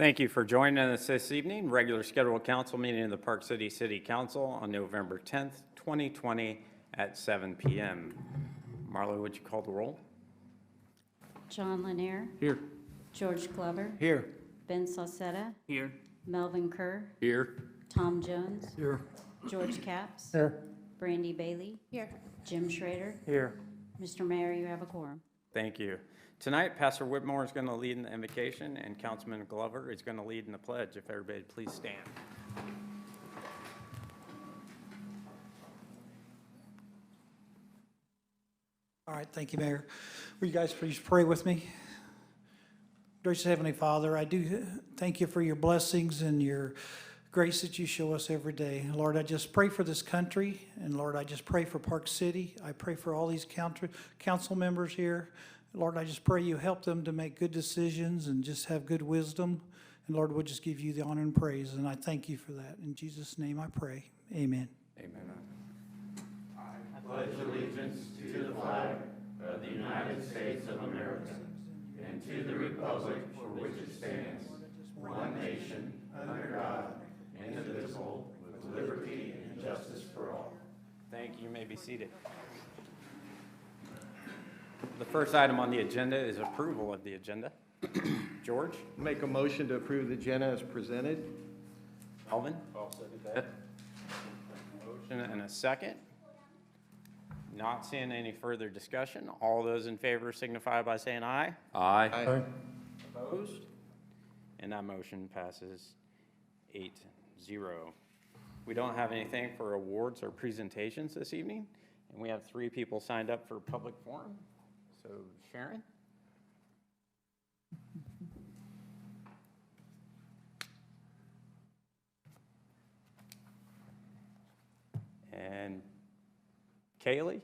Thank you for joining us this evening. Regular scheduled council meeting of the Park City City Council on November 10th, 2020 at 7 p.m. Marlo, would you call the roll? John Lanier. Here. George Glover. Here. Ben Salcetta. Here. Melvin Kerr. Here. Tom Jones. Here. George Capps. Here. Brandy Bailey. Here. Jim Schrader. Here. Mr. Mayor, you have a quorum. Thank you. Tonight, Pastor Whitmore is going to lead in the invocation, and Councilman Glover is going to lead in the pledge. If everybody please stand. All right, thank you, Mayor. Will you guys please pray with me? Gracious Heavenly Father, I do thank you for your blessings and your grace that you show us every day. Lord, I just pray for this country, and Lord, I just pray for Park City. I pray for all these council members here. Lord, I just pray you help them to make good decisions and just have good wisdom. And Lord, we'll just give you the honor and praise, and I thank you for that. In Jesus' name I pray, amen. Amen. Thank you. You may be seated. The first item on the agenda is approval of the agenda. George? Make a motion to approve the agenda as presented. Alvin? I'll second that. Motion and a second. Not seeing any further discussion. All those in favor signify by saying aye. Aye. Opposed? And that motion passes 8-0. We don't have anything for awards or presentations this evening, and we have 3 people signed up for public forum. So, Sharon? And Kaylee?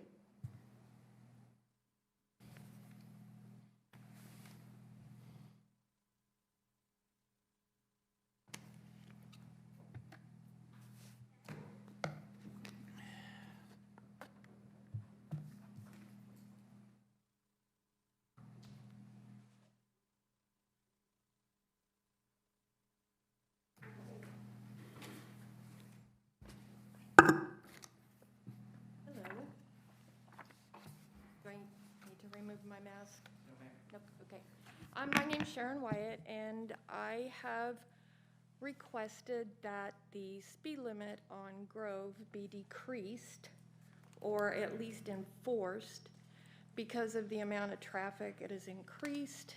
Do I need to remove my mask? Nope, okay. My name's Sharon Wyatt, and I have requested that the speed limit on Grove be decreased, or at least enforced, because of the amount of traffic it has increased.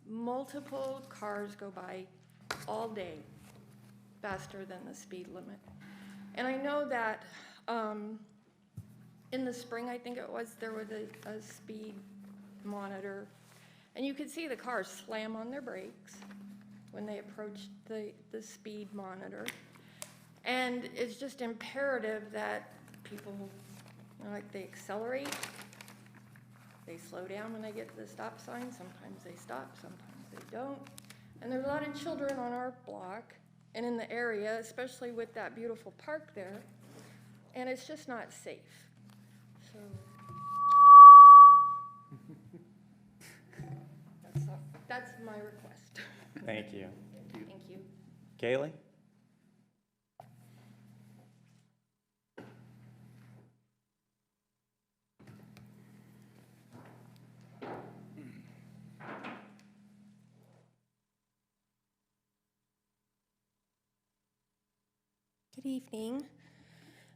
Multiple cars go by all day faster than the speed limit. And I know that in the spring, I think it was, there was a speed monitor, and you could see the cars slam on their brakes when they approached the speed monitor. And it's just imperative that people, you know, like, they accelerate, they slow down when they get to the stop sign. Sometimes they stop, sometimes they don't. And there's a lot of children on our block and in the area, especially with that beautiful park there, and it's just not safe. So that's my request. Thank you. Thank you. Kaylee? Good evening.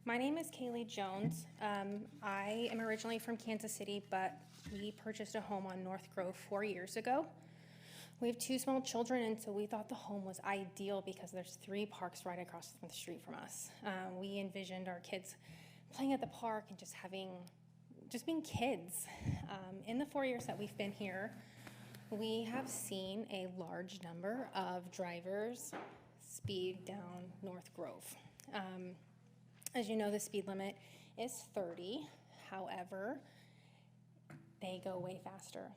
My name is Kaylee Jones. I am originally from Kansas City, but we purchased a home on North Grove 4 years ago. We have 2 small children, and so we thought the home was ideal because there's 3 parks right across the street from us. We envisioned our kids playing at the park and just being kids. In the 4 years that we've been here, we have seen a large number of drivers speed down North Grove. As you know, the speed limit is 30. However, they go way faster.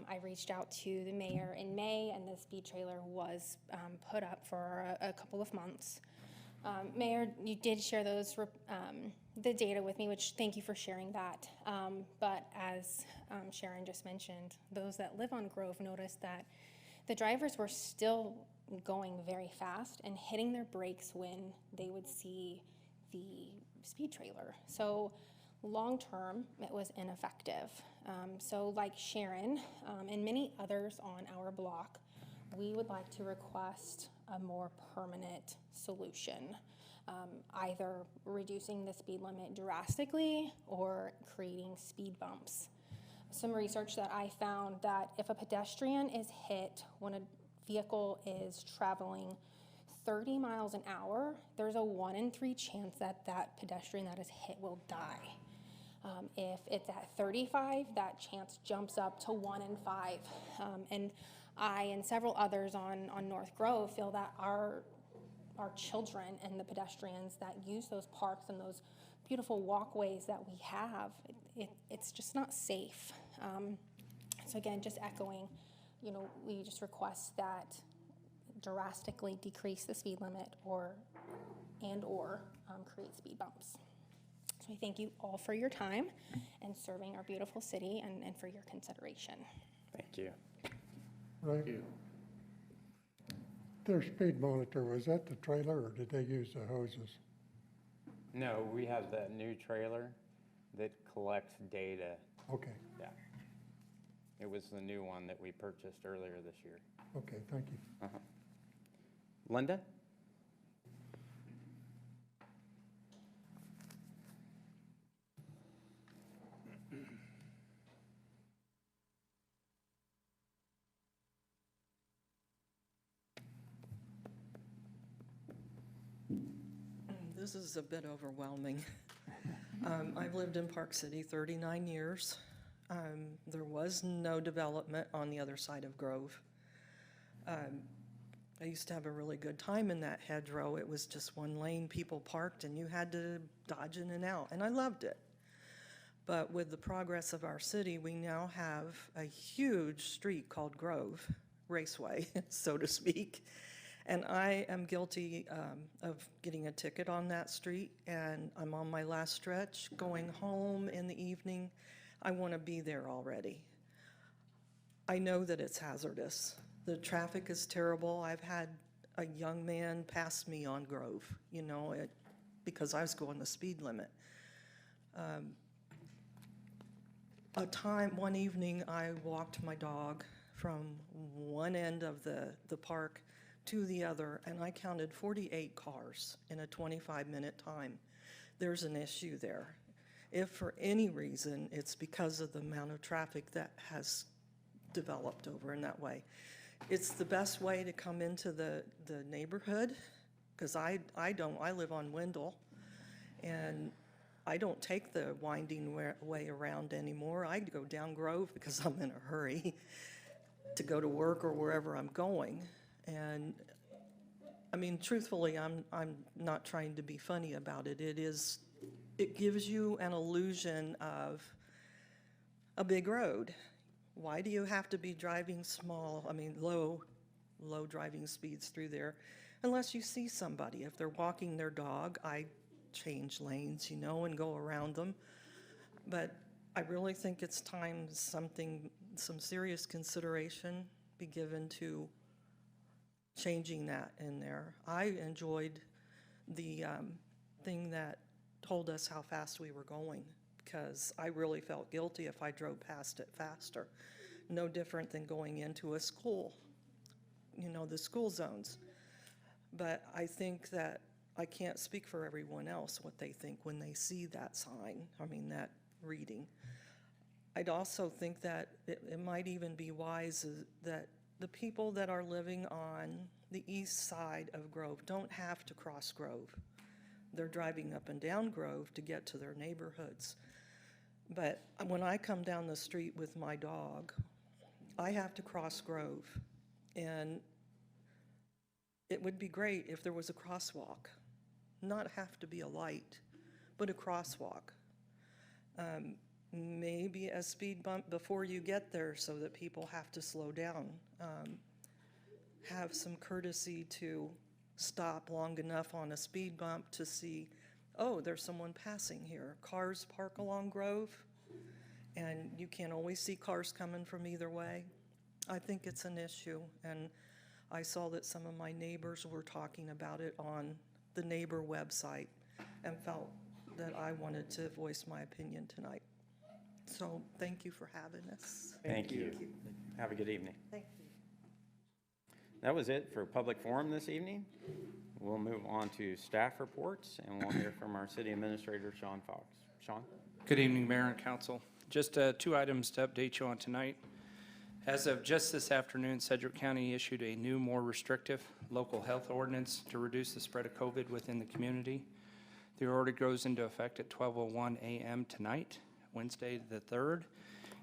I reached out to the mayor in May, and the speed trailer was put up for a couple of months. Mayor, you did share those the data with me, which thank you for sharing that. But as Sharon just mentioned, those that live on Grove noticed that the drivers were still going very fast and hitting their brakes when they would see the speed trailer. So long-term, it was ineffective. So like Sharon and many others on our block, we would like to request a more permanent solution, either reducing the speed limit drastically or creating speed bumps. Some research that I found that if a pedestrian is hit when a vehicle is traveling 30 miles an hour, there's a 1 in 3 chance that that pedestrian that is hit will die. If it's at 35, that chance jumps up to 1 in 5. And I and several others on North Grove feel that our children and the pedestrians that use those parks and those beautiful walkways that we have, it's just not safe. So again, just echoing, we just request that drastically decrease the speed limit or create speed bumps. So I thank you all for your time and serving our beautiful city and for your consideration. Thank you. Right. Their speed monitor, was that the trailer or did they use the hoses? No, we have that new trailer that collects data. Okay, Yeah. It was the new one that we purchased earlier this year. okay, thank you. Linda? This is a bit overwhelming. I've lived in Park City 39 years. There was no development on the other side of Grove. I used to have a really good time in that hedgerow. It was just one lane, people parked, and you had to dodge in and out, and I loved it. But with the progress of our city, we now have a huge street called Grove Raceway, so to speak. And I am guilty of getting a ticket on that street, and I'm on my last stretch, going home in the evening. I want to be there already. I know that it's hazardous. The traffic is terrible. I've had a young man pass me on Grove, because I was going the speed limit. One evening, I walked my dog from one end of the park to the other, and I counted 48 cars in a 25-minute time. There's an issue there. If for any reason, it's because of the amount of traffic that has developed over in that way. It's the best way to come into the neighborhood, because I live on Wendell, and I don't take the winding way around anymore. I go down Grove because I'm in a hurry to go to work or wherever I'm going. And I mean, truthfully, I'm not trying to be funny about it. It gives you an illusion of a big road. Why do you have to be driving low driving speeds through there unless you see somebody? If they're walking their dog, I change lanes, and go around them. But I really think it's time some serious consideration be given to changing that in there. I enjoyed the thing that told us how fast we were going, because I really felt guilty if I drove past it faster. No different than going into a school, the school zones. But I think that I can't speak for everyone else what they think when they see that sign, that reading. I'd also think that it might even be wise that the people that are living on the east side of Grove don't have to cross Grove. They're driving up and down Grove to get to their neighborhoods. But when I come down the street with my dog, I have to cross Grove. And it would be great if there was a crosswalk. Not have to be a light, but a crosswalk. Maybe a speed bump before you get there so that people have to slow down. Have some courtesy to stop long enough on a speed bump to see, oh, there's someone passing here. Cars park along Grove, and you can't always see cars coming from either way. I think it's an issue, and I saw that some of my neighbors were talking about it on the neighbor website and felt that I wanted to voice my opinion tonight. So thank you for having us. Thank you. Have a good evening. Thank you. That was it for public forum this evening. We'll move on to staff reports, and we'll hear from our city administrator, Sean Fox. Sean? Good evening, Mayor and Council. Just 2 items to update you on tonight. As of just this afternoon, Sedgwick County issued a new, more restrictive local health ordinance to reduce the spread of COVID within the community. The order goes into effect at 12:01 a.m. tonight, Wednesday the 3rd,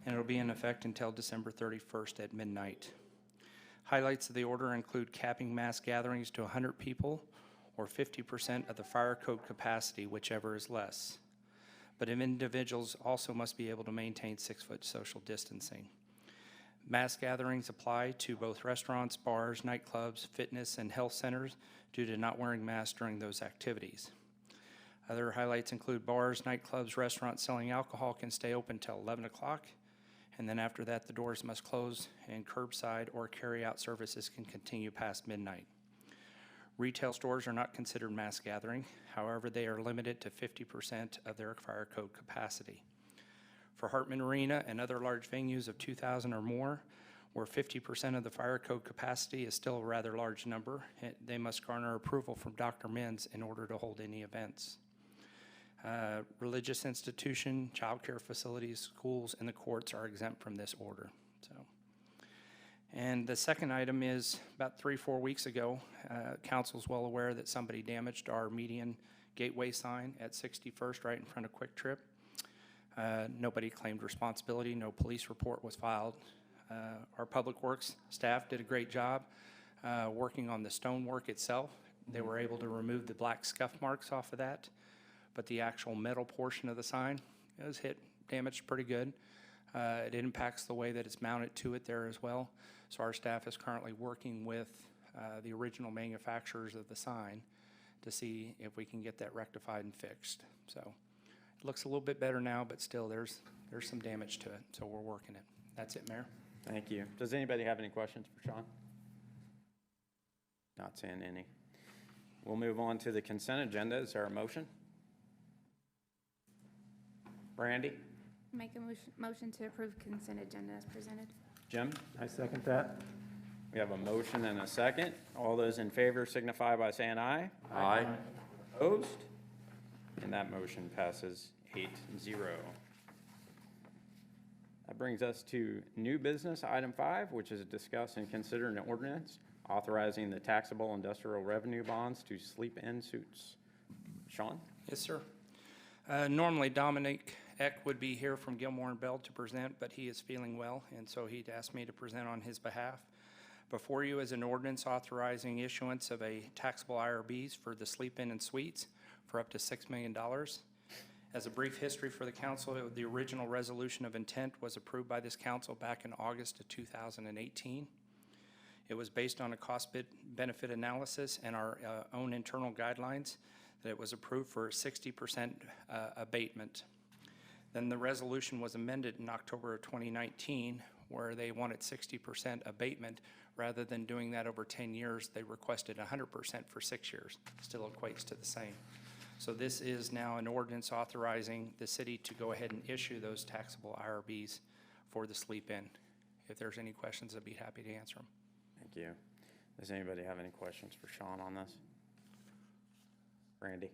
and it'll be in effect until December 31st at midnight. Highlights of the order include capping mass gatherings to 100 people or 50% of the fire code capacity, whichever is less. But individuals also must be able to maintain 6-foot social distancing. Mass gatherings apply to both restaurants, bars, nightclubs, fitness, and health centers due to not wearing masks during those activities. Other highlights include bars, nightclubs, restaurants selling alcohol can stay open till 11 o'clock, and then after that, the doors must close and curbside or carry-out services can continue past midnight. Retail stores are not considered mass gathering. However, they are limited to 50% of their fire code capacity. For Hartman Arena and other large venues of 2,000 or more, where 50% of the fire code capacity is still a rather large number, they must garner approval from Dr. Menz in order to hold any events. Religious institution, child care facilities, schools, and the courts are exempt from this order. And the second item is about 3-4 weeks ago, council's well aware that somebody damaged our median gateway sign at 61st right in front of Quick Trip. Nobody claimed responsibility, no police report was filed. Our public works staff did a great job working on the stonework itself. They were able to remove the black scuff marks off of that, but the actual metal portion of the sign, it was damaged pretty good. It impacts the way that it's mounted to it there as well. So our staff is currently working with the original manufacturers of the sign to see if we can get that rectified and fixed. So it looks a little bit better now, but still there's some damage to it, so we're working it. That's it, Mayor. Thank you. Does anybody have any questions for Sean? Not seeing any. We'll move on to the consent agenda. Is there a motion? Brandy? Make a motion to approve consent agenda as presented. Jim? I second that. We have a motion and a second. All those in favor signify by saying aye. Aye. Opposed? And that motion passes 8-0. That brings us to new business, item 5, which is discuss and consider an ordinance authorizing the taxable industrial revenue bonds to sleep-in suits. Sean? Yes, sir. Normally Dominic Eck would be here from Gilmore and Bell to present, but he is feeling well, and so he'd asked me to present on his behalf. Before you is an ordinance authorizing issuance of a taxable IRBs for the sleep-in and suites for up to $6 million. As a brief history for the council, the original resolution of intent was approved by this council back in August of 2018. It was based on a cost-benefit analysis and our own internal guidelines that it was approved for 60% abatement. Then the resolution was amended in October of 2019, where they wanted 60% abatement. Rather than doing that over 10 years, they requested 100% for 6 years. Still equates to the same. So this is now an ordinance authorizing the city to go ahead and issue those taxable IRBs for the sleep-in. If there's any questions, I'd be happy to answer them. Thank you. Does anybody have any questions for Sean on this? Randy?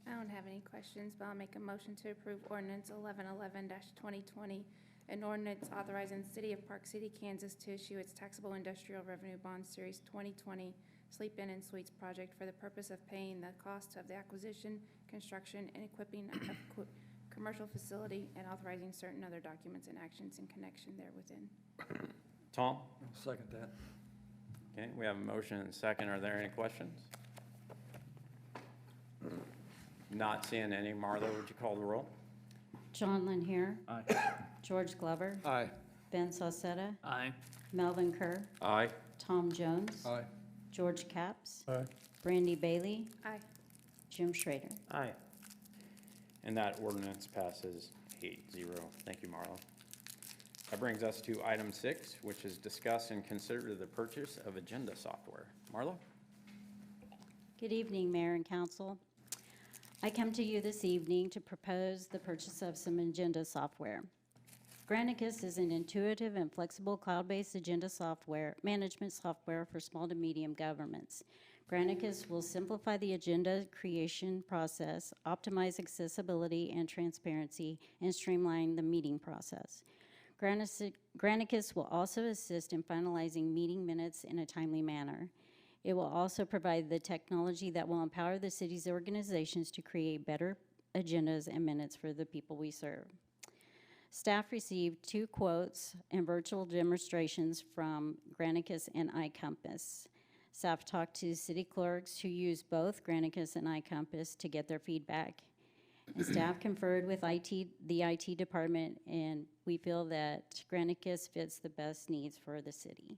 I don't have any questions, but I'll make a motion to approve ordinance 1111-2020, an ordinance authorizing the city of Park City, Kansas to issue its taxable industrial revenue bond series 2020 sleep-in and suites project for the purpose of paying the cost of the acquisition, construction, and equipping of commercial facility and authorizing certain other documents and actions in connection therewithin. Tom? Second that. Okay, we have a motion and a second. Are there any questions? Not seeing any. Marlo, would you call the roll? John Lanier. Aye. George Glover. Aye. Ben Sosetta. Aye. Melvin Kerr. Aye. Tom Jones. Aye. George Capps. Aye. Brandy Bailey. Aye. Jim Schrader. Aye. And that ordinance passes 8-0. Thank you, Marlo. That brings us to item 6, which is discuss and consider the purchase of agenda software. Marlo? Good evening, Mayor and Council. I come to you this evening to propose the purchase of some agenda software. Granicus is an intuitive and flexible cloud-based agenda management software for small to medium governments. Granicus will simplify the agenda creation process, optimize accessibility and transparency, and streamline the meeting process. Granicus will also assist in finalizing meeting minutes in a timely manner. It will also provide the technology that will empower the city's organizations to create better agendas and minutes for the people we serve. Staff received 2 quotes and virtual demonstrations from Granicus and iCompass. Staff talked to city clerks who use both Granicus and iCompass to get their feedback. Staff conferred with the IT department, and we feel that Granicus fits the best needs for the city.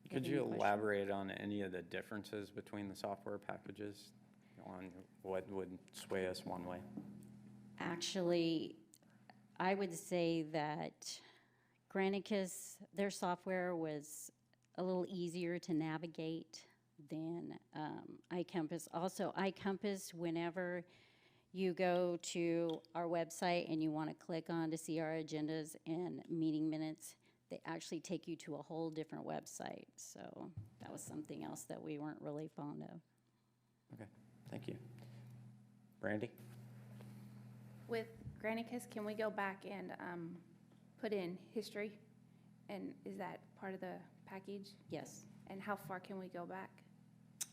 Could any you questions? elaborate on any of the differences between the software packages, on what would sway us one way? Actually, I would say that Granicus, their software was a little easier to navigate than iCompass. Also, iCompass, whenever you go to our website and you want to click on to see our agendas and meeting minutes, they actually take you to a whole different website. So that was something else that we weren't really fond of. Okay, thank you. Brandy? With Granicus, can we go back and put in history? And is that part of the package? Yes. And how far can we go back?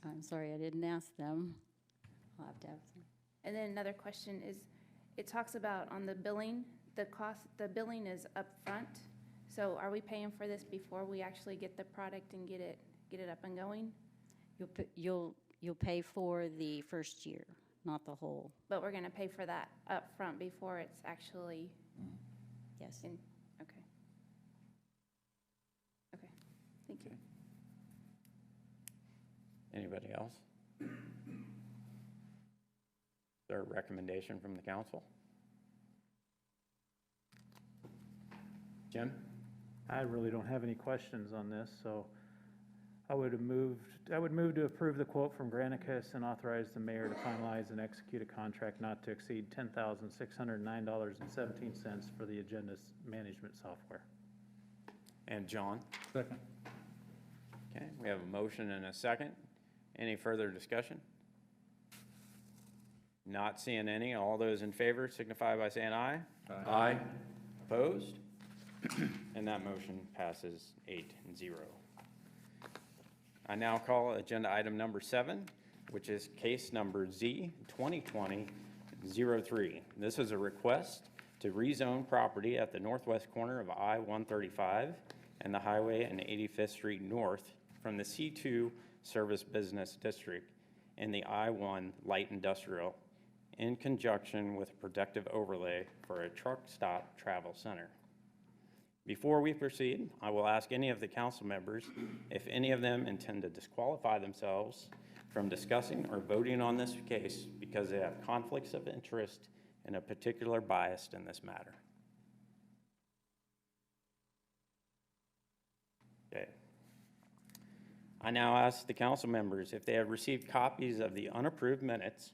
I'm sorry, I didn't ask them. I'll have to have some. And then another question is, it talks about on the billing, the cost, the billing is upfront. So are we paying for this before we actually get the product and get it up and going? You'll pay for the first year, not the whole. But we're gonna pay for that upfront before it's actually Yes. in, okay. Okay, thank you. Anybody else? Is there a recommendation from the council? Jim? I really don't have any questions on this, so I would move to approve the quote from Granicus and authorize the mayor to finalize and execute a contract not to exceed $10,609.17 for the agenda management software. And John? Second. Okay, we have a motion and a second. Any further discussion? Not seeing any. All those in favor signify by saying aye. Aye. Opposed? And that motion passes 8-0. I now call agenda item number 7, which is case number Z 2020-03. This is a request to rezone property at the northwest corner of I-135 and the Highway and 85th Street North from the C2 Service Business District in the I-1 Light Industrial in conjunction with a protective overlay for a truck stop travel center. Before we proceed, I will ask any of the council members if any of them intend to disqualify themselves from discussing or voting on this case because they have conflicts of interest and a particular bias in this matter. Okay. I now ask the council members if they have received copies of the unapproved minutes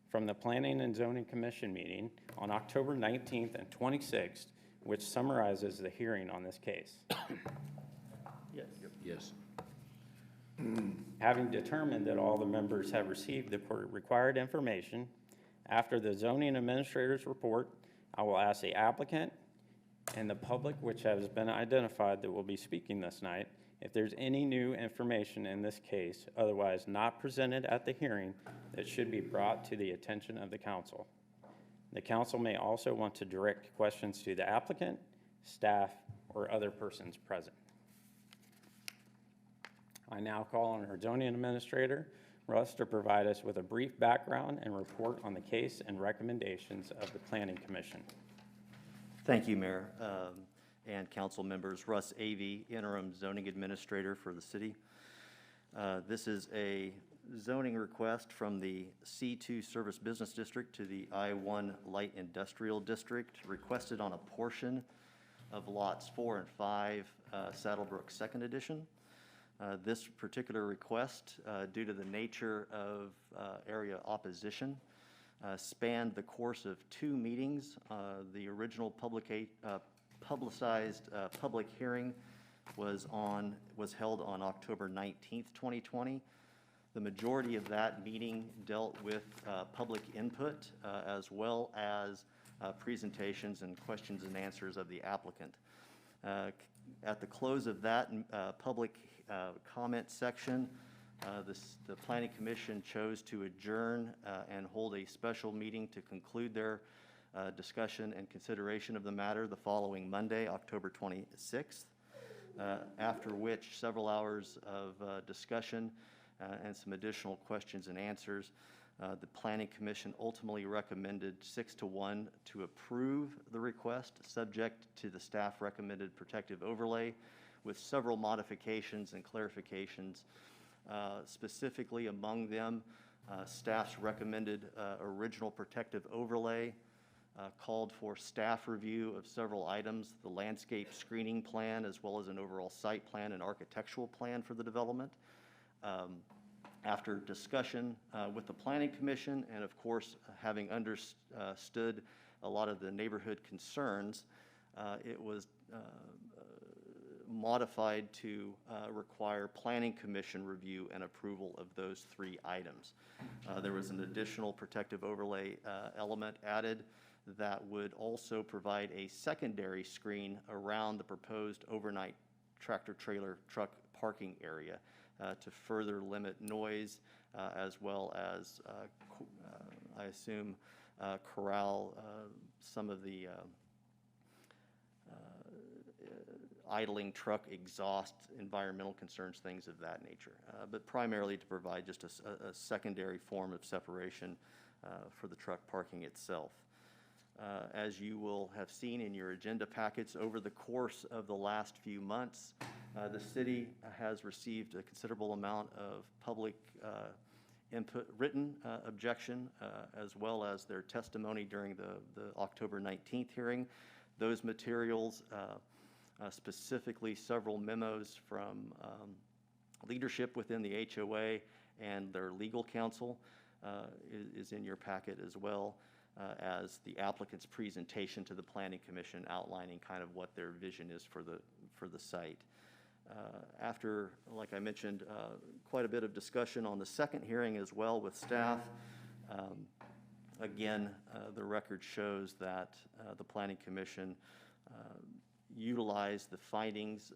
from the Planning and Zoning Commission meeting on October 19th and 26th, which summarizes the hearing on this case. Yes. Yes. Having determined that all the members have received the required information, after the zoning administrator's report, I will ask the applicant and the public which has been identified that will be speaking this night if there's any new information in this case otherwise not presented at the hearing that should be brought to the attention of the council. The council may also want to direct questions to the applicant, staff, or other persons present. I now call on our zoning administrator, Russ, to provide us with a brief background and report on the case and recommendations of the Planning Commission. Thank you, Mayor, and council members. Russ Avey, interim zoning administrator for the city. This is a zoning request from the C2 Service Business District to the I-1 Light Industrial District, requested on a portion of lots 4 and 5, Saddlebrook Second Edition. This particular request, due to the nature of area opposition, spanned the course of 2 meetings. The original publicized public hearing was held on October 19th, 2020. The majority of that meeting dealt with public input as well as presentations and questions and answers of the applicant. At the close of that public comment section, the Planning Commission chose to adjourn and hold a special meeting to conclude their discussion and consideration of the matter the following Monday, October 26th, after which several hours of discussion and some additional questions and answers, the Planning Commission ultimately recommended 6-1 to approve the request, subject to the staff recommended protective overlay, with several modifications and clarifications. Specifically among them, staff's recommended original protective overlay called for staff review of several items, the landscape screening plan, as well as an overall site plan and architectural plan for the development. After discussion with the Planning Commission and, of course, having understood a lot of the neighborhood concerns, it was modified to require Planning Commission review and approval of those 3 items. There was an additional protective overlay element added that would also provide a secondary screen around the proposed overnight tractor-trailer truck parking area to further limit noise as well as, I assume, corral some of the idling truck exhaust, environmental concerns, things of that nature, but primarily to provide just a secondary form of separation for the truck parking itself. As you will have seen in your agenda packets, over the course of the last few months, the city has received a considerable amount of public input, written objection, as well as their testimony during the October 19th hearing. Those materials, specifically several memos from leadership within the HOA and their legal counsel, is in your packet as well. As the applicant's presentation to the Planning Commission outlining kind of what their vision is for the site. After, like I mentioned, quite a bit of discussion on the second hearing as well with staff. Again, the record shows that the Planning Commission utilized the findings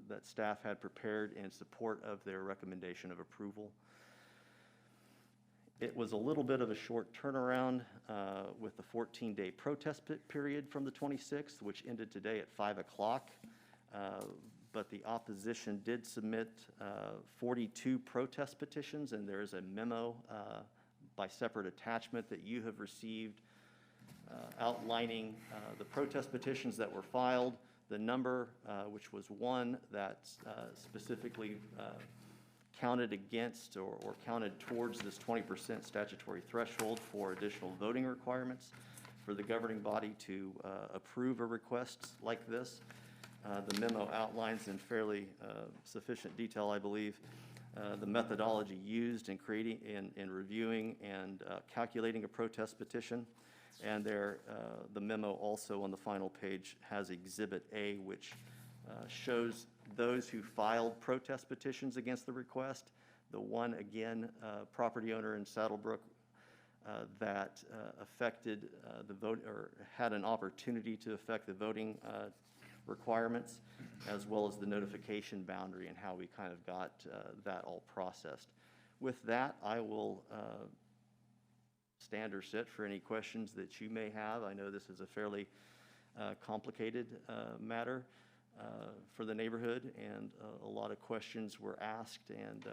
that staff had prepared in support of their recommendation of approval. It was a little bit of a short turnaround with the 14-day protest period from the 26th, which ended today at 5 o'clock. But the opposition did submit 42 protest petitions, and there is a memo by separate attachment that you have received outlining the protest petitions that were filed, the number, which was 1 that specifically counted against or counted towards this 20% statutory threshold for additional voting requirements for the governing body to approve a request like this. The memo outlines in fairly sufficient detail, I believe, the methodology used in creating, in reviewing and calculating a protest petition. And there, the memo also on the final page has Exhibit A, which shows those who filed protest petitions against the request. The one, again, property owner in Saddlebrook that affected the vote, or had an opportunity to affect the voting requirements, as well as the notification boundary and how we kind of got that all processed. With that, I will stand or sit for any questions that you may have. I know this is a fairly complicated matter for the neighborhood, and a lot of questions were asked, and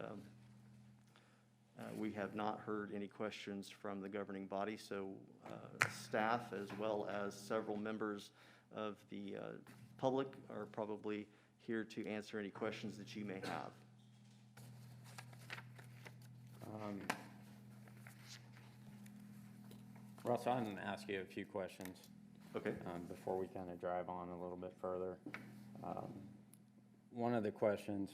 we have not heard any questions from the governing body, so staff as well as several members of the public are probably here to answer any questions that you may have. Russ, I'm going to ask you a few questions. Okay. Before we kind of drive on a little bit further. One of the questions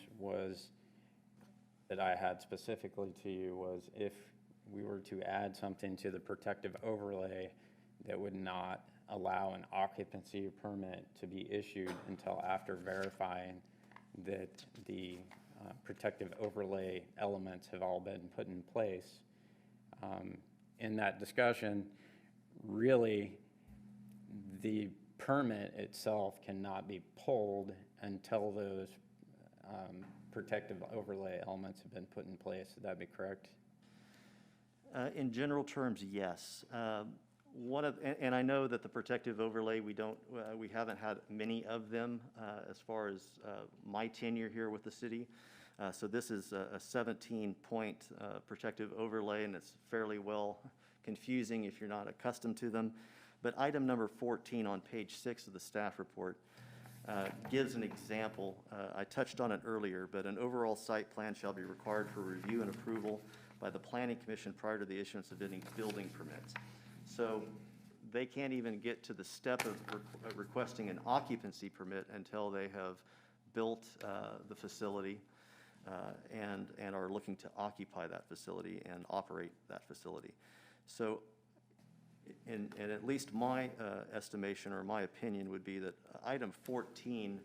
that I had specifically to you was if we were to add something to the protective overlay that would not allow an occupancy permit to be issued until after verifying that the protective overlay elements have all been put in place. In that discussion, really, the permit itself cannot be pulled until those protective overlay elements have been put in place. Would that be correct? In general terms, yes. And I know that the protective overlay, we haven't had many of them as far as my tenure here with the city. So this is a 17-point protective overlay, and it's fairly well confusing if you're not accustomed to them. But item number 14 on page 6 of the staff report gives an example. I touched on it earlier, but an overall site plan shall be required for review and approval by the Planning Commission prior to the issuance of any building permits. So they can't even get to the step of requesting an occupancy permit until they have built the facility and are looking to occupy that facility and operate that facility. So and at least my estimation or my opinion would be that item 14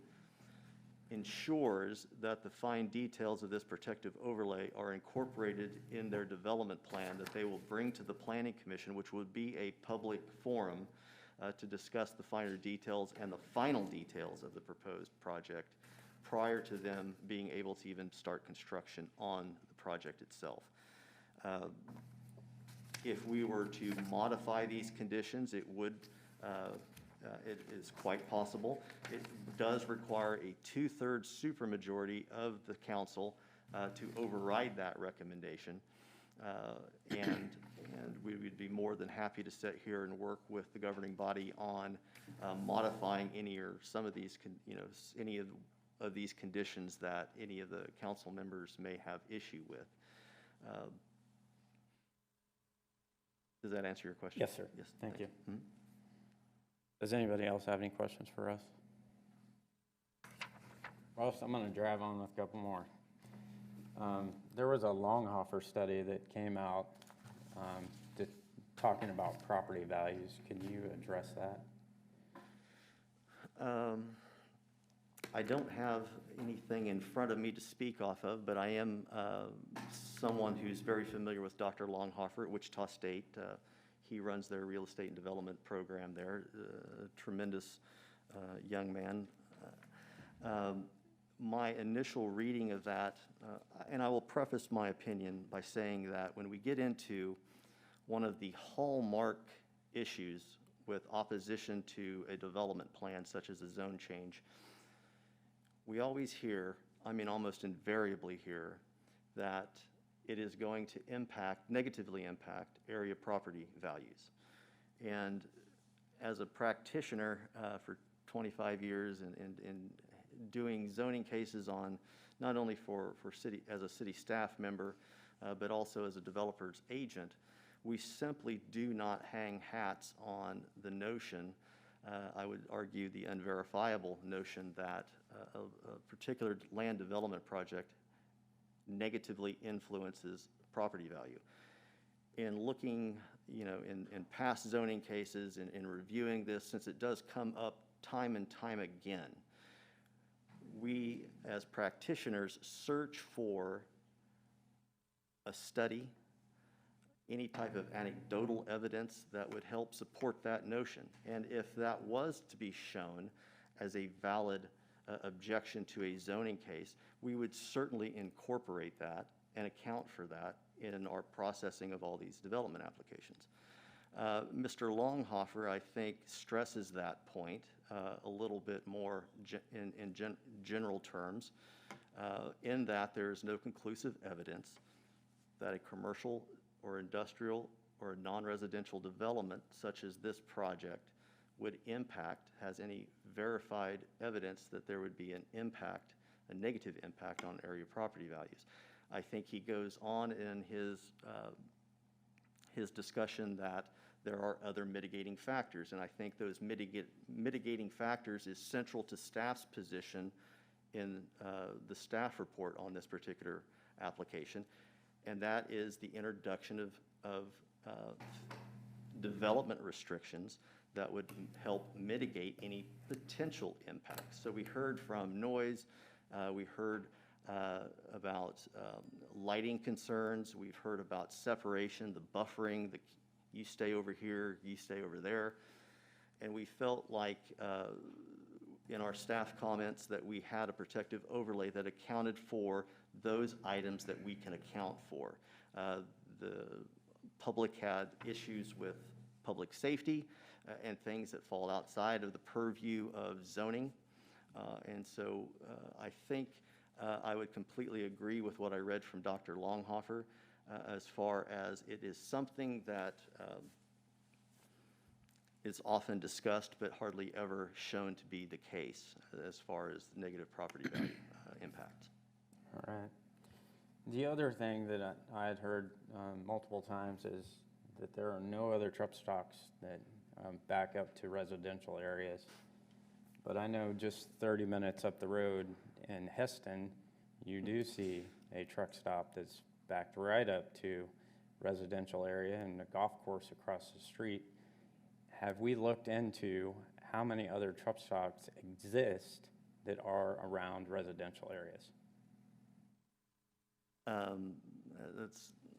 ensures that the fine details of this protective overlay are incorporated in their development plan that they will bring to the Planning Commission, which would be a public forum to discuss the finer details and the final details of the proposed project prior to them being able to even start construction on the project itself. If we were to modify these conditions, it is quite possible. It does require a 2/3 supermajority of the council to override that recommendation. And we would be more than happy to sit here and work with the governing body on modifying any or some of these, any of these conditions that any of the council members may have issue with. Does that answer your question? Yes, sir. Yes. Thank you. Mm-hmm. Does anybody else have any questions for us? Russ, I'm going to drive on with a couple more. There was a Longhofer study that came out talking about property values. Can you address that? I don't have anything in front of me to speak off of, but I am someone who's very familiar with Dr. Longhofer at Wichita State. He runs their real estate and development program there, a tremendous young man. My initial reading of that, and I will preface my opinion by saying that when we get into one of the hallmark issues with opposition to a development plan such as a zone change, we always hear, I mean almost invariably hear, that it is going to negatively impact area property values. And as a practitioner for 25 years and doing zoning cases on not only as a city staff member, but also as a developer's agent, we simply do not hang hats on the notion, I would argue the unverifiable notion that a particular land development project negatively influences property value. In looking, in past zoning cases and in reviewing this, since it does come up time and time again, we as practitioners search for a study, any type of anecdotal evidence that would help support that notion. And if that was to be shown as a valid objection to a zoning case, we would certainly incorporate that and account for that in our processing of all these development applications. Mr. Longhofer, I think, stresses that point a little bit more in general terms, in that there is no conclusive evidence that a commercial or industrial or a non-residential development such as this project would has any verified evidence that there would be a negative impact on area property values. I think he goes on in his discussion that there are other mitigating factors. And I think those mitigating factors is central to staff's position in the staff report on this particular application. And that is the introduction of development restrictions that would help mitigate any potential impacts. So we heard from noise, we heard about lighting concerns, we've heard about separation, the buffering, you stay over here, you stay over there. And we felt like in our staff comments that we had a protective overlay that accounted for those items that we can account for. The public had issues with public safety and things that fall outside of the purview of zoning. And so I think I would completely agree with what I read from Dr. Longhofer as far as it is something that is often discussed but hardly ever shown to be the case as far as negative property value impact. All right. The other thing that I had heard multiple times is that there are no other truck stops that back up to residential areas. But I know just 30 minutes up the road in Heston, you do see a truck stop that's backed right up to residential area and a golf course across the street. Have we looked into how many other truck stops exist that are around residential areas?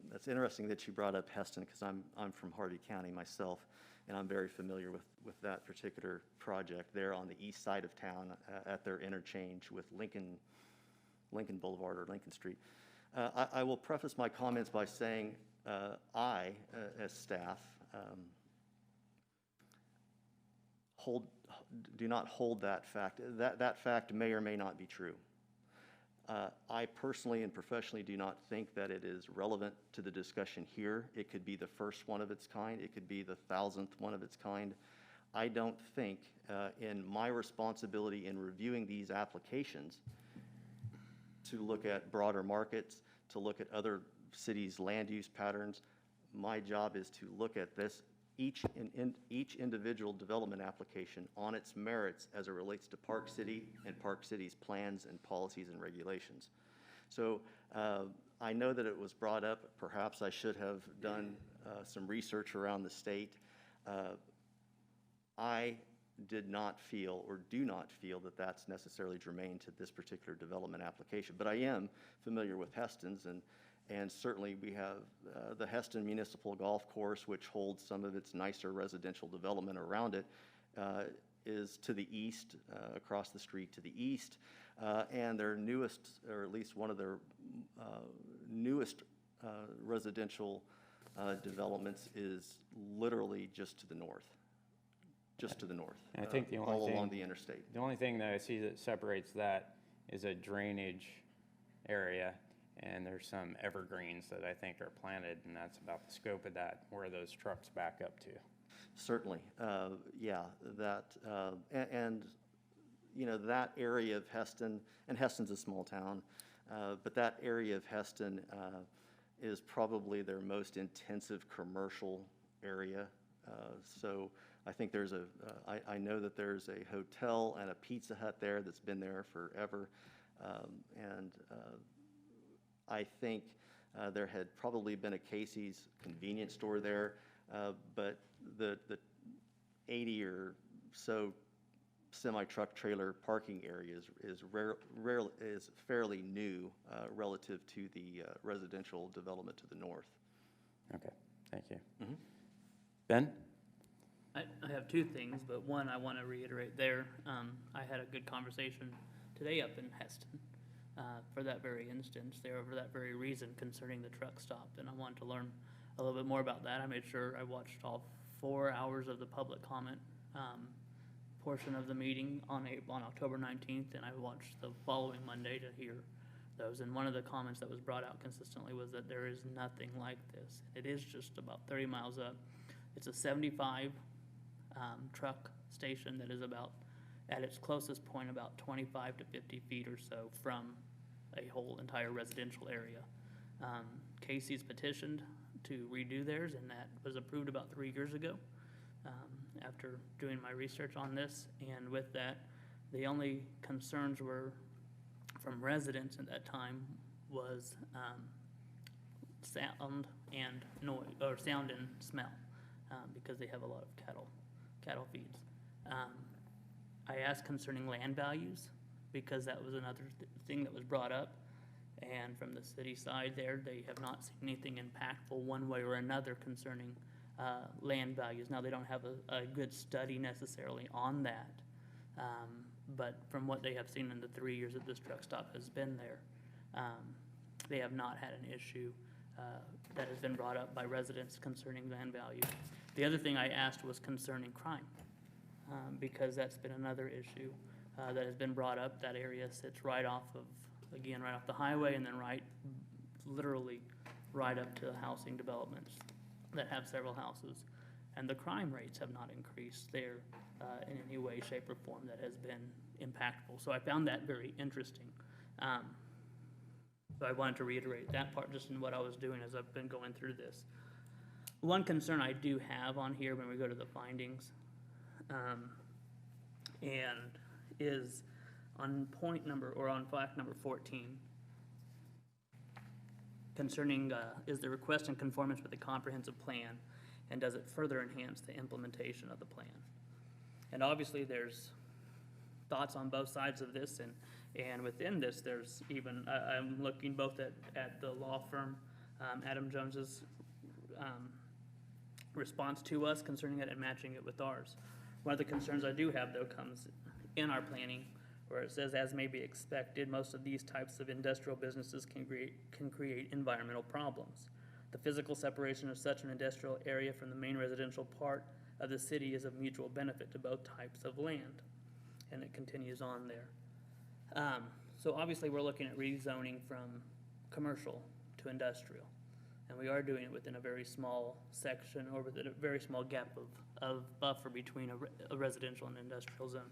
That's interesting that you brought up Heston, because I'm from Hardy County myself, and I'm very familiar with that particular project there on the east side of town at their interchange with Lincoln Boulevard or Lincoln Street. I will preface my comments by saying I, as staff, do not hold that fact. That fact may or may not be true. I personally and professionally do not think that it is relevant to the discussion here. It could be the first one of its kind. It could be the 1,000th one of its kind. I don't think in my responsibility in reviewing these applications to look at broader markets, to look at other cities' land use patterns, my job is to look at this, each individual development application on its merits as it relates to Park City and Park City's plans and policies and regulations. So I know that it was brought up. Perhaps I should have done some research around the state. I did not feel or do not feel that that's necessarily germane to this particular development application. But I am familiar with Heston's, and certainly we have the Heston Municipal Golf Course, which holds some of its nicer residential development around it, is to the east, across the street to the east. And their newest, or at least one of their newest residential developments is literally just to the north. Just to the north, and I think the only all thing, along the interstate. The only thing that I see that separates that is a drainage area, and there's some evergreens that I think are planted, and that's about the scope of that, where those trucks back up to. Certainly, yeah, that, and you know, that area of Heston, and Heston's a small town, but that area of Heston is probably their most intensive commercial area. So I think there's I know that there's a hotel and a Pizza Hut there that's been there forever. And I think there had probably been a Casey's convenience store there, but the 80 or so semi-truck trailer parking area is fairly new relative to the residential development to the north. Okay, thank you. Mm-hmm. Ben? I have two things, but one I want to reiterate there. I had a good conversation today up in Heston for that very instance, there for that very reason concerning the truck stop, and I wanted to learn a little bit more about that. I made sure I watched all 4 hours of the public comment portion of the meeting on October 19th, and I watched the following Monday to hear those. And one of the comments that was brought out consistently was that there is nothing like this. It is just about 30 miles up. It's a 75 truck station that is about, at its closest point, about 25 to 50 feet or so from a whole entire residential area. Casey's petitioned to redo theirs, and that was approved about 3 years ago. After doing my research on this, and with that, the only concerns were from residents at that time was sound and noise, or sound and smell, because they have a lot of cattle feeds. I asked concerning land values, because that was another thing that was brought up. And from the city side there, they have not seen anything impactful one way or another concerning land values. Now, they don't have a good study necessarily on that, but from what they have seen in the 3 years that this truck stop has been there, they have not had an issue that has been brought up by residents concerning land value. The other thing I asked was concerning crime, because that's been another issue that has been brought up. That area sits right off the highway, and then literally right up to housing developments that have several houses. And the crime rates have not increased there in any way, shape, or form that has been impactful. So I found that very interesting. So I wanted to reiterate that part just in what I was doing as I've been going through this. One concern I do have on here when we go to the findings, and is on on fact number 14, concerning is the request in conformance with the comprehensive plan, and does it further enhance the implementation of the plan? And obviously there's thoughts on both sides of this, and within this there's even, I'm looking both at the law firm, Adam Jones's response to us concerning it and matching it with ours. One of the concerns I do have, though, comes in our planning, where it says, as may be expected, most of these types of industrial businesses can create environmental problems. The physical separation of such an industrial area from the main residential part of the city is of mutual benefit to both types of land. And it continues on there. So obviously we're looking at rezoning from commercial to industrial. And we are doing it within a very small section, or within a very small gap of buffer between a residential and industrial zone.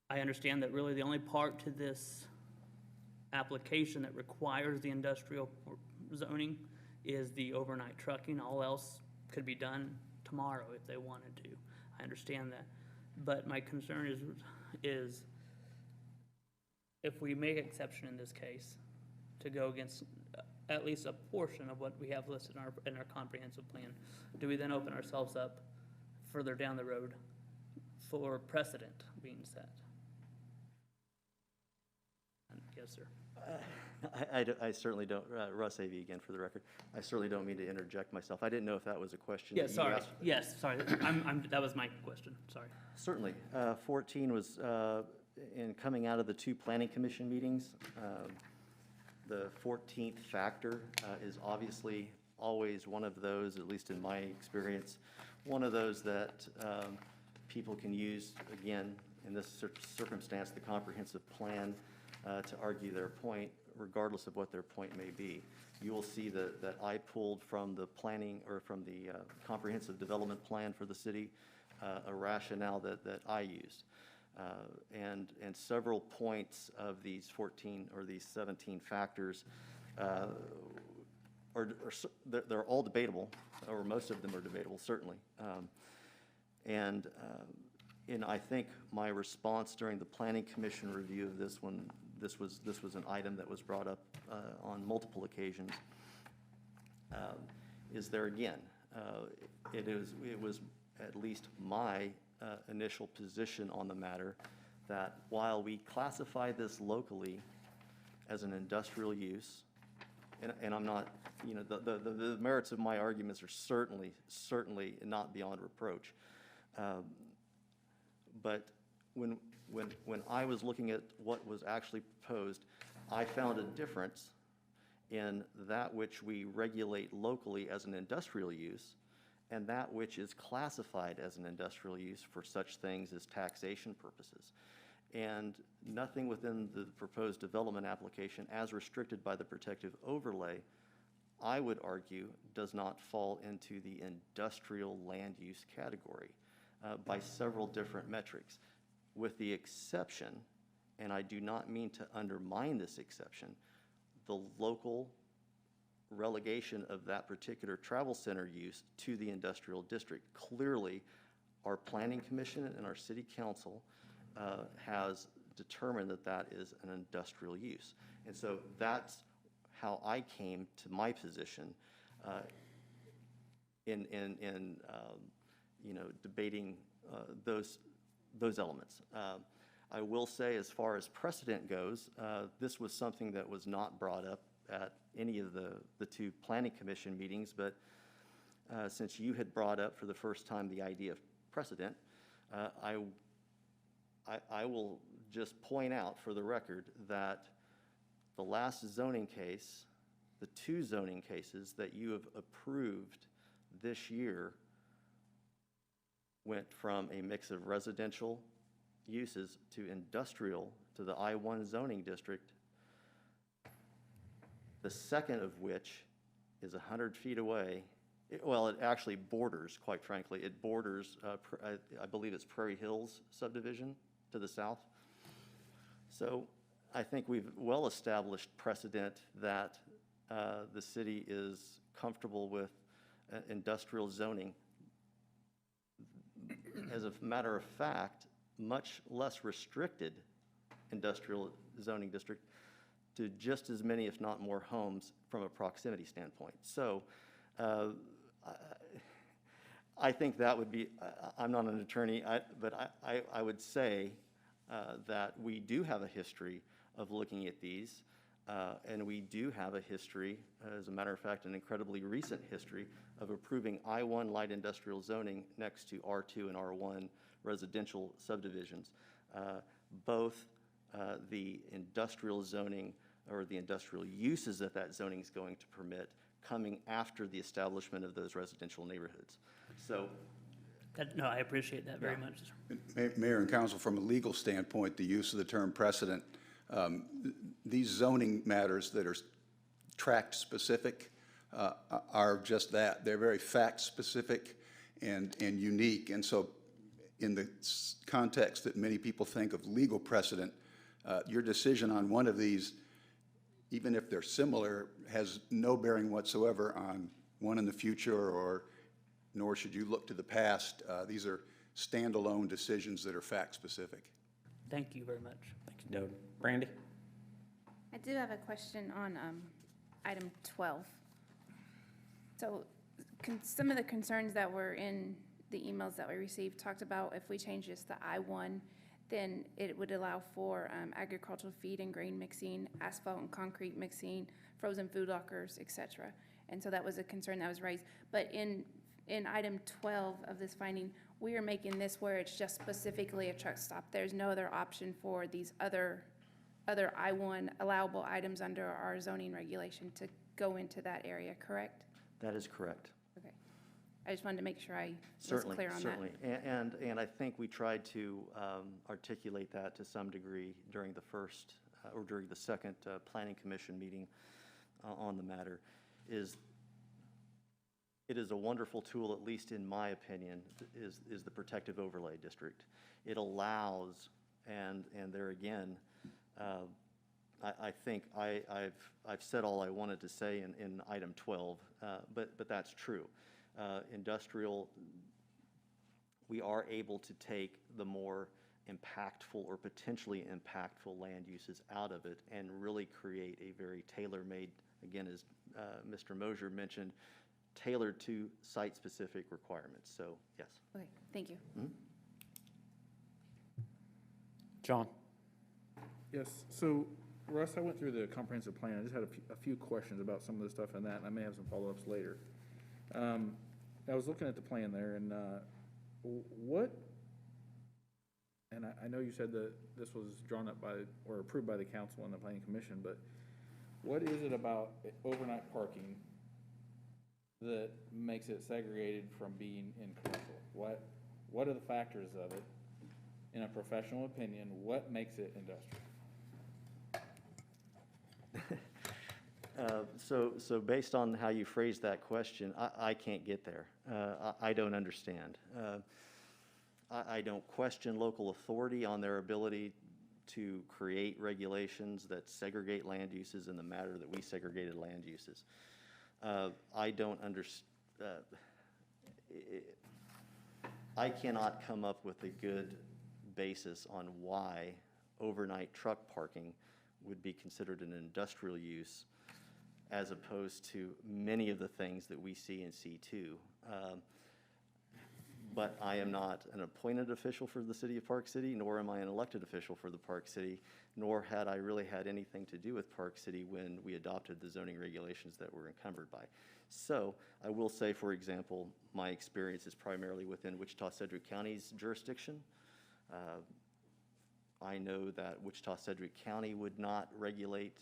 I understand that really the only part to this application that requires the industrial zoning is the overnight trucking. All else could be done tomorrow if they wanted to. I understand that. But my concern is if we make exception in this case to go against at least a portion of what we have listed in our comprehensive plan, do we then open ourselves up further down the road for precedent being set? Yes, sir. I certainly don't, Russ A.V. again for the record, I certainly don't mean to interject myself. I didn't know if that was a question. Yeah, that you sorry. asked. Yes, sorry. That was my question. Sorry. Certainly. 14 was in coming out of the 2 planning commission meetings. The 14th factor is obviously always one of those, at least in my experience, one of those that people can use, again, in this circumstance, the comprehensive plan to argue their point, regardless of what their point may be. You will see that I pulled from the planning, or from the comprehensive development plan for the city, a rationale that I used. And several points of these 14 or these 17 factors they're all debatable, or most of them are debatable, certainly. And I think my response during the Planning Commission review of this one, this was an item that was brought up on multiple occasions, is there again. It was at least my initial position on the matter that while we classify this locally as an industrial use, and I'm not, the merits of my arguments are certainly not beyond reproach. But when I was looking at what was actually proposed, I found a difference in that which we regulate locally as an industrial use and that which is classified as an industrial use for such things as taxation purposes. And nothing within the proposed development application, as restricted by the protective overlay, I would argue does not fall into the industrial land use category by several different metrics, with the exception, and I do not mean to undermine this exception, the local relegation of that particular travel center use to the industrial district. Clearly, our planning commission and our city council has determined that that is an industrial use. And so that's how I came to my position in you know, debating those elements. I will say, as far as precedent goes, this was something that was not brought up at any of the two planning commission meetings, but since you had brought up for the first time the idea of precedent, I will just point out for the record that the last zoning case, the two zoning cases that you have approved this year went from a mix of residential uses to industrial to the I-1 zoning district, the second of which is 100 feet away. Well, it actually borders, quite frankly, it borders, I believe it's Prairie Hills subdivision to the south. So I think we've well established precedent that the city is comfortable with industrial zoning. As a matter of fact, much less restricted industrial zoning district to just as many, if not more, homes from a proximity standpoint. So I think that would be, I'm not an attorney, but I would say that we do have a history of looking at these, and we do have a history, as a matter of fact, an incredibly recent history of approving I-1 light industrial zoning next to R2 and R1 residential subdivisions. Both the industrial zoning or the industrial uses that that zoning is going to permit coming after the establishment of those residential neighborhoods. So, No, I appreciate that very much. Mayor and council, from a legal standpoint, the use of the term precedent, these zoning matters that are tract specific are just that. They're very fact specific and unique. And so in the context that many people think of legal precedent, your decision on one of these, even if they're similar, has no bearing whatsoever on one in the future, or nor should you look to the past. These are standalone decisions that are fact-specific. Thank you very much. Thank you, Doug. Brandy? I do have a question on item 12. So some of the concerns that were in the emails that we received talked about if we change this to I-1, then it would allow for agricultural feed and grain mixing, asphalt and concrete mixing, frozen food lockers, et cetera. And so that was a concern that was raised. But in item 12 of this finding, we are making this where it's just specifically a truck stop. There's no other option for these other I-1 allowable items under our zoning regulation to go into that area, correct? that is correct. Okay. I just wanted to make sure I was clear on that. Certainly, and I think we tried to articulate that to some degree during the first, or during the second Planning Commission meeting on the matter. It is a wonderful tool, at least in my opinion, is the Protective Overlay District. It allows, and there again, I think I've said all I wanted to say in item 12, but that's true. Industrial, we are able to take the more impactful or potentially impactful land uses out of it and really create a very tailor-made, again, as Mr. Mosier mentioned, tailored to site-specific requirements. So, yes. Okay, thank you. Mm-hmm. John? Yes, so Russ, I went through the comprehensive plan. I just had a few questions about some of the stuff in that, and I may have some follow-ups later. I was looking at the plan there, and and I know you said that this was drawn up by, or approved by the council and the planning commission, but what is it about overnight parking that makes it segregated from being in commercial? What are the factors of it, in a professional opinion, what makes it industrial? So based on how you phrased that question, I can't get there. I don't understand. I don't question local authority on their ability to create regulations that segregate land uses in the manner that we segregated land uses. I don't I cannot come up with a good basis on why overnight truck parking would be considered an industrial use as opposed to many of the things that we see in C2. But I am not an appointed official for the city of Park City, nor am I an elected official for the Park City, nor had I really had anything to do with Park City when we adopted the zoning regulations that we're encumbered by. So I will say, for example, my experience is primarily within Wichita-Sedgwick County's jurisdiction. I know that Wichita-Sedgwick County would not regulate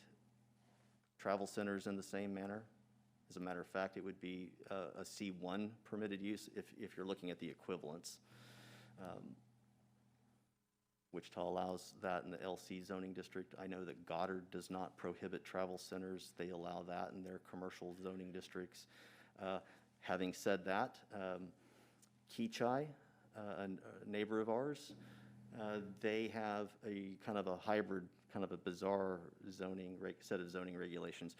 travel centers in the same manner. As a matter of fact, it would be a C1 permitted use if you're looking at the equivalents. Wichita allows that in the LC zoning district. I know that Goddard does not prohibit travel centers. They allow that in their commercial zoning districts. Having said that, Keachai, a neighbor of ours, they have a kind of a hybrid, kind of a bizarre zoning set of zoning regulations.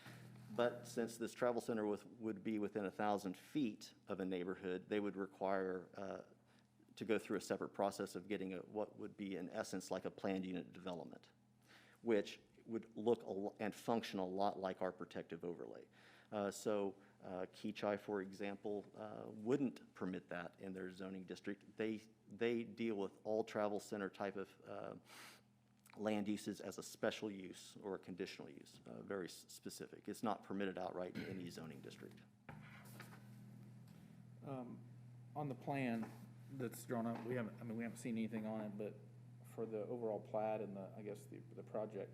But since this travel center would be within 1,000 feet of a neighborhood, they would require to go through a separate process of getting what would be in essence like a planned unit development, which would look and function a lot like our protective overlay. So Keachai, for example, wouldn't permit that in their zoning district. They deal with all travel center type of land uses as a special use or a conditional use, very specific. It's not permitted outright in any zoning district. On the plan that's drawn up, we haven't seen anything on it, but for the overall plat and the project,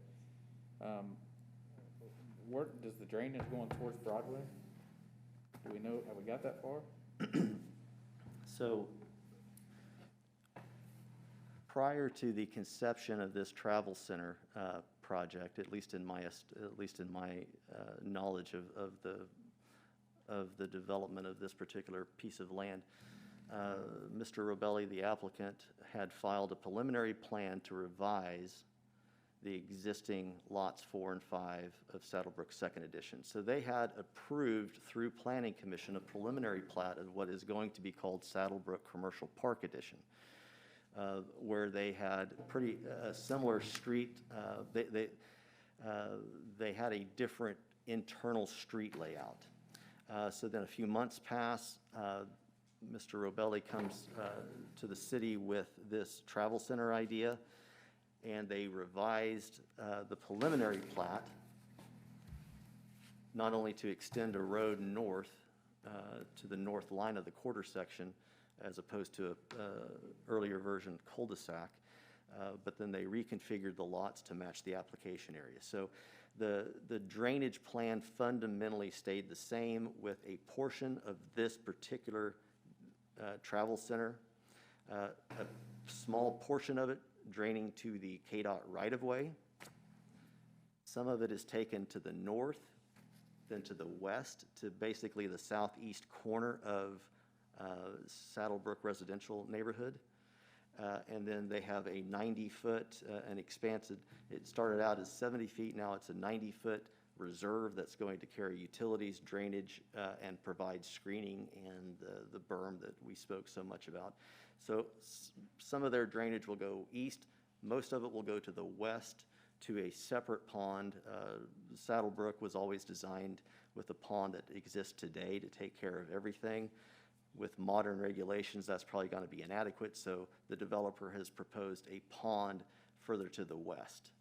where does the drainage going towards Broadway? Do we know, have we got that far? So prior to the conception of this travel center project, at least in my knowledge of the development of this particular piece of land, Mr. Robelli, the applicant, had filed a preliminary plan to revise the existing lots 4 and 5 of Saddlebrook Second Edition. So they had approved through Planning Commission a preliminary plat of what is going to be called Saddlebrook Commercial Park Edition, where they had pretty similar street. They had a different internal street layout. So then a few months pass. Mr. Robelli comes to the city with this travel center idea, and they revised the preliminary plat, not only to extend a road north to the north line of the quarter section, as opposed to an earlier version cul-de-sac, but then they reconfigured the lots to match the application area. So the drainage plan fundamentally stayed the same, with a portion of this particular travel center, a small portion of it draining to the KDOT right-of-way. Some of it is taken to the north, then to the west, to basically the southeast corner of Saddlebrook residential neighborhood. And then they have a 90-foot, an expansive, it started out as 70 feet, now it's a 90-foot reserve that's going to carry utilities, drainage, and provide screening and the berm that we spoke so much about. So some of their drainage will go east, most of it will go to the west to a separate pond. Saddlebrook was always designed with a pond that exists today to take care of everything. With modern regulations, that's probably going to be inadequate, so the developer has proposed a pond further to the west,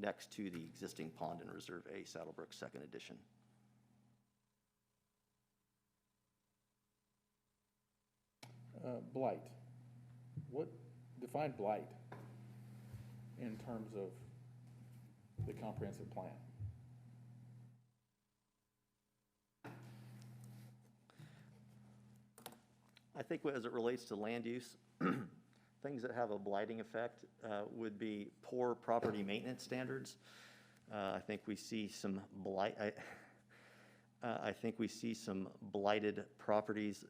next to the existing pond in Reserve A, Saddlebrook Second Edition. Blight. Define blight in terms of the comprehensive plan? I think as it relates to land use, things that have a blighting effect would be poor property maintenance standards. I think we see some blight. I think we see some blighted properties,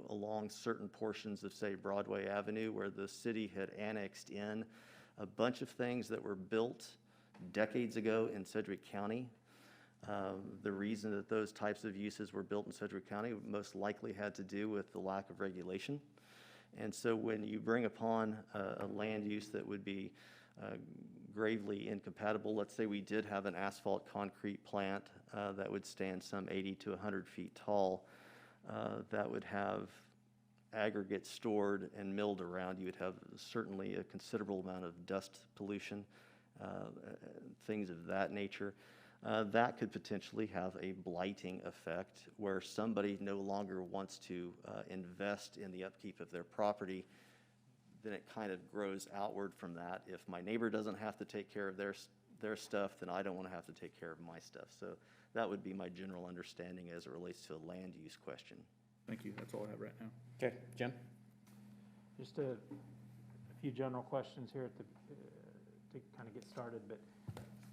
along certain portions of, say, Broadway Avenue, where the city had annexed in a bunch of things that were built decades ago in Sedgwick County. The reason that those types of uses were built in Sedgwick County most likely had to do with the lack of regulation. And so when you bring upon a land use that would be gravely incompatible, let's say we did have an asphalt concrete plant that would stand some 80 to 100 feet tall, that would have aggregate stored and milled around, you would have certainly a considerable amount of dust pollution, things of that nature. That could potentially have a blighting effect where somebody no longer wants to invest in the upkeep of their property. Then it kind of grows outward from that. If my neighbor doesn't have to take care of their stuff, then I don't want to have to take care of my stuff. So that would be my general understanding as it relates to a land use question. Thank you, that's all I have right now. Okay, Jim? Just a few general questions here at the, to kind of get started, but,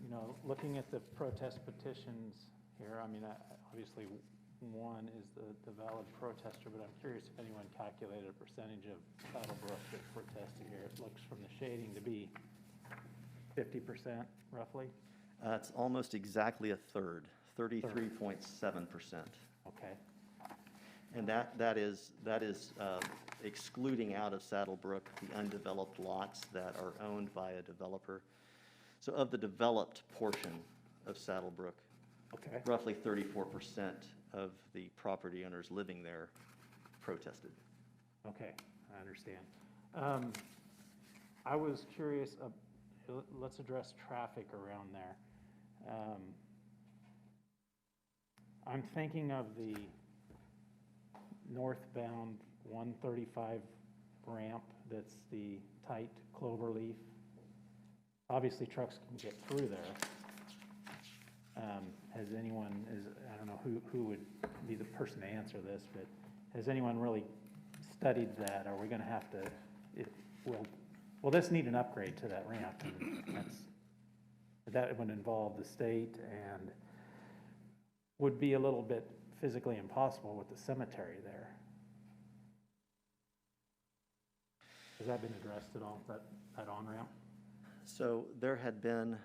you know, looking at the protest petitions here, I mean, obviously, one is the valid protester, but I'm curious if anyone calculated a percentage of Saddlebrook that protested here. It looks from the shading to be 50%, roughly. It's almost exactly a third, 33.7%. Okay. And that is excluding out of Saddlebrook the undeveloped lots that are owned by a developer. So of the developed portion of Saddlebrook, Okay. roughly 34% of the property owners living there protested. Okay, I understand. I was curious, let's address traffic around there. I'm thinking of the northbound 135 ramp that's the tight cloverleaf. Obviously, trucks can get through there. Has anyone, I don't know who would be the person to answer this, but has anyone really studied that? Are we going to have to, will this need an upgrade to that ramp? And that would involve the state and would be a little bit physically impossible with the cemetery there. Has that been addressed at all, that on-ramp? So there had been,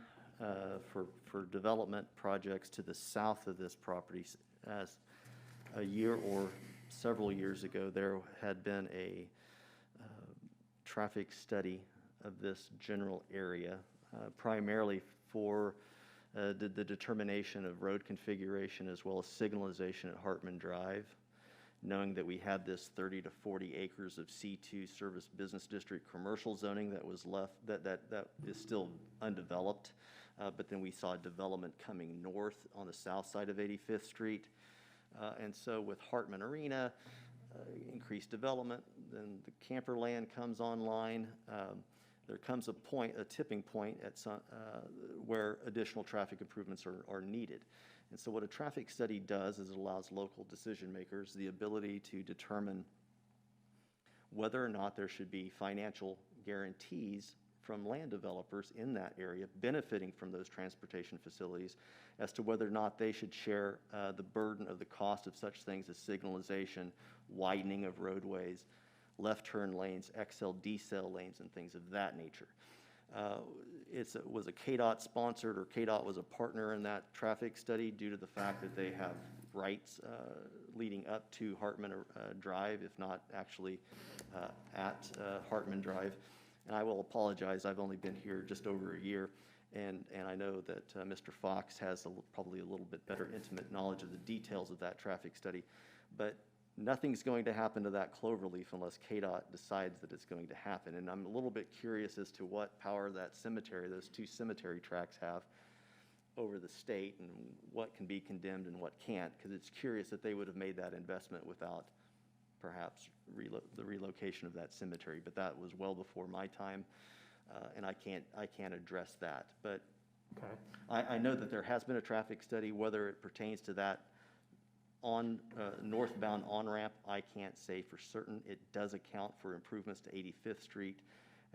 for development projects to the south of this property, as a year or several years ago, there had been a traffic study of this general area, primarily for the determination of road configuration as well as signalization at Hartman Drive, knowing that we had this 30 to 40 acres of C2 Service Business District commercial zoning that was left, that is still undeveloped. But then we saw development coming north on the south side of 85th Street. And so with Hartman Arena, increased development, then the camper land comes online. There comes a tipping point at some, where additional traffic improvements are needed. And so what a traffic study does is it allows local decision makers the ability to determine whether or not there should be financial guarantees from land developers in that area benefiting from those transportation facilities as to whether or not they should share the burden of the cost of such things as signalization, widening of roadways, left turn lanes, XL, decel lanes, and things of that nature. It was a KDOT sponsored, or KDOT was a partner in that traffic study due to the fact that they have rights leading up to Hartman Drive, if not actually at Hartman Drive. And I will apologize, I've only been here just over a year, and I know that Mr. Fox has probably a little bit better intimate knowledge of the details of that traffic study. But nothing's going to happen to that cloverleaf unless KDOT decides that it's going to happen. And I'm a little bit curious as to what power that cemetery, those two cemetery tracts have over the state and what can be condemned and what can't, because it's curious that they would have made that investment without perhaps the relocation of that cemetery. But that was well before my time, and I can't address that. But okay. I know that there has been a traffic study. Whether it pertains to that on northbound on-ramp, I can't say for certain. It does account for improvements to 85th Street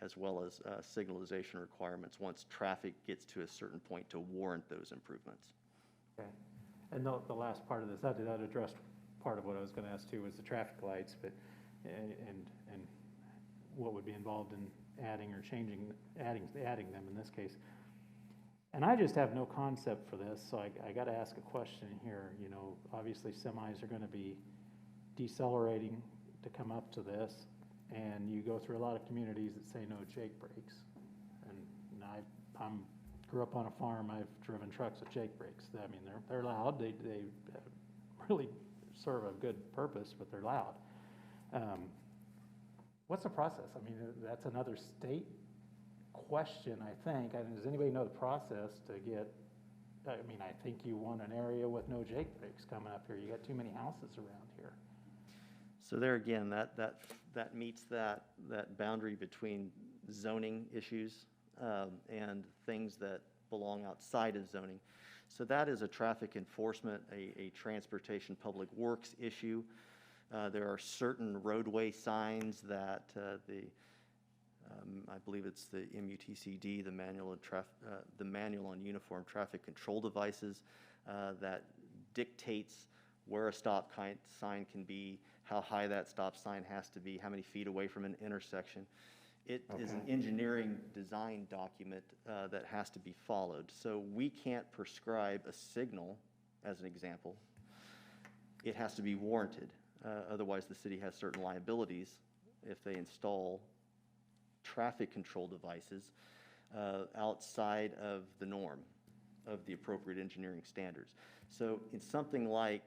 as well as signalization requirements once traffic gets to a certain point to warrant those improvements. Okay. And the last part of this, that addressed part of what I was going to ask too, was the traffic lights, but and what would be involved in adding or changing, adding them in this case. And I just have no concept for this, so I got to ask a question here. You know, obviously semis are going to be decelerating to come up to this, and you go through a lot of communities that say no Jake brakes. And I'm grew up on a farm. I've driven trucks with Jake brakes. I mean, they're loud. They really serve a good purpose, but they're loud. What's the process? I mean, that's another state question, I think. And does anybody know the process to get, I mean, I think you want an area with no Jake brakes coming up here. You got too many houses around here. So there again, that meets that boundary between zoning issues and things that belong outside of zoning. So that is a traffic enforcement, a transportation public works issue. There are certain roadway signs that I believe it's the MUTCD, the Manual on Uniform Traffic Control Devices, that dictates where a stop sign can be, how high that stop sign has to be, how many feet away from an intersection. It is an engineering design document that has to be followed. So we can't prescribe a signal, as an example. It has to be warranted. Otherwise, the city has certain liabilities if they install traffic control devices outside of the norm of the appropriate engineering standards. So in something like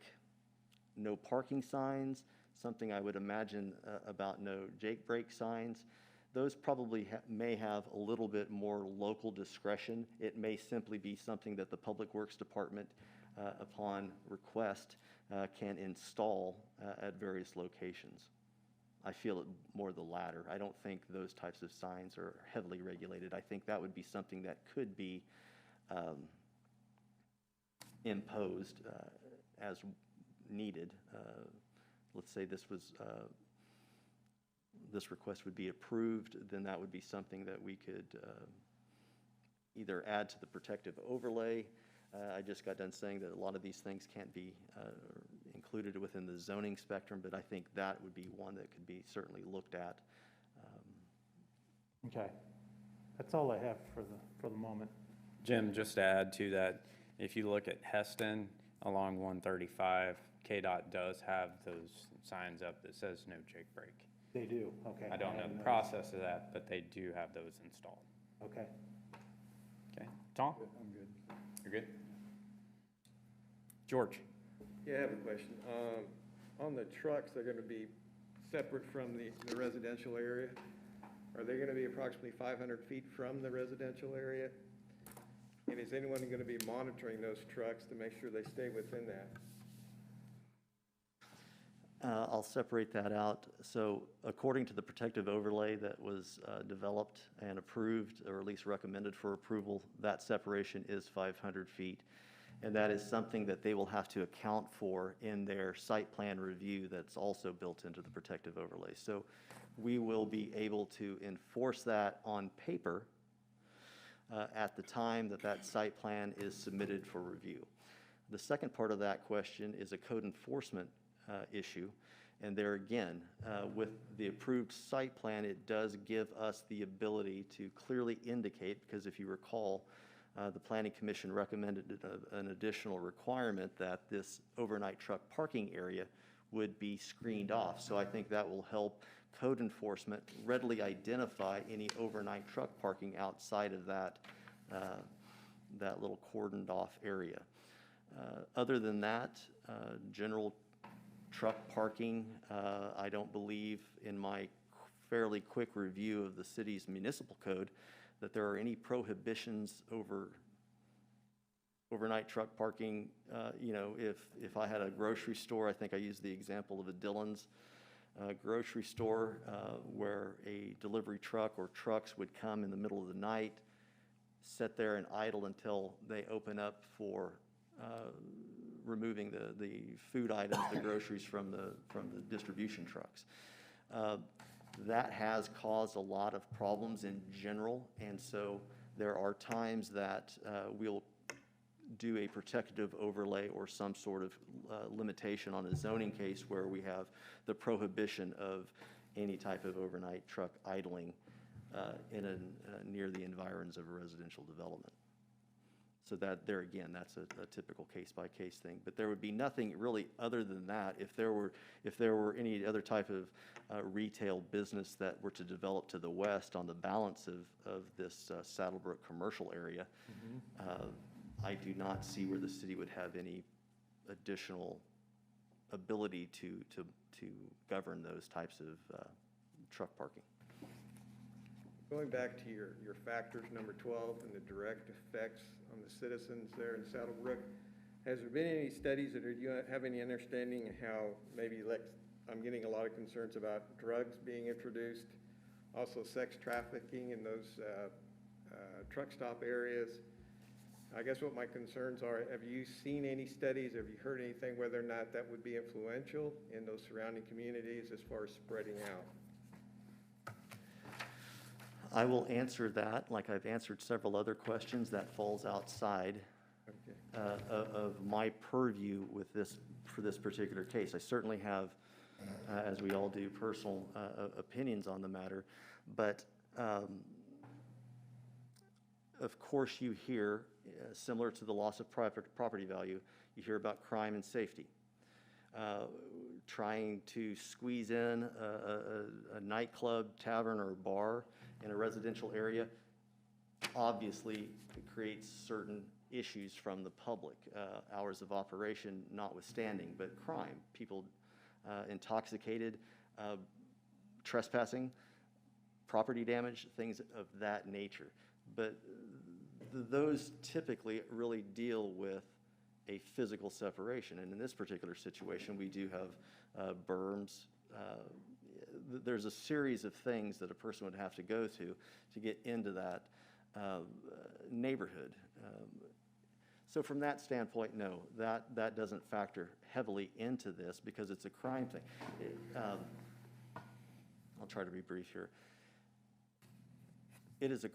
no parking signs, something I would imagine about no Jake brake signs, those probably may have a little bit more local discretion. It may simply be something that the Public Works Department, upon request, can install at various locations. I feel it more the latter. I don't think those types of signs are heavily regulated. I think that would be something that could be imposed as needed. Let's say this request would be approved, then that would be something that we could either add to the protective overlay. I just got done saying that a lot of these things can't be included within the zoning spectrum, but I think that would be one that could be certainly looked at. Okay, that's all I have for the moment. Jim, just to add to that, if you look at Heston along 135, KDOT does have those signs up that says no Jake brake. They do, okay. I don't know the process of that, but they do have those installed. Okay. Okay, Tom? I'm good. You're good? George? Yeah, I have a question. On the trucks, they're going to be separate from the residential area. Are they going to be approximately 500 feet from the residential area? And is anyone going to be monitoring those trucks to make sure they stay within that? I'll separate that out. So according to the protective overlay that was developed and approved, or at least recommended for approval, that separation is 500 feet. And that is something that they will have to account for in their site plan review that's also built into the protective overlay. So we will be able to enforce that on paper at the time that that site plan is submitted for review. The second part of that question is a code enforcement issue. And there again, with the approved site plan, it does give us the ability to clearly indicate, because if you recall, the Planning Commission recommended an additional requirement that this overnight truck parking area would be screened off. So I think that will help code enforcement readily identify any overnight truck parking outside of that, that little cordoned off area. Other than that, general truck parking, I don't believe in my fairly quick review of the city's municipal code that there are any prohibitions over overnight truck parking. You know, if I had a grocery store, I think I used the example of a Dillon's grocery store where a delivery truck or trucks would come in the middle of the night, sit there and idle until they open up for removing the food items, the groceries from the distribution trucks. That has caused a lot of problems in general, and so there are times that we'll do a protective overlay or some sort of limitation on a zoning case where we have the prohibition of any type of overnight truck idling near the environs of a residential development. So that, there again, that's a typical case-by-case thing. But there would be nothing really other than that if there were any other type of retail business that were to develop to the west on the balance of this Saddlebrook commercial area. I do not see where the city would have any additional ability to govern those types of truck parking. Going back to your factors, number 12, and the direct effects on the citizens there in Saddlebrook, has there been any studies that you have any understanding of how maybe, like, I'm getting a lot of concerns about drugs being introduced, also sex trafficking in those truck stop areas. I guess what my concerns are, have you seen any studies, have you heard anything whether or not that would be influential in those surrounding communities as far as spreading out? I will answer that, like I've answered several other questions, that falls outside of my purview with this, for this particular case. I certainly have, as we all do, personal opinions on the matter, but of course you hear, similar to the loss of property value, you hear about crime and safety. Trying to squeeze in a nightclub, tavern, or bar in a residential area, obviously it creates certain issues from the public, hours of operation notwithstanding, but crime, people intoxicated, trespassing, property damage, things of that nature. But those typically really deal with a physical separation. And in this particular situation, we do have berms. There's a series of things that a person would have to go to get into that neighborhood. So from that standpoint, no, that doesn't factor heavily into this because it's a crime thing. I'll try to be brief here. It is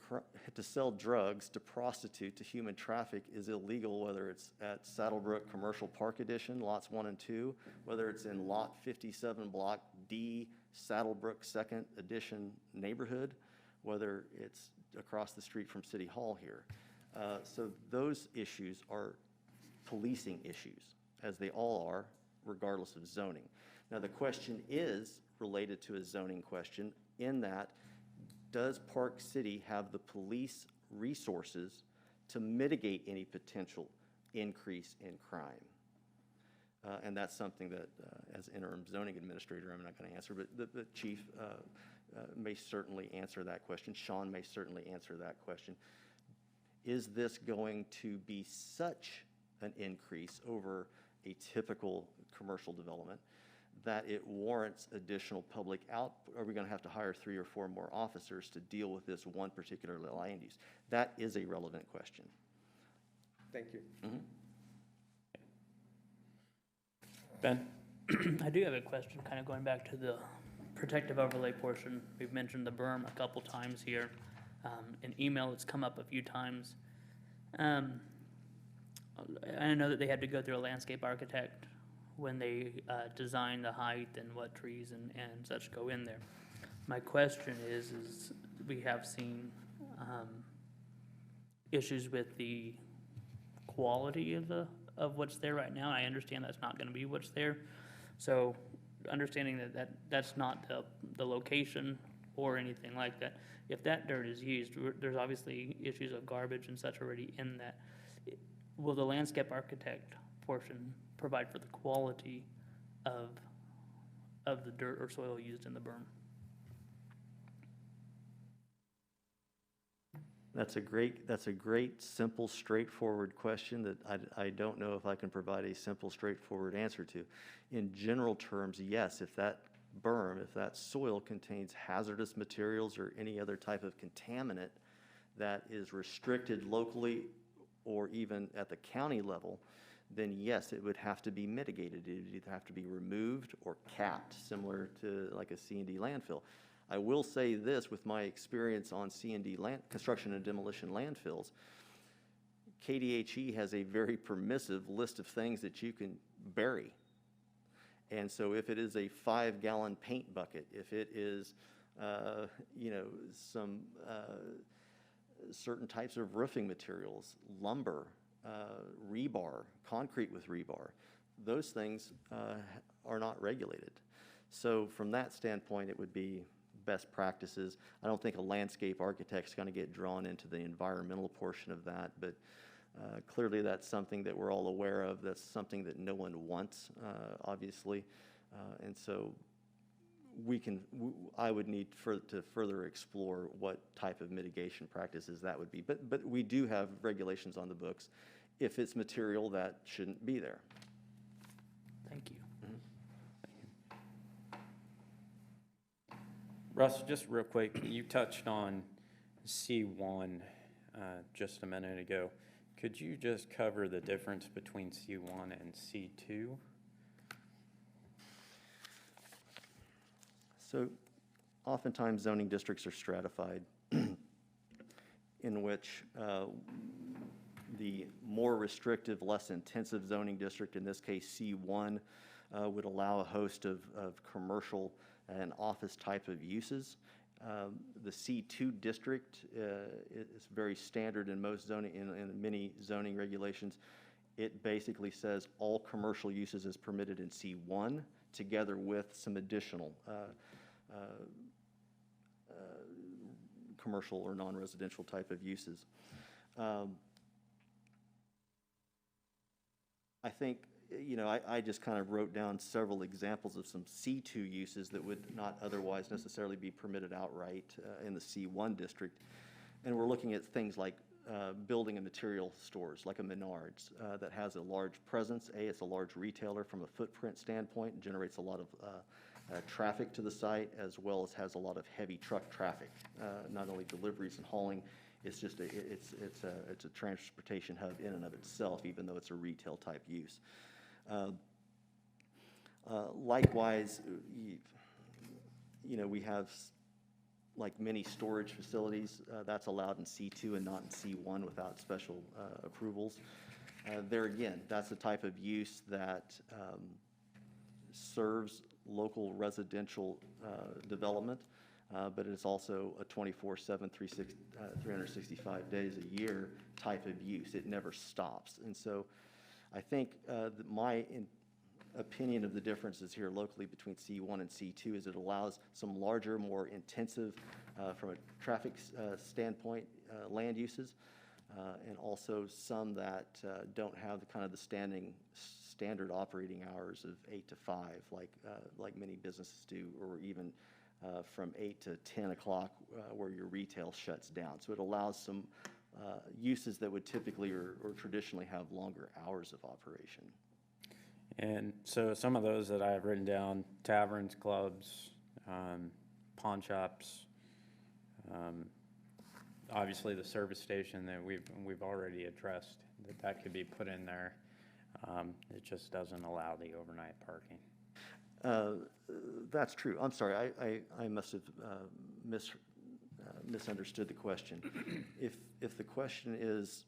to sell drugs, to prostitute, to human traffic is illegal, whether it's at Saddlebrook Commercial Park Edition, lots 1 and 2, whether it's in lot 57, block D, Saddlebrook 2nd Edition neighborhood, whether it's across the street from City Hall here. So those issues are policing issues, as they all are, regardless of zoning. Now the question is related to a zoning question in that, does Park City have the police resources to mitigate any potential increase in crime? And that's something that, as interim zoning administrator, I'm not going to answer, but the chief may certainly answer that question. Sean may certainly answer that question. Is this going to be such an increase over a typical commercial development that it warrants additional public out? Are we going to have to hire 3 or 4 more officers to deal with this one particular land use? That is a relevant question. Thank you. Mm-hmm. Ben? I do have a question, kind of going back to the protective overlay portion. We've mentioned the berm a couple times here. In email, it's come up a few times. I know that they had to go through a landscape architect when they design the height and what trees and such go in there. My question is we have seen issues with the quality of what's there right now. I understand that's not going to be what's there. So understanding that's not the location or anything like that, if that dirt is used, there's obviously issues of garbage and such already in that. Will the landscape architect portion provide for the quality of the dirt or soil used in the berm? That's a great, simple, straightforward question that I don't know if I can provide a simple, straightforward answer to. In general terms, yes, if that berm, if that soil contains hazardous materials or any other type of contaminant that is restricted locally or even at the county level, then yes, it would have to be mitigated. It would either have to be removed or capped, similar to like a C&D landfill. I will say this, with my experience on C&D construction and demolition landfills, KDHE has a very permissive list of things that you can bury. And so if it is a 5-gallon paint bucket, if it is, some certain types of roofing materials, lumber, rebar, concrete with rebar. Those things are not regulated. So from that standpoint, it would be best practices. I don't think a landscape architect's going to get drawn into the environmental portion of that, but clearly that's something that we're all aware of. That's something that no one wants, obviously. And so I would need to further explore what type of mitigation practices that would be. But we do have regulations on the books if it's material that shouldn't be there. Thank you. Russ, just real quick, you touched on C1 just a minute ago. Could you just cover the difference between C1 and C2? So oftentimes zoning districts are stratified in which the more restrictive, less intensive zoning district, in this case C1, would allow a host of commercial and office type of uses. The C2 district is very standard in most zoning, in many zoning regulations. It basically says all commercial uses is permitted in C1 together with some additional commercial or non-residential type of uses. I think, you know, I just kind of wrote down several examples of some C2 uses that would not otherwise necessarily be permitted outright in the C1 district. And we're looking at things like building and material stores, like a Menards, that has a large presence. It's a large retailer from a footprint standpoint and generates a lot of traffic to the site, as well as has a lot of heavy truck traffic, not only deliveries and hauling. It's just it's a transportation hub in and of itself, even though it's a retail type use. Likewise, you know, we have like many storage facilities, that's allowed in C2 and not in C1 without special approvals. There again, that's the type of use that serves local residential development, but it's also a 24/7, 365 days a year type of use. It never stops. And so I think my opinion of the differences here locally between C1 and C2 is it allows some larger, more intensive, from a traffic standpoint, land uses, and also some that don't have the kind of the standard operating hours of 8 to 5, like many businesses do, or even from 8 to 10 o'clock where your retail shuts down. So it allows some uses that would typically or traditionally have longer hours of operation. And so some of those that I have written down, taverns, clubs, pawn shops, obviously the service station that we've already addressed, that could be put in there. It just doesn't allow the overnight parking. That's true. I'm sorry, I must have misunderstood the question. If the question is,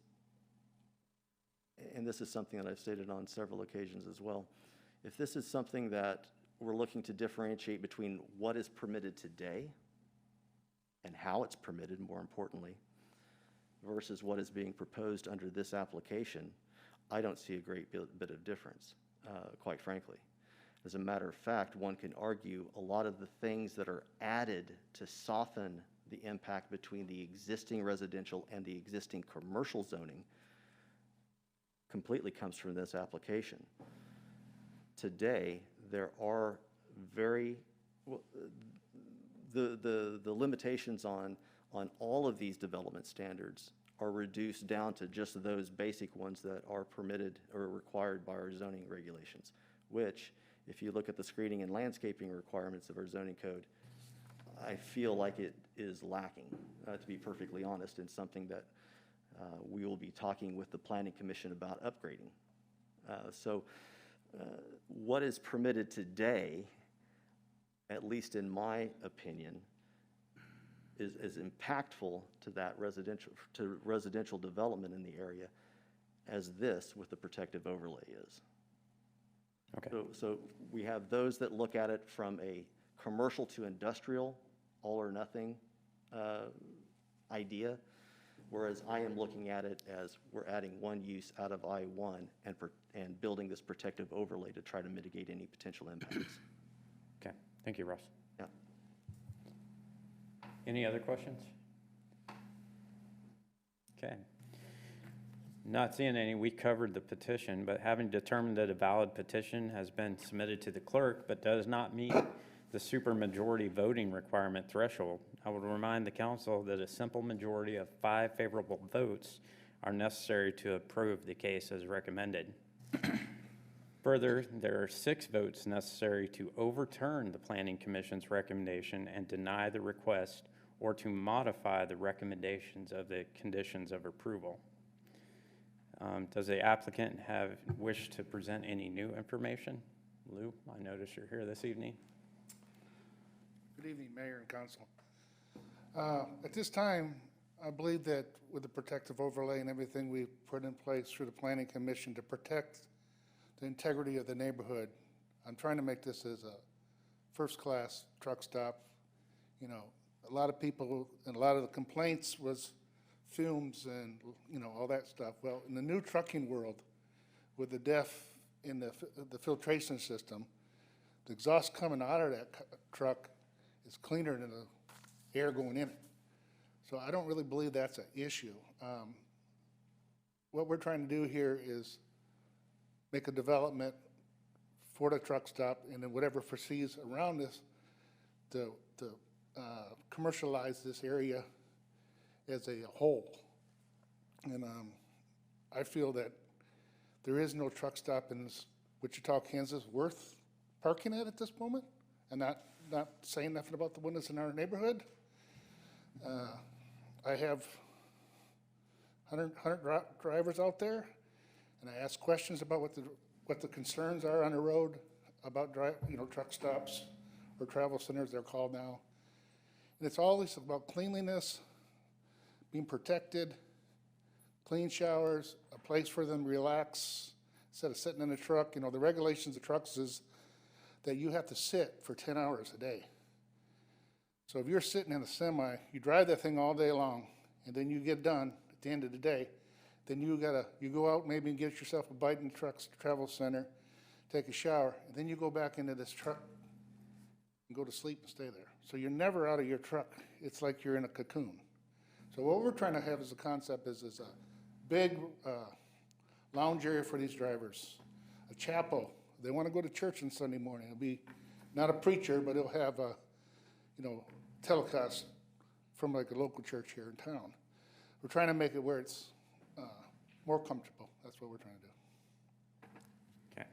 and this is something that I've stated on several occasions as well, if this is something that we're looking to differentiate between what is permitted today and how it's permitted, more importantly, versus what is being proposed under this application, I don't see a great bit of difference, quite frankly. As a matter of fact, one can argue a lot of the things that are added to soften the impact between the existing residential and the existing commercial zoning completely comes from this application. Today, there are very, well, the limitations on all of these development standards are reduced down to just those basic ones that are permitted or required by our zoning regulations, which, if you look at the screening and landscaping requirements of our zoning code, I feel like it is lacking, to be perfectly honest, and something that we will be talking with the Planning Commission about upgrading. What is permitted today, at least in my opinion, is impactful to that residential development in the area as this with the protective overlay is. Okay. So we have those that look at it from a commercial to industrial, all or nothing idea. Whereas I am looking at it as we're adding one use out of I-1 and building this protective overlay to try to mitigate any potential impacts. Okay, thank you, Russ. Yeah. Any other questions? Okay. Not seeing any, we covered the petition, but having determined that a valid petition has been submitted to the clerk but does not meet the supermajority voting requirement threshold, I would remind the council that a simple majority of 5 favorable votes are necessary to approve the case as recommended. Further, there are 6 votes necessary to overturn the Planning Commission's recommendation and deny the request or to modify the recommendations of the conditions of approval. Does the applicant wish to present any new information? Lou, I notice you're here this evening. Good evening, Mayor and Council. At this time, I believe that with the protective overlay and everything we've put in place through the Planning Commission to protect the integrity of the neighborhood, I'm trying to make this as a first-class truck stop. You know, a lot of people, and a lot of the complaints was fumes and, you know, all that stuff. Well, in the new trucking world, with the DEF in the filtration system, the exhaust coming out of that truck is cleaner than the air going in it. So I don't really believe that's an issue. What we're trying to do here is make a development for the truck stop, and then whatever proceeds around this to commercialize this area as a whole. And I feel that there is no truck stop in Wichita, Kansas worth parking at this moment, and not saying nothing about the windows in our neighborhood. I have 100 drivers out there, and I ask questions about what the concerns are on the road about truck stops or travel centers, they're called now. And it's always about cleanliness, being protected, clean showers, a place for them to relax instead of sitting in a truck. You know, the regulations of trucks is that you have to sit for 10 hours a day. So if you're sitting in a semi, you drive that thing all day long, and then you get done at the end of the day, then you go out maybe and get yourself a bite in the truck's travel center, take a shower, and then you go back into this truck and go to sleep and stay there. So you're never out of your truck. It's like you're in a cocoon. So what we're trying to have as a concept is a big lounge area for these drivers, a chapel. They want to go to church on Sunday morning. It'll be not a preacher, but he'll have a, telecast from like a local church here in town. We're trying to make it where it's more comfortable. That's what we're trying to do. Okay.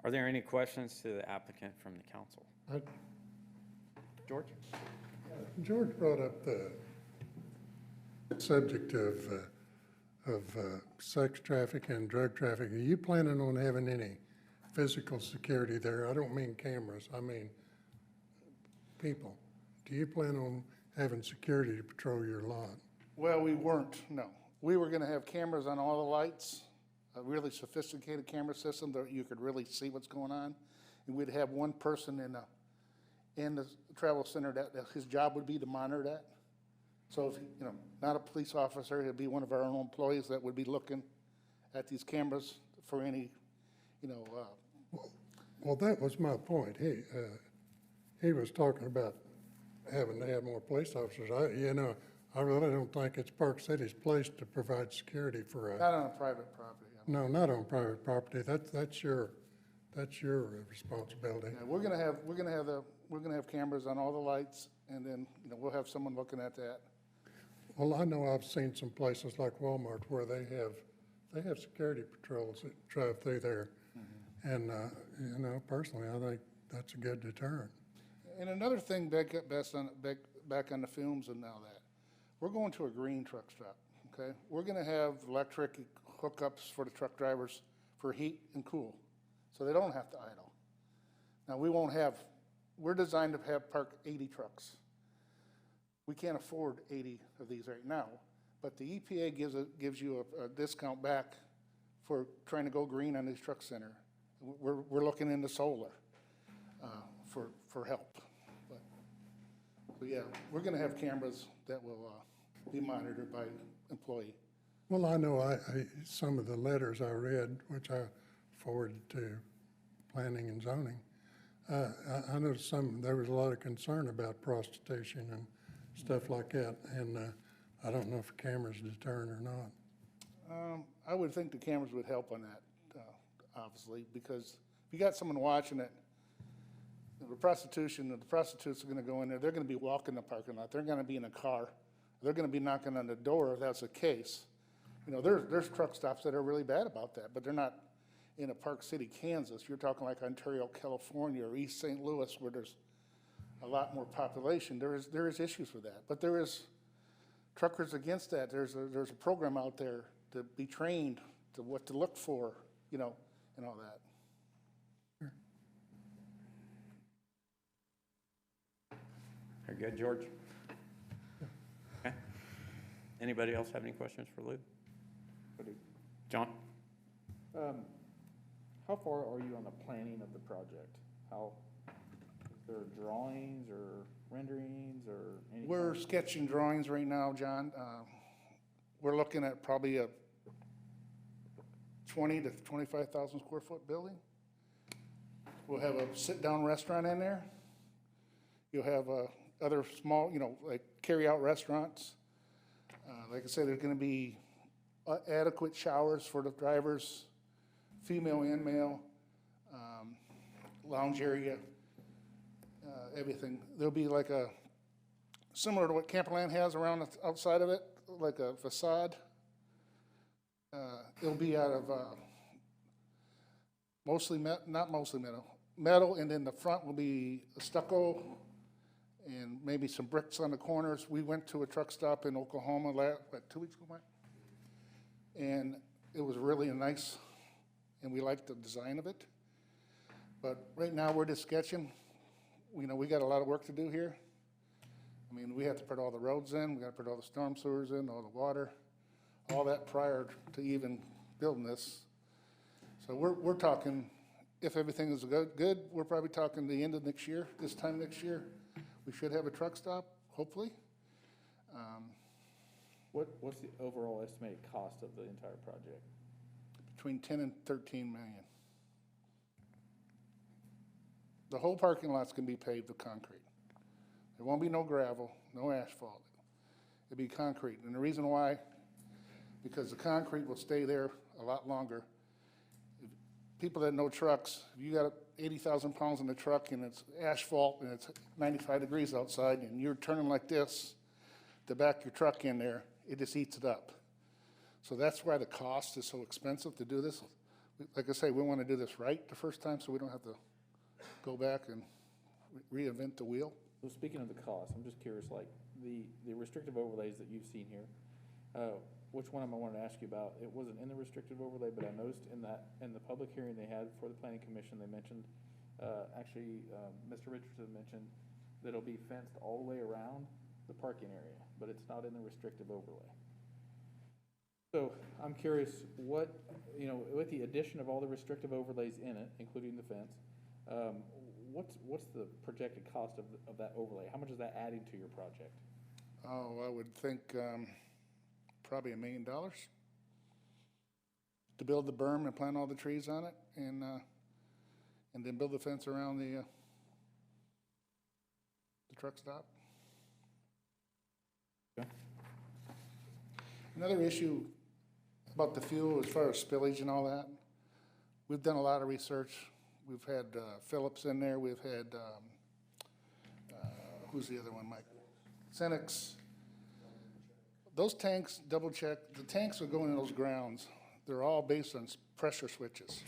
Are there any questions to the applicant from the council? George? George brought up the subject of sex traffic and drug traffic. Are you planning on having any physical security there? I don't mean cameras, I mean people. Do you plan on having security to patrol your lot? Well, we weren't, no. We were gonna have cameras on all the lights, a really sophisticated camera system that you could really see what's going on. And we'd have one person in the travel center that his job would be to monitor that. So if, not a police officer, it'd be one of our own employees that would be looking at these cameras for any, Well, that was my point. He was talking about having to have more police officers. I really don't think it's Park City's place to provide security for not on a private property. No, not on private property. That's your responsibility. Yeah, we're gonna have cameras on all the lights, and then, we'll have someone looking at that. Well, I know I've seen some places like Walmart where they have security patrols that drive through there. And, personally, I think that's a good deterrent. And another thing back on the fumes and all that, we're going to a green truck stop, okay? We're gonna have electric hookups for the truck drivers for heat and cool, so they don't have to idle. Now, we're designed to park 80 trucks. We can't afford 80 of these right now, but the EPA gives you a discount back for trying to go green on this truck center. We're looking into solar for help. But yeah, we're gonna have cameras that will be monitored by employee. Well, I know some of the letters I read, which I forwarded to planning and zoning, I noticed there was a lot of concern about prostitution and stuff like that, and I don't know if cameras deterrent or not. I would think the cameras would help on that, obviously, because if you got someone watching it, the prostitutes are gonna go in there, they're gonna be walking the parking lot, they're gonna be in a car, they're gonna be knocking on the door if that's the case. You know, there's truck stops that are really bad about that, but they're not in a Park City, Kansas. You're talking like Ontario, California, or East St. Louis, where there's a lot more population. There is issues with that, but there is truckers against that. There's a program out there to be trained to what to look for, you know, and all that. Very good, George. Okay. Anybody else have any questions for Lou? John? How far are you on the planning of the project? Is there drawings or renderings or anything? We're sketching drawings right now, John. We're looking at probably a 20 to 25,000 square foot building. We'll have a sit-down restaurant in there. You'll have other small, you know, like carry-out restaurants. Like I said, there's going to be adequate showers for the drivers, female and male, lounge area, everything. There'll be like similar to what Camperland has around the outside of it, like a facade. It'll be out of metal, and then the front will be stucco and maybe some bricks on the corners. We went to a truck stop in Oklahoma 2 weeks ago, Mike? And it was really nice, and we liked the design of it. But right now, we're just sketching. You know, we got a lot of work to do here. I mean, we have to put all the roads in, we got to put all the storm sewers in, all the water, all that prior to even building this. So we're talking, if everything is good, we're probably talking the end of next year, this time next year. We should have a truck stop, hopefully. What's the overall estimated cost of the entire project? Between 10 and 13 million. The whole parking lot's gonna be paved with concrete. There won't be no gravel, no asphalt. It'll be concrete. And the reason why, because the concrete will stay there a lot longer. People that know trucks, if you got 80,000 pounds in the truck and it's asphalt and it's 95 degrees outside and you're turning like this to back your truck in there, it just eats it up. So that's why the cost is so expensive to do this. Like I say, we want to do this right the first time so we don't have to go back and reinvent the wheel. So speaking of the cost, I'm just curious, like the restrictive overlays that you've seen here, which one I wanted to ask you about? It wasn't in the restrictive overlay, but I noticed in the public hearing they had for the planning commission, they mentioned, Mr. Richardson mentioned that it'll be fenced all the way around the parking area, but it's not in the restrictive overlay. So I'm curious what, you know, with the addition of all the restrictive overlays in it, including the fence, what's the projected cost of that overlay? How much is that adding to your project? Oh, I would think probably $1 million to build the berm and plant all the trees on it, and then build the fence around the truck stop. Okay. Another issue about the fuel as far as spillage and all that, we've done a lot of research. We've had Phillips in there, we've had, who's the other one, Mike? Cenex. Those tanks, double check, the tanks that go in those grounds, they're all based on pressure switches.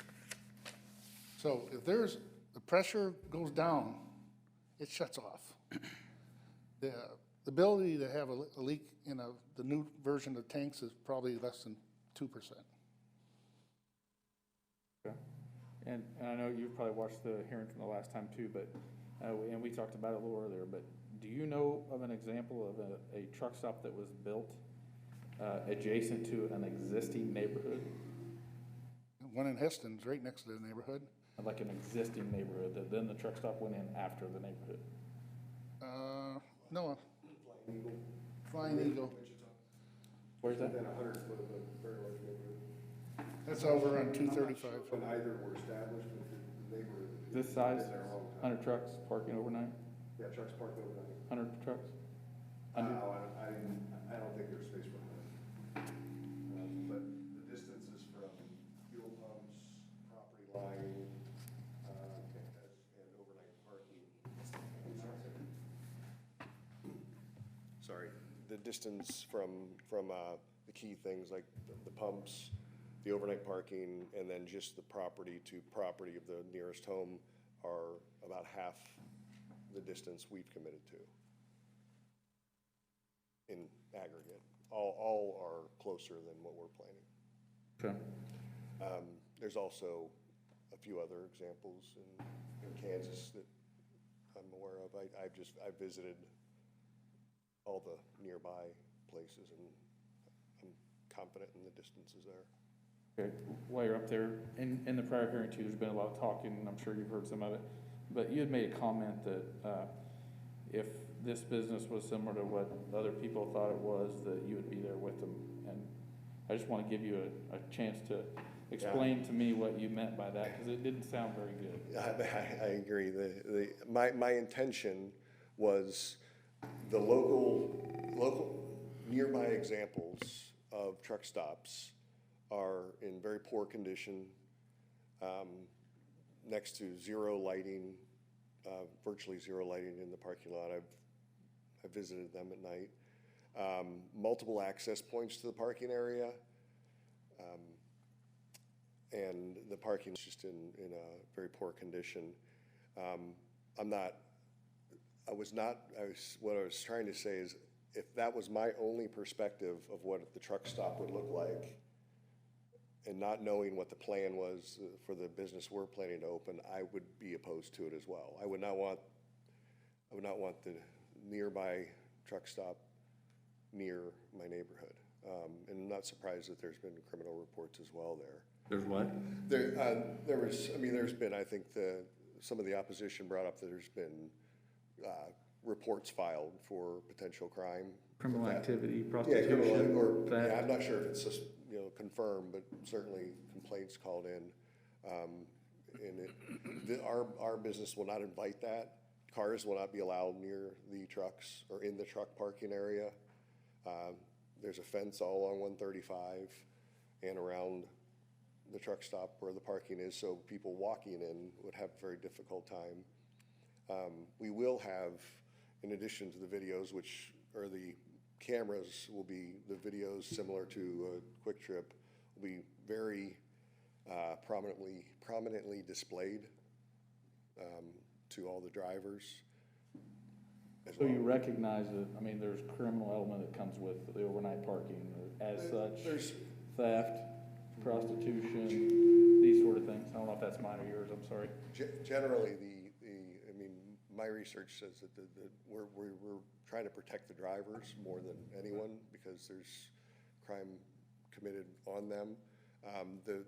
So if the pressure goes down, it shuts off. The ability to have a leak in the new version of tanks is probably less than 2%. Okay. And I know you've probably watched the hearing from the last time too, but, and we talked about it a little earlier, but do you know of an example of a truck stop that was built adjacent to an existing neighborhood? One in Heston's right next to the neighborhood. Like an existing neighborhood, that then the truck stop went in after the neighborhood? No. Flying Eagle. Where's that? Within 100 foot of a very large neighborhood. That's over on 235. When either were established with the neighborhood. This size, 100 trucks parking overnight, Yeah, trucks parked overnight. 100 trucks? I don't think there's space for that. But the distances from fuel pumps, property line, and overnight parking. Sorry, the distance from the key things like the pumps, the overnight parking, and then just the property to property of the nearest home are about half the distance we've committed to in aggregate. All are closer than what we're planning. Okay. There's also a few other examples in Kansas that I'm aware of. I've visited all the nearby places, and I'm confident in the distances there. Okay, while you're up there, in the prior hearing too, there's been a lot of talking, and I'm sure you've heard some of it, but you had made a comment that if this business was similar to what other people thought it was, that you would be there with them. And I just want to give you a chance to explain to me what you meant by that, because it didn't sound very good. I agree. My intention was the local nearby examples of truck stops are in very poor condition, next to zero lighting, virtually zero lighting in the parking lot. I've visited them at night. Multiple access points to the parking area. And the parking is just in a very poor condition. What I was trying to say is, if that was my only perspective of what the truck stop would look like, and not knowing what the plan was for the business we're planning to open, I would be opposed to it as well. I would not want the nearby truck stop near my neighborhood. And I'm not surprised that there's been criminal reports as well there. There's what? There's been, I think some of the opposition brought up that there's been reports filed for potential crime. Criminal activity, Yeah, prostitution, theft. I'm not sure if it's just, confirmed, but certainly complaints called in. Our business will not invite that. Cars will not be allowed near the trucks or in the truck parking area. There's a fence all along 135 and around the truck stop where the parking is, so people walking in would have a very difficult time. We will have, in addition to the videos, which are the cameras, will be the videos similar to Quick Trip, will be very prominently displayed to all the drivers. So you recognize that, there's criminal element that comes with the overnight parking as such, theft, prostitution, these sort of things. I don't know if that's mine or yours, I'm sorry. Generally, my research says that we're trying to protect the drivers more than anyone because there's crime committed on them. The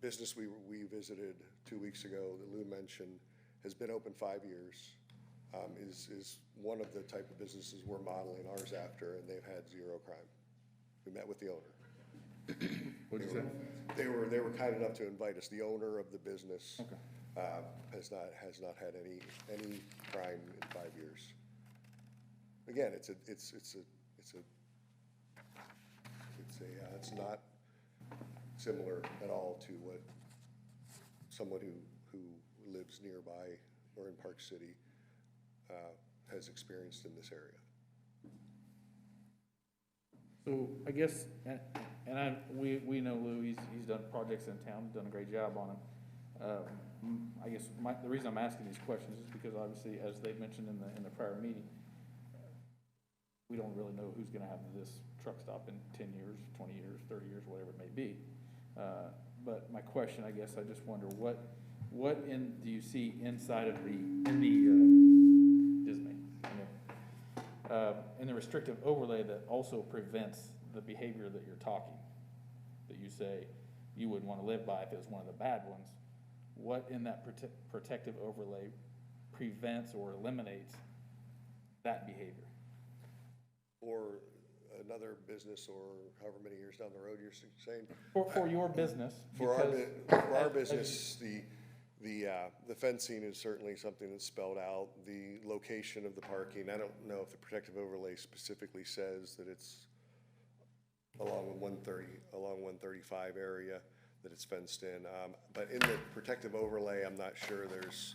business we visited 2 weeks ago that Lou mentioned has been open 5 years. Is one of the type of businesses we're modeling ours after, and they've had zero crime. We met with the owner. What'd you say? They were kind enough to invite us. The owner of the business has not had any crime in 5 years. Again, it's not similar at all to what someone who lives nearby or in Park City has experienced in this area. So I guess, we know Lou, he's done projects in town, done a great job on them. I guess the reason I'm asking these questions is because obviously, as they mentioned in the prior meeting, we don't really know who's gonna have this truck stop in 10 years, 20 years, 30 years, whatever it may be. But my question, I guess, I just wonder, what do you see inside of in the restrictive overlay that also prevents the behavior that you're talking, that you say you wouldn't want to live by if it was one of the bad ones? What in that protective overlay prevents or eliminates that behavior? For another business or however many years down the road you're saying? For your business. For our, because for our as- as you- business, the fencing is certainly something that's spelled out. The location of the parking, I don't know if the protective overlay specifically says that it's along 135 area, that it's fenced in. But in the protective overlay, I'm not sure there's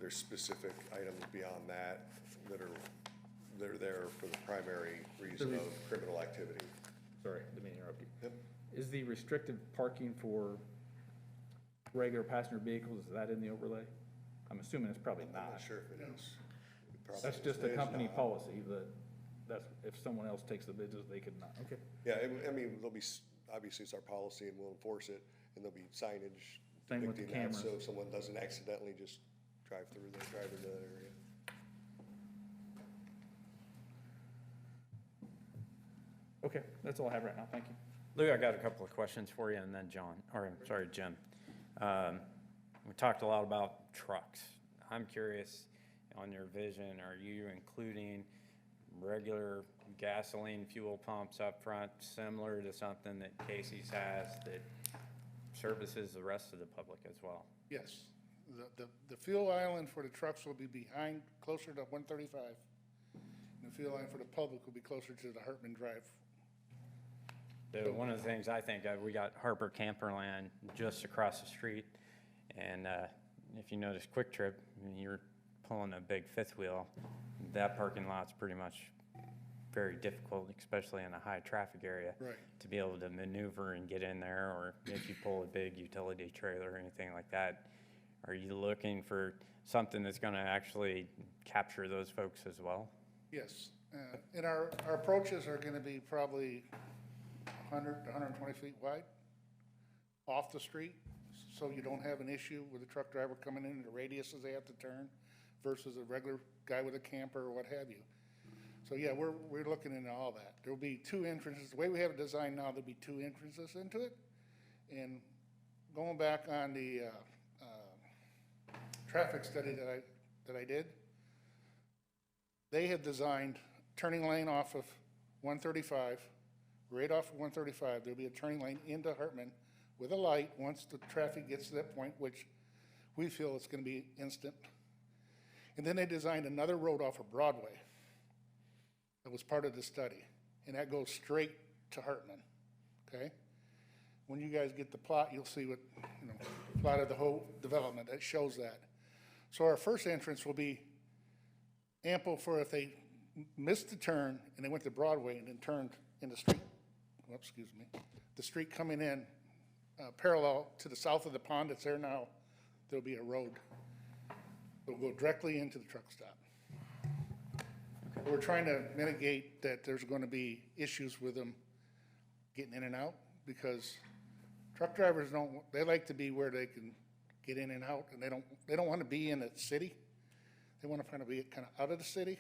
specific items beyond that that are there for the primary reason of criminal activity. Sorry, didn't mean to interrupt you. Yep. Is the restricted parking for regular passenger vehicles, is that in the overlay? I'm assuming it's probably I'm not. not sure if it is. It probably That's just is. a It is company not. policy that's, if someone else takes the business, they could not. Okay. Yeah, I mean, there'll be, obviously it's our policy and we'll enforce it, and there'll be signage Same with the depicting that, cameras. so if someone doesn't accidentally just drive into that area. Okay, that's all I have right now. Thank you. Lou, I got a couple of questions for you, and then John, or I'm sorry, Jim. We talked a lot about trucks. I'm curious on your vision, are you including regular gasoline fuel pumps up front, similar to something that Casey's has that services the rest of the public as well? Yes. The fuel island for the trucks will be behind, closer to 135. And the fuel island for the public will be closer to the Hartman Drive. One of the things I think of, we got Harper Camperland just across the street, and if you notice Quick Trip, you're pulling a big fifth wheel, that parking lot's pretty much very difficult, especially in a high traffic area. Right. To be able to maneuver and get in there, or if you pull a big utility trailer or anything like that. Are you looking for something that's gonna actually capture those folks as well? Yes. And our approaches are going to be probably 100 to 120 feet wide off the street, so you don't have an issue with a truck driver coming in the radiuses they have to turn versus a regular guy with a camper or what have you. So yeah, we're looking into all that. There'll be two entrances. The way we have it designed now, there'll be two entrances into it. And going back on the traffic study that I did, they have designed turning lane off of 135, right off of 135. There'll be a turning lane into Hartman with a light once the traffic gets to that point, which we feel it's going to be instant. And then they designed another road off of Broadway that was part of the study, and that goes straight to Hartman, okay? When you guys get the plot, you'll see what, plot of the whole development that shows that. So our first entrance will be ample for if they missed the turn and they went to Broadway and then turned in the street, the street coming in parallel to the south of the pond that's there now, there'll be a road. It'll go directly into the truck stop. We're trying to mitigate that there's going to be issues with them getting in and out, because truck drivers they like to be where they can get in and out, and they don't want to be in the city. They want to kind of be kind of out of the city.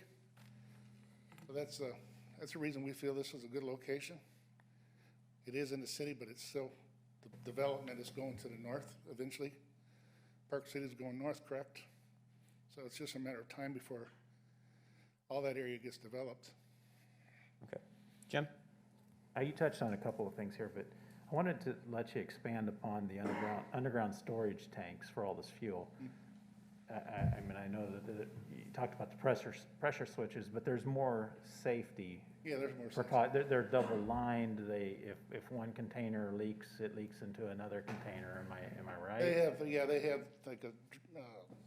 So that's the reason we feel this is a good location. It is in the city, but it's still, the development is going to the north eventually. Park City is going north, correct? So it's just a matter of time before all that area gets developed. Okay. Jim? You touched on a couple of things here, but I wanted to let you expand upon the underground storage tanks for all this fuel. I mean, I know that you talked about the pressure switches, but there's more safety. Yeah, there's more safety. They're double lined. If one container leaks, it leaks into another container. Am I right? They have like a,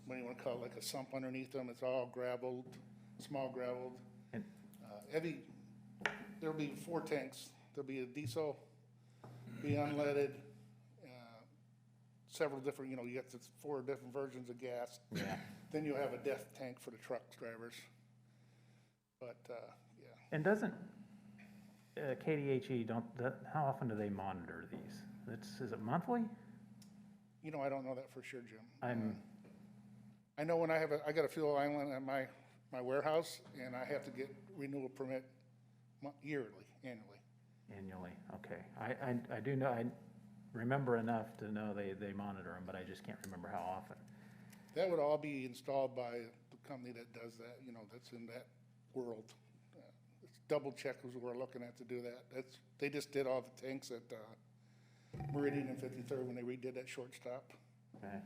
what do you want to call it, like a sump underneath them. It's all gravelled, small gravelled. And there'll be 4 tanks. There'll be a diesel, be unleaded, several different, you got the 4 different versions of gas. Yeah. Then you'll have a DEF tank for the truck drivers. But, yeah. And doesn't KDHE, how often do they monitor these? Is it monthly? I don't know that for sure, Jim. I know when I got a fuel island at my warehouse, and I have to get renewal permit annually. Annually, okay. I do know, I remember enough to know they monitor them, but I just can't remember how often. That would all be installed by the company that does that, that's in that world. It's double check who we're looking at to do that. They just did all the tanks at Meridian and 53rd when they redid that shortstop. Okay.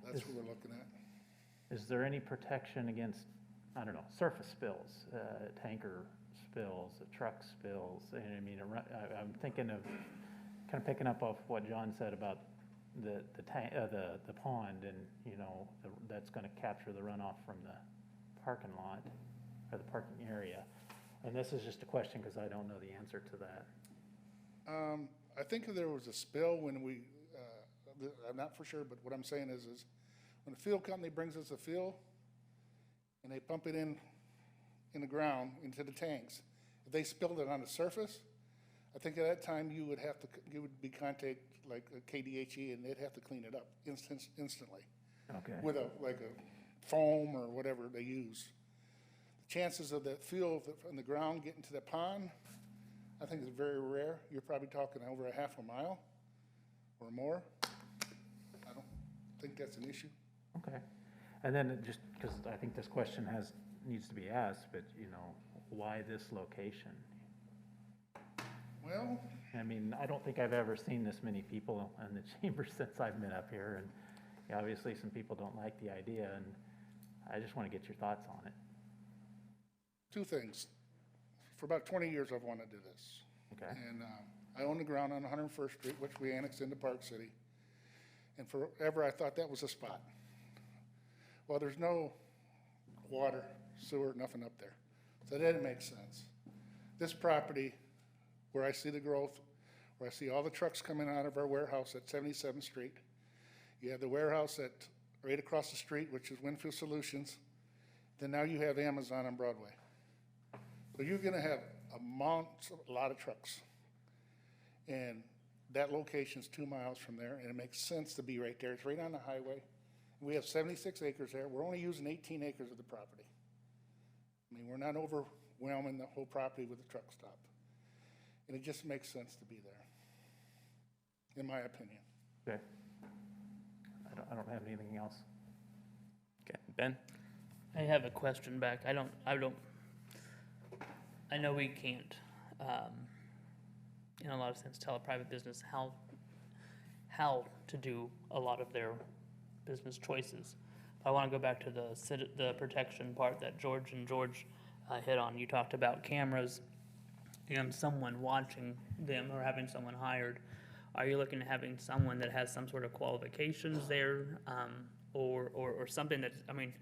That's what we're looking at. Is there any protection against, I don't know, surface spills, tanker spills, truck spills? And I mean, I'm thinking of, kind of picking up off what John said about the pond and, you know, that's going to capture the runoff from the parking lot or the parking area. And this is just a question because I don't know the answer to that. I think there was a spill when I'm not for sure, but what I'm saying is when the fuel company brings us the fuel and they pump it in the ground into the tanks, if they spilled it on the surface, I think at that time you would be contact like a KDHE and they'd have to clean it up instantly. Okay. With a foam or whatever they use. The chances of that fuel in the ground getting to the pond, I think is very rare. You're probably talking over a half a mile or more. I don't think that's an issue. Okay. And then just because I think this question needs to be asked, but you know, why this location? Well, I mean, I don't think I've ever seen this many people in the chamber since I've been up here, and yeah, obviously some people don't like the idea, and I just want to get your thoughts on it. two things. For about 20 years, I've wanted to do this. Okay. And I own the ground on 101st Street, which we annexed into Park City. And forever, I thought that was a spot. Well, there's no water, sewer, nothing up there. So that didn't make sense. This property, where I see the growth, where I see all the trucks coming out of our warehouse at 77th Street. You have the warehouse right across the street, which is Winfield Solutions. Then now you have Amazon on Broadway. So you're gonna have a lot of trucks. And that location's 2 miles from there, and it makes sense to be right there. It's right on the highway. We have 76 acres there. We're only using 18 acres of the property. I mean, we're not overwhelming the whole property with a truck stop. And it just makes sense to be there, in my opinion. Okay. I don't have anything else. Okay, Ben? I have a question back. I know we can't, in a lot of sense, tell a private business how to do a lot of their business choices. I want to go back to the protection part that George hit on. You talked about cameras and someone watching them or having someone hired. Are you looking at having someone that has some sort of qualifications there, or something that, I mean,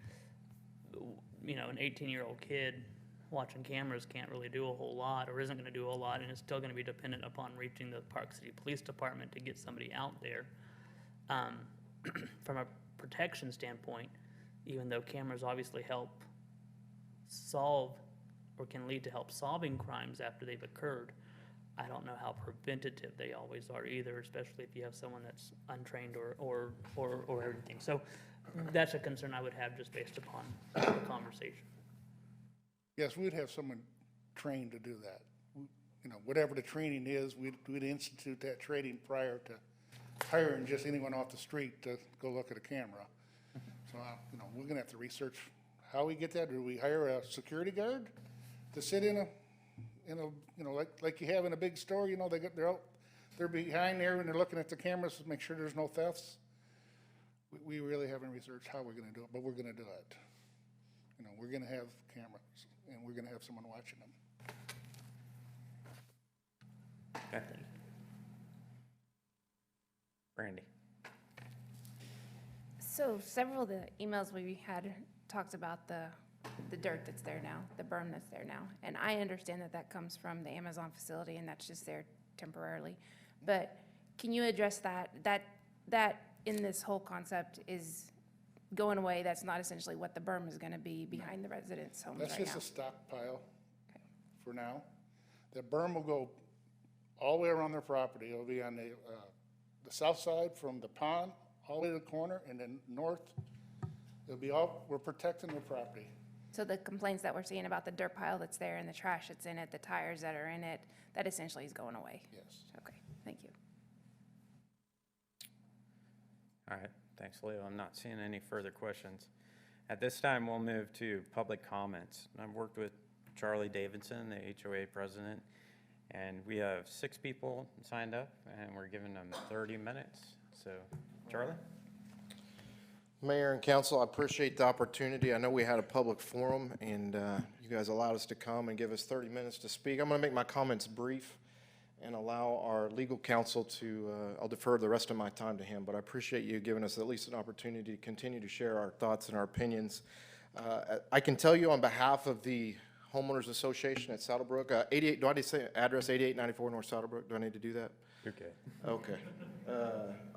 you know, an 18-year-old kid watching cameras can't really do a whole lot or isn't going to do a lot, and is still going to be dependent upon reaching the Park City Police Department to get somebody out there. From a protection standpoint, even though cameras obviously help solve or can lead to help solving crimes after they've occurred, I don't know how preventative they always are either, especially if you have someone that's untrained or everything. So that's a concern I would have just based upon the conversation. Yes, we'd have someone trained to do that. You know, whatever the training is, we'd institute that training prior to hiring just anyone off the street to go look at a camera. So, you know, we're gonna have to research how we get that. Do we hire a security guard to sit in a, you know, like you have in a big store, you know, they're behind there and they're looking at the cameras to make sure there's no thefts? We really haven't researched how we're gonna do it, but we're gonna do it. You know, we're gonna have cameras and we're gonna have someone watching them. Okay. Randy? So several of the emails we had talked about the dirt that's there now, the berm that's there now. And I understand that comes from the Amazon facility and that's just there temporarily. But can you address that in this whole concept is going away, that's not essentially what the berm is gonna be behind the residents' homes right now? That's just a stockpile for now. The berm will go all the way around their property. It'll be on the south side from the pond all the way to the corner, and then north. It'll be we're protecting the property. So the complaints that we're seeing about the dirt pile that's there and the trash that's in it, the tires that are in it, that essentially is going away? Yes. Okay, thank you. All right, thanks, Leo. I'm not seeing any further questions. At this time, we'll move to public comments. And I've worked with Charlie Davidson, the HOA president, and we have 6 people signed up, and we're giving them 30 minutes. So, Charlie? Mayor and council, I appreciate the opportunity. I know we had a public forum, and you guys allowed us to come and give us 30 minutes to speak. I'm going to make my comments brief and allow our legal counsel to, I'll defer the rest of my time to him, but I appreciate you giving us at least an opportunity to continue to share our thoughts and our opinions. I can tell you on behalf of the Homeowners Association at Saddlebrook, 88, do I need to say address 8894 North Saddlebrook? Do I need to do that? Okay. Okay.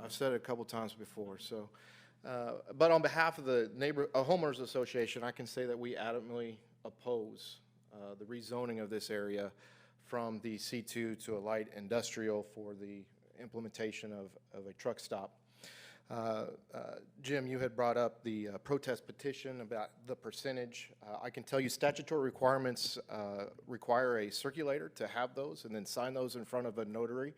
I've said it a couple times before, so. But on behalf of the Homeowners Association, I can say that we adamantly oppose the rezoning of this area from the C2 to a light industrial for the implementation of a truck stop. Jim, you had brought up the protest petition about the percentage. I can tell you statutory requirements require a circulator to have those and then sign those in front of a notary,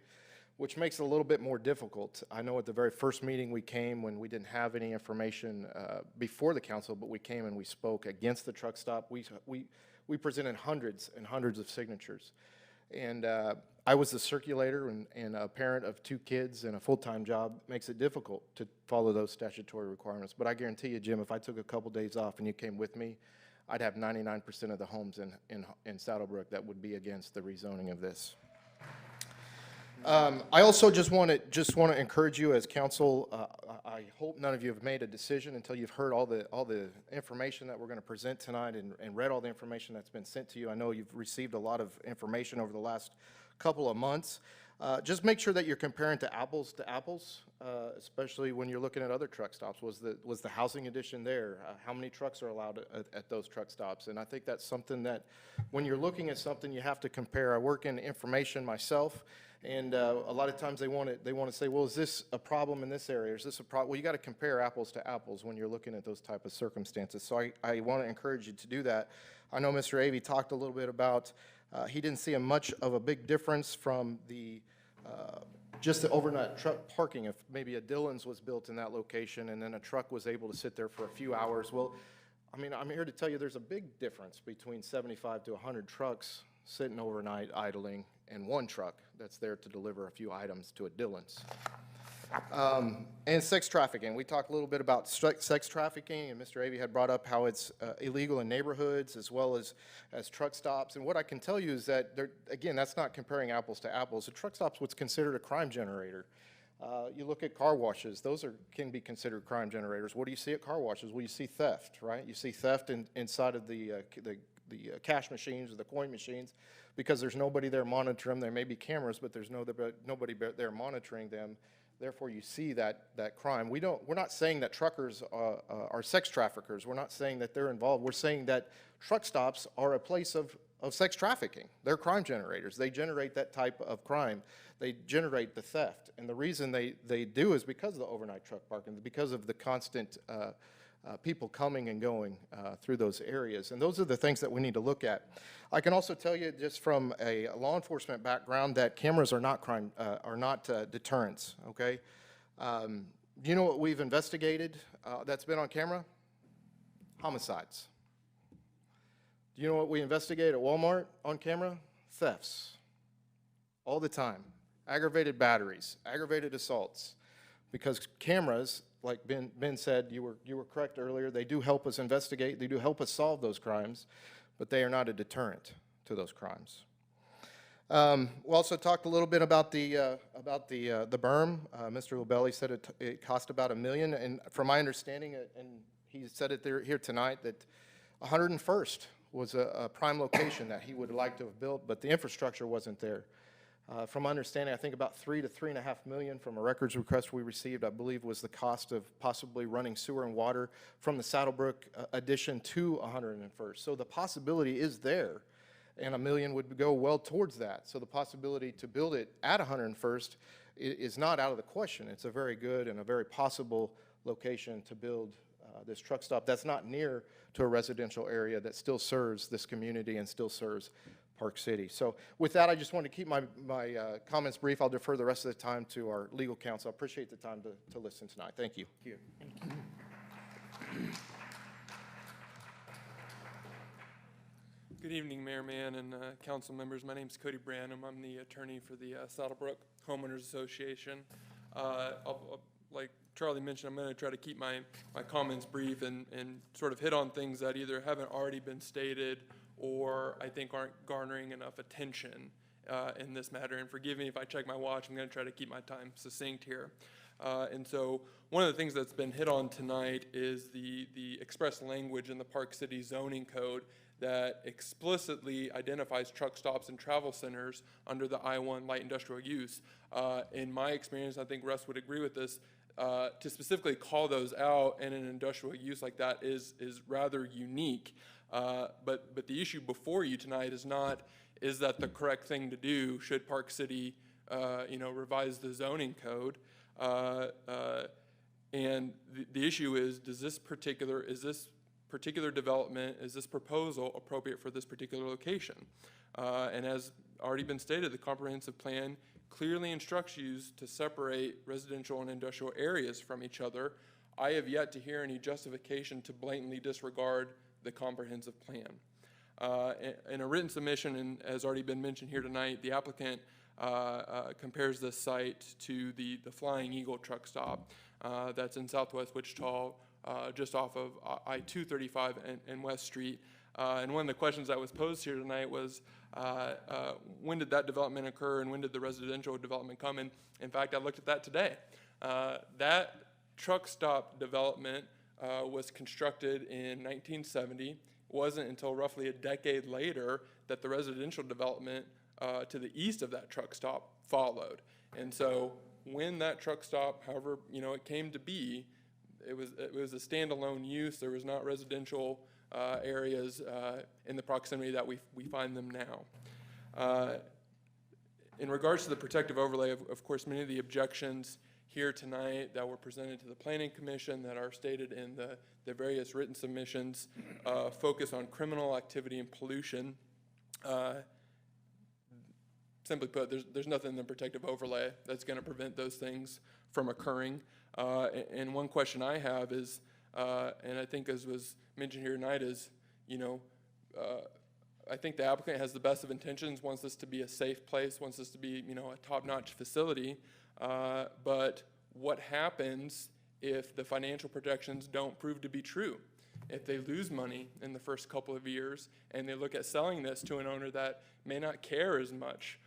which makes it a little bit more difficult. I know at the very first meeting we came when we didn't have any information before the council, but we came and we spoke against the truck stop. We presented hundreds and hundreds of signatures. And I was the circulator and a parent of 2 kids and a full-time job. Makes it difficult to follow those statutory requirements. But I guarantee you, Jim, if I took a couple days off and you came with me, I'd have 99% of the homes in Saddlebrook that would be against the rezoning of this. I also just want to encourage you as council. I hope none of you have made a decision until you've heard all the information that we're going to present tonight and read all the information that's been sent to you. I know you've received a lot of information over the last couple of months. Just make sure that you're comparing to apples, especially when you're looking at other truck stops. Was the housing addition there? How many trucks are allowed at those truck stops? And I think that's something that when you're looking at something, you have to compare. I work in information myself. And a lot of times they want to say, well, is this a problem in this area? Is this a problem? Well, you got to compare apples to apples when you're looking at those type of circumstances. So I want to encourage you to do that. I know Mr. Avey talked a little bit about, he didn't see much of a big difference from the, just the overnight truck parking. If maybe a Dillon's was built in that location and then a truck was able to sit there for a few hours. Well, I mean, I'm here to tell you there's a big difference between 75 to 100 trucks sitting overnight idling and 1 truck that's there to deliver a few items to a Dillon's. And sex trafficking. We talked a little bit about sex trafficking, and Mr. Avey had brought up how it's illegal in neighborhoods as well as truck stops. And what I can tell you is that, again, that's not comparing apples to apples. A truck stop's what's considered a crime generator. You look at car washes. Those can be considered crime generators. What do you see at car washes? Well, you see theft, right? You see theft inside of the cash machines or the coin machines because there's nobody there monitoring them. There may be cameras, but there's nobody there monitoring them. Therefore, you see that crime. We're not saying that truckers are sex traffickers. We're not saying that they're involved. We're saying that truck stops are a place of sex trafficking. They're crime generators. They generate that type of crime. They generate the theft. And the reason they do is because of the overnight truck parking, because of the constant people coming and going through those areas. And those are the things that we need to look at. I can also tell you just from a law enforcement background that cameras are not deterrents, okay? You know what we've investigated that's been on camera? Homicides. Do you know what we investigate at Walmart on camera? Thefts. All the time. Aggravated batteries, aggravated assaults. Because cameras, like Ben said, you were correct earlier, they do help us investigate, they do help us solve those crimes, but they are not a deterrent to those crimes. We also talked a little bit about the berm. Mr. Lobelli said it cost about $1 million, and from my understanding, and he said it here tonight, that 101st was a prime location that he would like to have built, but the infrastructure wasn't there. From my understanding, I think about $3 to $3.5 million from a records request we received, I believe, was the cost of possibly running sewer and water from the Saddlebrook addition to 101st. So the possibility is there, and $1 million would go well towards that. So the possibility to build it at 101st is not out of the question. It's a very good and a very possible location to build this truck stop that's not near to a residential area that still serves this community and still serves Park City. So with that, I just want to keep my comments brief. I'll defer the rest of the time to our legal counsel. I appreciate the time to listen tonight. Thank you. Thank you. Good evening, Mayor Mann and council members. My name's Cody Branham. I'm the attorney for the Saddlebrook Homeowners Association. Like Charlie mentioned, I'm going to try to keep my comments brief and sort of hit on things that either haven't already been stated or I think aren't garnering enough attention in this matter. And forgive me if I check my watch. I'm going to try to keep my time succinct here. And so one of the things that's been hit on tonight is the express language in the Park City zoning code that explicitly identifies truck stops and travel centers under the I-1 light industrial use. In my experience, I think Russ would agree with this, to specifically call those out in an industrial use like that is rather unique. But the issue before you tonight is not, is that the correct thing to do? Should Park City, revise the zoning code? And the issue is this particular development, is this proposal appropriate for this particular location? And as already been stated, the comprehensive plan clearly instructs you to separate residential and industrial areas from each other. I have yet to hear any justification to blatantly disregard the comprehensive plan. In a written submission, and as already been mentioned here tonight, the applicant compares this site to the Flying Eagle truck stop that's in Southwest Wichita, just off of I-235 and West Street. And one of the questions that was posed here tonight was, when did that development occur and when did the residential development come? And in fact, I looked at that today. That truck stop development was constructed in 1970. It wasn't until roughly a decade later that the residential development to the east of that truck stop followed. And so when that truck stop, however, it came to be, it was a standalone use. There was not residential areas in the proximity that we find them now. In regards to the protective overlay, of course, many of the objections here tonight that were presented to the Planning Commission that are stated in the various written submissions focus on criminal activity and pollution. Simply put, there's nothing in the protective overlay that's going to prevent those things from occurring. And one question I have is, and I think as was mentioned here tonight, is, I think the applicant has the best of intentions, wants this to be a safe place, wants this to be, a top-notch facility. But what happens if the financial projections don't prove to be true? If they lose money in the first couple of years and they look at selling this to an owner that may not care as much,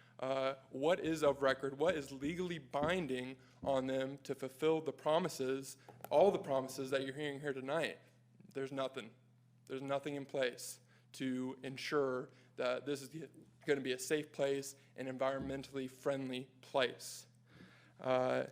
what is of record, what is legally binding on them to fulfill the promises, all the promises that you're hearing here tonight? There's nothing. There's nothing in place to ensure that this is going to be a safe place, an environmentally friendly place. I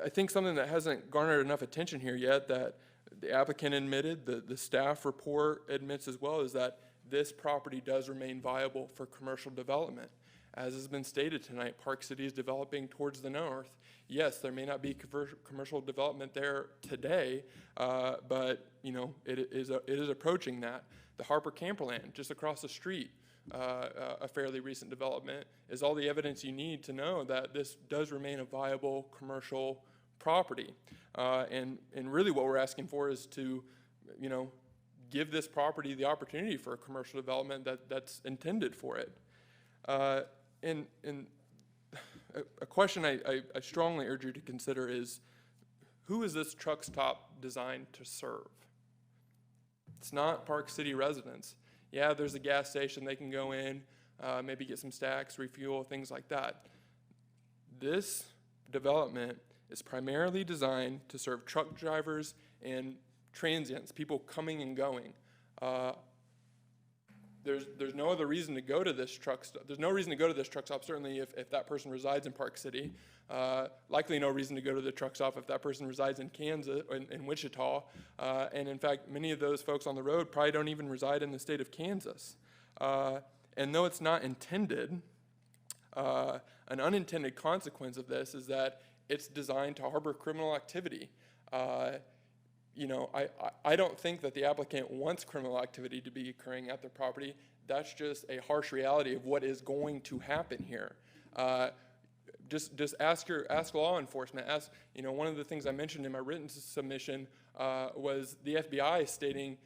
think something that hasn't garnered enough attention here yet that the applicant admitted, the staff report admits as well, is that this property does remain viable for commercial development. As has been stated tonight, Park City is developing towards the north. Yes, there may not be commercial development there today, but it is approaching that. The Harper Camperland, just across the street, a fairly recent development, is all the evidence you need to know that this does remain a viable commercial property. And really what we're asking for is to, give this property the opportunity for a commercial development that's intended for it. And a question I strongly urge you to consider is, who is this truck stop designed to serve? It's not Park City residents. Yeah, there's a gas station they can go in, maybe get some stacks, refuel, things like that. This development is primarily designed to serve truck drivers and transients, people coming and going. There's no other reason to go to this truck stop. There's no reason to go to this truck stop, certainly if that person resides in Park City. Likely no reason to go to the truck stop if that person resides in Kansas, in Wichita. And in fact, many of those folks on the road probably don't even reside in the state of Kansas. And though it's not intended, an unintended consequence of this is that it's designed to harbor criminal activity. I don't think that the applicant wants criminal activity to be occurring at their property. That's just a harsh reality of what is going to happen here. just ask law enforcement. Ask, one of the things I mentioned in my written submission was the FBI stating,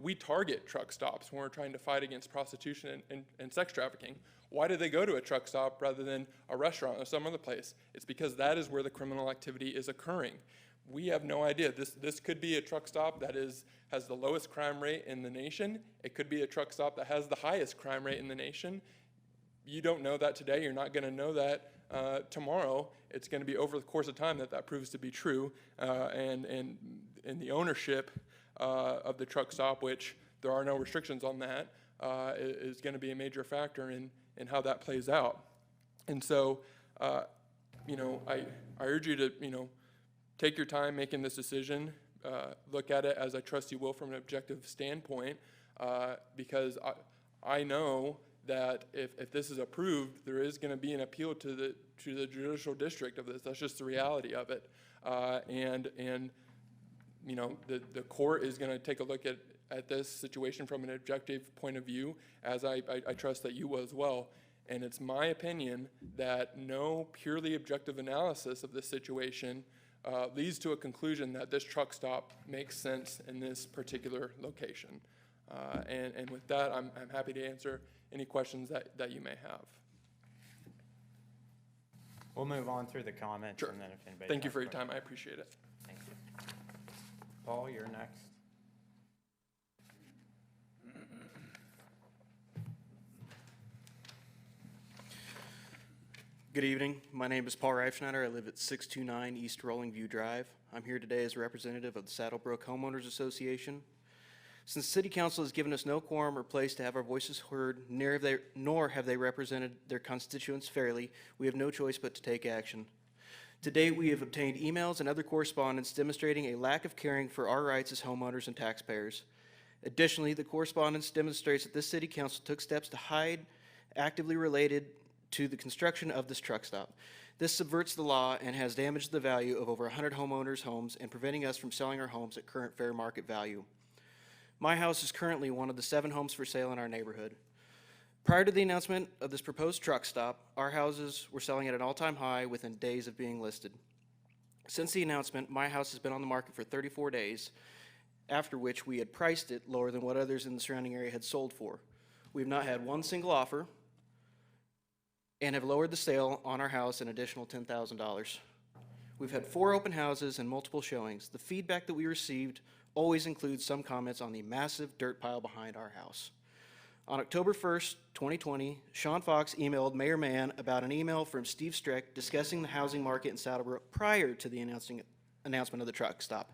we target truck stops when we're trying to fight against prostitution and sex trafficking. Why do they go to a truck stop rather than a restaurant or some other place? It's because that is where the criminal activity is occurring. We have no idea. This could be a truck stop that has the lowest crime rate in the nation. It could be a truck stop that has the highest crime rate in the nation. You don't know that today. You're not going to know that tomorrow. It's going to be over the course of time that proves to be true. And the ownership of the truck stop, which there are no restrictions on that, is going to be a major factor in how that plays out. And so, I urge you to, take your time making this decision. Look at it as I trust you will from an objective standpoint, because I know that if this is approved, there is going to be an appeal to the judicial district of this. That's just the reality of it. The court is going to take a look at this situation from an objective point of view, as I trust that you will as well. And it's my opinion that no purely objective analysis of this situation leads to a conclusion that this truck stop makes sense in this particular location. And with that, I'm happy to answer any questions that you may have. We'll move on through the comments. Sure. And then if anybody Thank you has for your questions. time. I appreciate it. Thank you. Paul, you're next. Good evening. My name is Paul Reifschneider. I live at 629 East Rolling View Drive. I'm here today as a representative of the Saddlebrook Homeowners Association. Since City Council has given us no quorum or place to have our voices heard, nor have they represented their constituents fairly, we have no choice but to take action. To date, we have obtained emails and other correspondence demonstrating a lack of caring for our rights as homeowners and taxpayers. Additionally, the correspondence demonstrates that this City Council took steps to hide actively related to the construction of this truck stop. This subverts the law and has damaged the value of over 100 homeowners' homes and preventing us from selling our homes at current fair market value. My house is currently one of the 7 homes for sale in our neighborhood. Prior to the announcement of this proposed truck stop, our houses were selling at an all-time high within days of being listed. Since the announcement, my house has been on the market for 34 days, after which we had priced it lower than what others in the surrounding area had sold for. We have not had one single offer and have lowered the sale on our house an additional $10,000. We've had 4 open houses and multiple showings. The feedback that we received always includes some comments on the massive dirt pile behind our house. On October 1st, 2020, Sean Fox emailed Mayor Mann about an email from Steve Strick discussing the housing market in Saddlebrook prior to the announcement of the truck stop.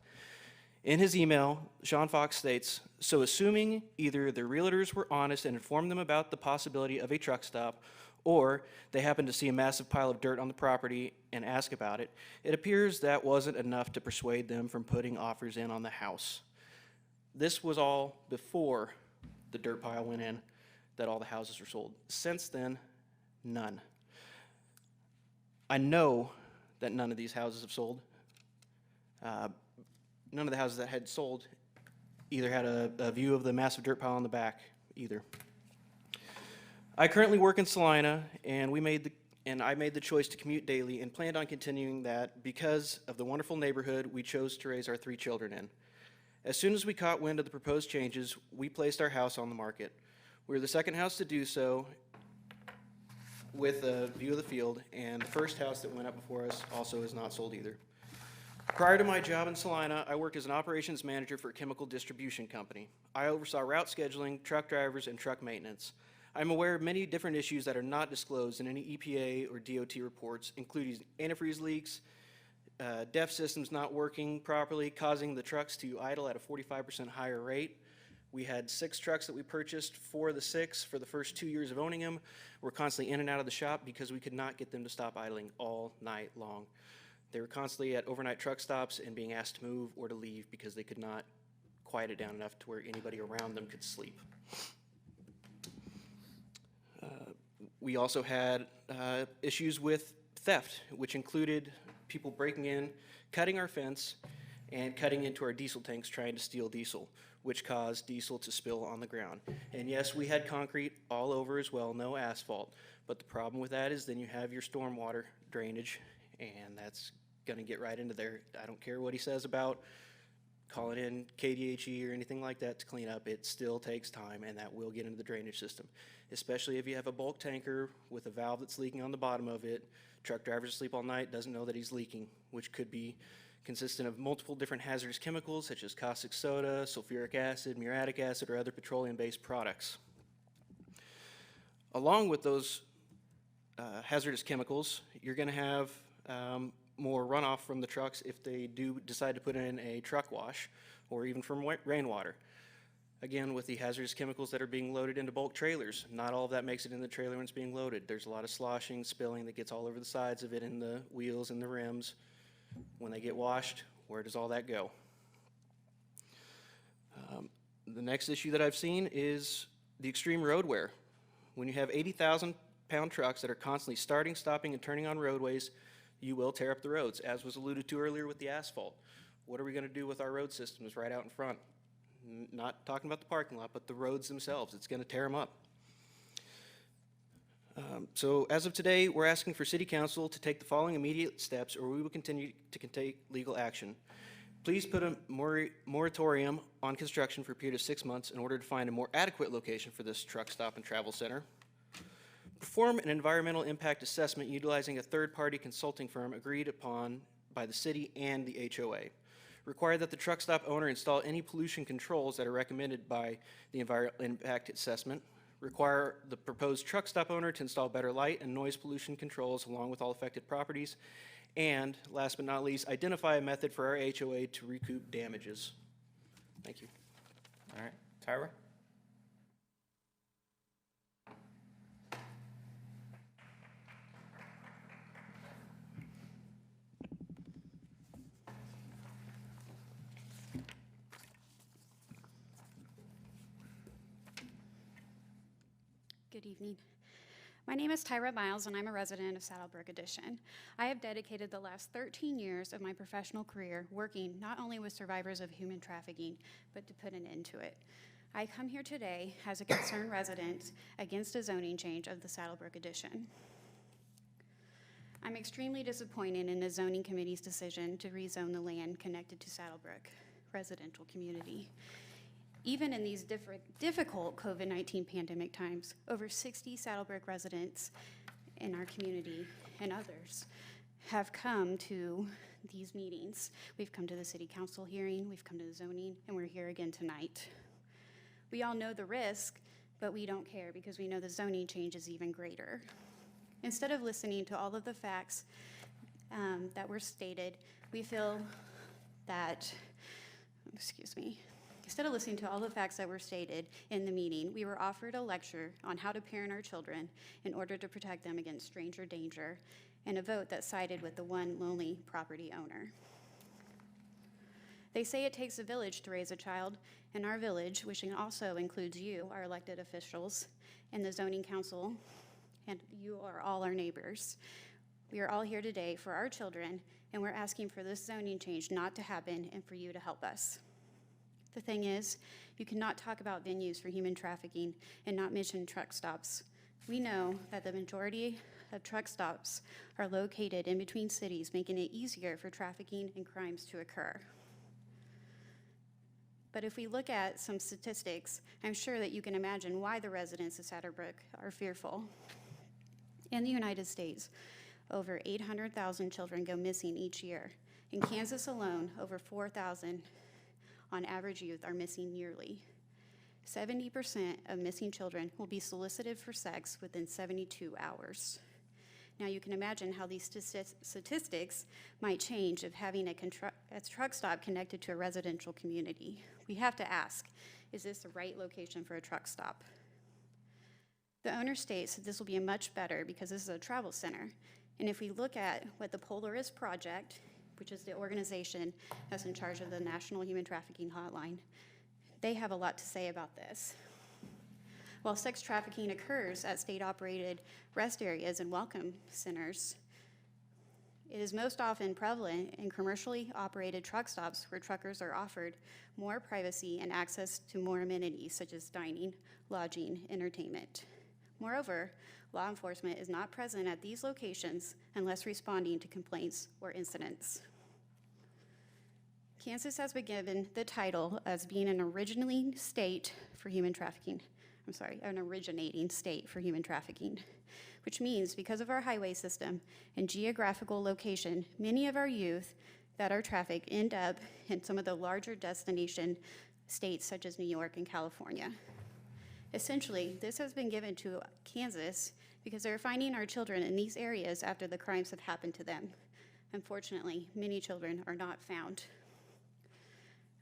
In his email, Sean Fox states, "So assuming either the realtors were honest and informed them about the possibility of a truck stop, or they happened to see a massive pile of dirt on the property and ask about it, it appears that wasn't enough to persuade them from putting offers in on the house." This was all before the dirt pile went in, that all the houses were sold. Since then, none. I know that none of these houses have sold. None of the houses that had sold either had a view of the massive dirt pile on the back either. I currently work in Salina, and I made the choice to commute daily and planned on continuing that because of the wonderful neighborhood we chose to raise our 3 children in. As soon as we caught wind of the proposed changes, we placed our house on the market. We were the second house to do so with a view of the field, and the first house that went up before us also is not sold either. Prior to my job in Salina, I worked as an operations manager for a chemical distribution company. I oversaw route scheduling, truck drivers, and truck maintenance. I'm aware of many different issues that are not disclosed in any EPA or DOT reports, including antifreeze leaks, DEF systems not working properly, causing the trucks to idle at a 45% higher rate. We had 6 trucks that we purchased. 4 of the 6, for the first 2 years of owning them, were constantly in and out of the shop because we could not get them to stop idling all night long. They were constantly at overnight truck stops and being asked to move or to leave because they could not quiet it down enough to where anybody around them could sleep. We also had issues with theft, which included people breaking in, cutting our fence, and cutting into our diesel tanks trying to steal diesel, which caused diesel to spill on the ground. And yes, we had concrete all over as well, no asphalt. But the problem with that is then you have your stormwater drainage, and that's gonna get right into there. I don't care what he says about calling in KDHE or anything like that to clean up. It still takes time, and that will get into the drainage system. Especially if you have a bulk tanker with a valve that's leaking on the bottom of it. Truck drivers sleep all night, doesn't know that he's leaking, which could be consistent of multiple different hazardous chemicals such as caustic soda, sulfuric acid, muriatic acid, or other petroleum-based products. Along with those hazardous chemicals, you're going to have more runoff from the trucks if they do decide to put in a truck wash, or even from rainwater. Again, with the hazardous chemicals that are being loaded into bulk trailers, not all of that makes it in the trailer when it's being loaded. There's a lot of sloshing, spilling that gets all over the sides of it, in the wheels and the rims. When they get washed, where does all that go? The next issue that I've seen is the extreme road wear. When you have 80,000-pound trucks that are constantly starting, stopping, and turning on roadways, you will tear up the roads, as was alluded to earlier with the asphalt. What are we going to do with our road systems right out in front? Not talking about the parking lot, but the roads themselves. It's going to tear them up. So as of today, we're asking for City Council to take the following immediate steps, or we will continue to take legal action. Please put a moratorium on construction for a period of 6 months in order to find a more adequate location for this truck stop and travel center. Perform an environmental impact assessment utilizing a third-party consulting firm agreed upon by the city and the HOA. Require that the truck stop owner install any pollution controls that are recommended by the environmental impact assessment. Require the proposed truck stop owner to install better light and noise pollution controls along with all affected properties. And last but not least, identify a method for our HOA to recoup damages. Thank you. All right, Tyra? Good evening. My name is Tyra Miles, and I'm a resident of Saddlebrook Addition. I have dedicated the last 13 years of my professional career working not only with survivors of human trafficking, but to put an end to it. I come here today as a concerned resident against a zoning change of the Saddlebrook Addition. I'm extremely disappointed in the zoning committee's decision to rezone the land connected to Saddlebrook residential community. Even in these difficult COVID-19 pandemic times, over 60 Saddlebrook residents in our community and others have come to these meetings. We've come to the city council hearing, we've come to the zoning, and we're here again tonight. We all know the risk, but we don't care because we know the zoning change is even greater. Instead of listening to all of the facts that were stated, we feel that, Instead of listening to all the facts that were stated in the meeting, we were offered a lecture on how to parent our children in order to protect them against stranger danger, and a vote that sided with the one lonely property owner. They say it takes a village to raise a child, and our village, which also includes you, our elected officials, and the zoning council, and you are all our neighbors. We are all here today for our children, and we're asking for this zoning change not to happen and for you to help us. The thing is, you cannot talk about venues for human trafficking and not mention truck stops. We know that the majority of truck stops are located in between cities, making it easier for trafficking and crimes to occur. But if we look at some statistics, I'm sure that you can imagine why the residents of Saddlebrook are fearful. In the United States, over 800,000 children go missing each year. In Kansas alone, over 4,000 on average youth are missing yearly. 70% of missing children will be solicited for sex within 72 hours. Now you can imagine how these statistics might change if having a truck stop connected to a residential community. We have to ask, is this the right location for a truck stop? The owner states that this will be a much better because this is a travel center. And if we look at what the Polaris Project, which is the organization that's in charge of the National Human Trafficking Hotline, they have a lot to say about this. While sex trafficking occurs at state-operated rest areas and welcome centers, It is most often prevalent in commercially operated truck stops where truckers are offered more privacy and access to more amenities such as dining, lodging, entertainment. Moreover, law enforcement is not present at these locations unless responding to complaints or incidents. Kansas has been given the title as being an originating state for human trafficking. An originating state for human trafficking, which means because of our highway system and geographical location, many of our youth that are trafficked end up in some of the larger destination states such as New York and California. Essentially, this has been given to Kansas because they're finding our children in these areas after the crimes have happened to them. Unfortunately, many children are not found.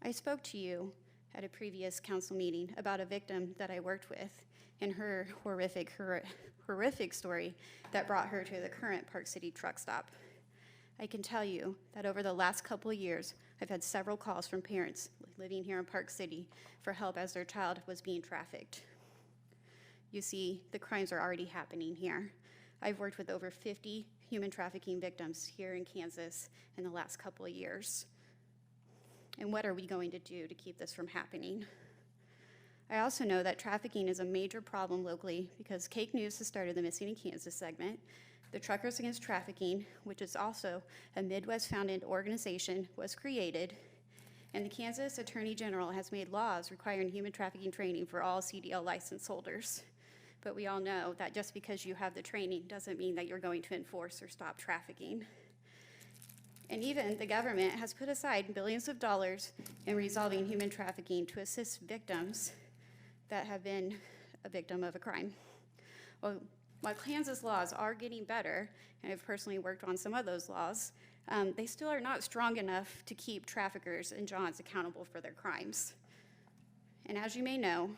I spoke to you at a previous council meeting about a victim that I worked with and her horrific story that brought her to the current Park City truck stop. I can tell you that over the last couple of years, I've had several calls from parents living here in Park City for help as their child was being trafficked. You see, the crimes are already happening here. I've worked with over 50 human trafficking victims here in Kansas in the last couple of years. And what are we going to do to keep this from happening? I also know that trafficking is a major problem locally because Cake News has started the Missing in Kansas segment. The Truckers Against Trafficking, which is also a Midwest-founded organization, was created. And the Kansas Attorney General has made laws requiring human trafficking training for all CDL license holders. But we all know that just because you have the training doesn't mean that you're going to enforce or stop trafficking. And even the government has put aside billions of dollars in resolving human trafficking to assist victims that have been a victim of a crime. Well, while Kansas laws are getting better, and I've personally worked on some of those laws, they still are not strong enough to keep traffickers and Johns accountable for their crimes. And as you may know,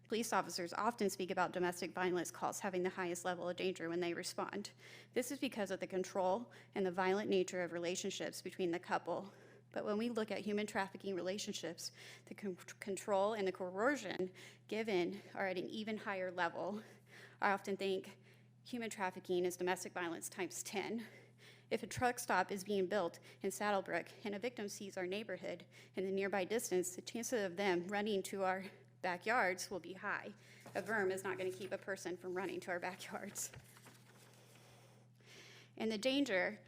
police officers often speak about domestic violence calls having the highest level of danger when they respond. This is because of the control and the violent nature of relationships between the couple. But when we look at human trafficking relationships, the control and the coercion given are at an even higher level. I often think human trafficking is domestic violence times 10. If a truck stop is being built in Saddlebrook and a victim sees our neighborhood in the nearby distance, the chances of them running to our backyards will be high. A verm is not going to keep a person from running to our backyards. And the danger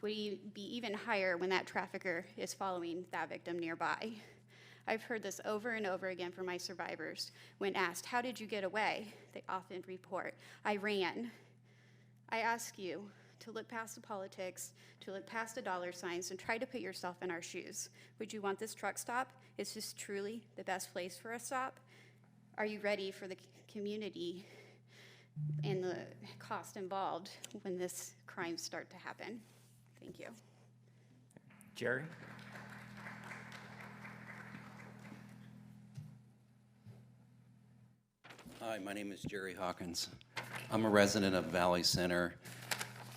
would be even higher when that trafficker is following that victim nearby. I've heard this over and over again from my survivors. When asked, "How did you get away?" they often report, "I ran." I ask you to look past the politics, to look past the dollar signs, and try to put yourself in our shoes. Would you want this truck stop? Is this truly the best place for a stop? Are you ready for the community and the cost involved when this crimes start to happen? Thank you. Jerry? Hi, my name is Jerry Hawkins. I'm a resident of Valley Center.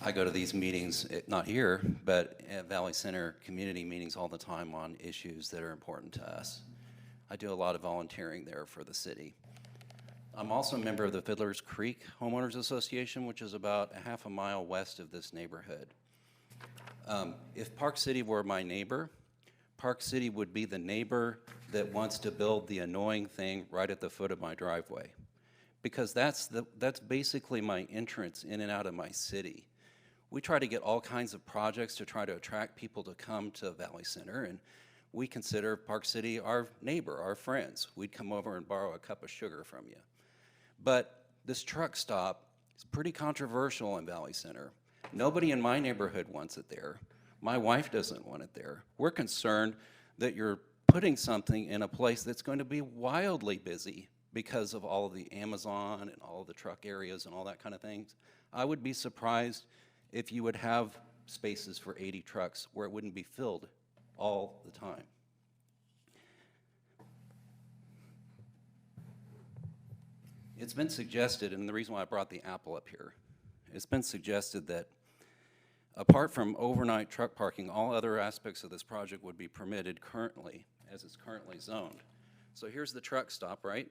I go to these meetings, not here, but at Valley Center community meetings all the time on issues that are important to us. I do a lot of volunteering there for the city. I'm also a member of the Fiddler's Creek Homeowners Association, which is about a half a mile west of this neighborhood. If Park City were my neighbor, Park City would be the neighbor that wants to build the annoying thing right at the foot of my driveway. Because that's basically my entrance in and out of my city. We try to get all kinds of projects to try to attract people to come to Valley Center, and we consider Park City our neighbor, our friends. We'd come over and borrow a cup of sugar from you. But this truck stop is pretty controversial in Valley Center. Nobody in my neighborhood wants it there. My wife doesn't want it there. We're concerned that you're putting something in a place that's going to be wildly busy because of all of the Amazon and all of the truck areas and all that kind of things. I would be surprised if you would have spaces for 80 trucks where it wouldn't be filled all the time. It's been suggested, and the reason why I brought the apple up here, it's been suggested that apart from overnight truck parking, all other aspects of this project would be permitted currently, as it's currently zoned. So here's the truck stop, right?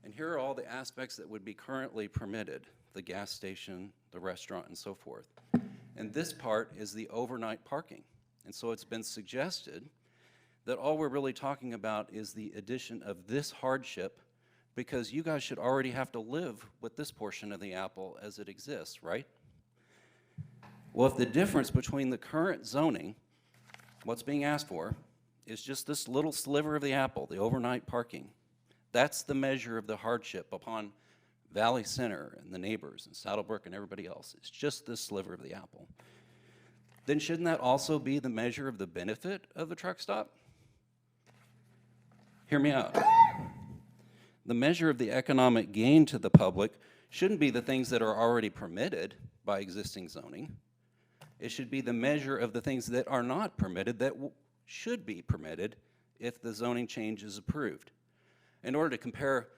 And here are all the aspects that would be currently permitted, the gas station, the restaurant, and so forth. And this part is the overnight parking. And so it's been suggested that all we're really talking about is the addition of this hardship, because you guys should already have to live with this portion of the apple as it exists, right? Well, if the difference between the current zoning, what's being asked for, is just this little sliver of the apple, the overnight parking, that's the measure of the hardship upon Valley Center and the neighbors and Saddlebrook and everybody else. It's just this sliver of the apple. Then shouldn't that also be the measure of the benefit of the truck stop? Hear me out. The measure of the economic gain to the public shouldn't be the things that are already permitted by existing zoning. It should be the measure of the things that are not permitted that should be permitted if the zoning change is approved. In order to compare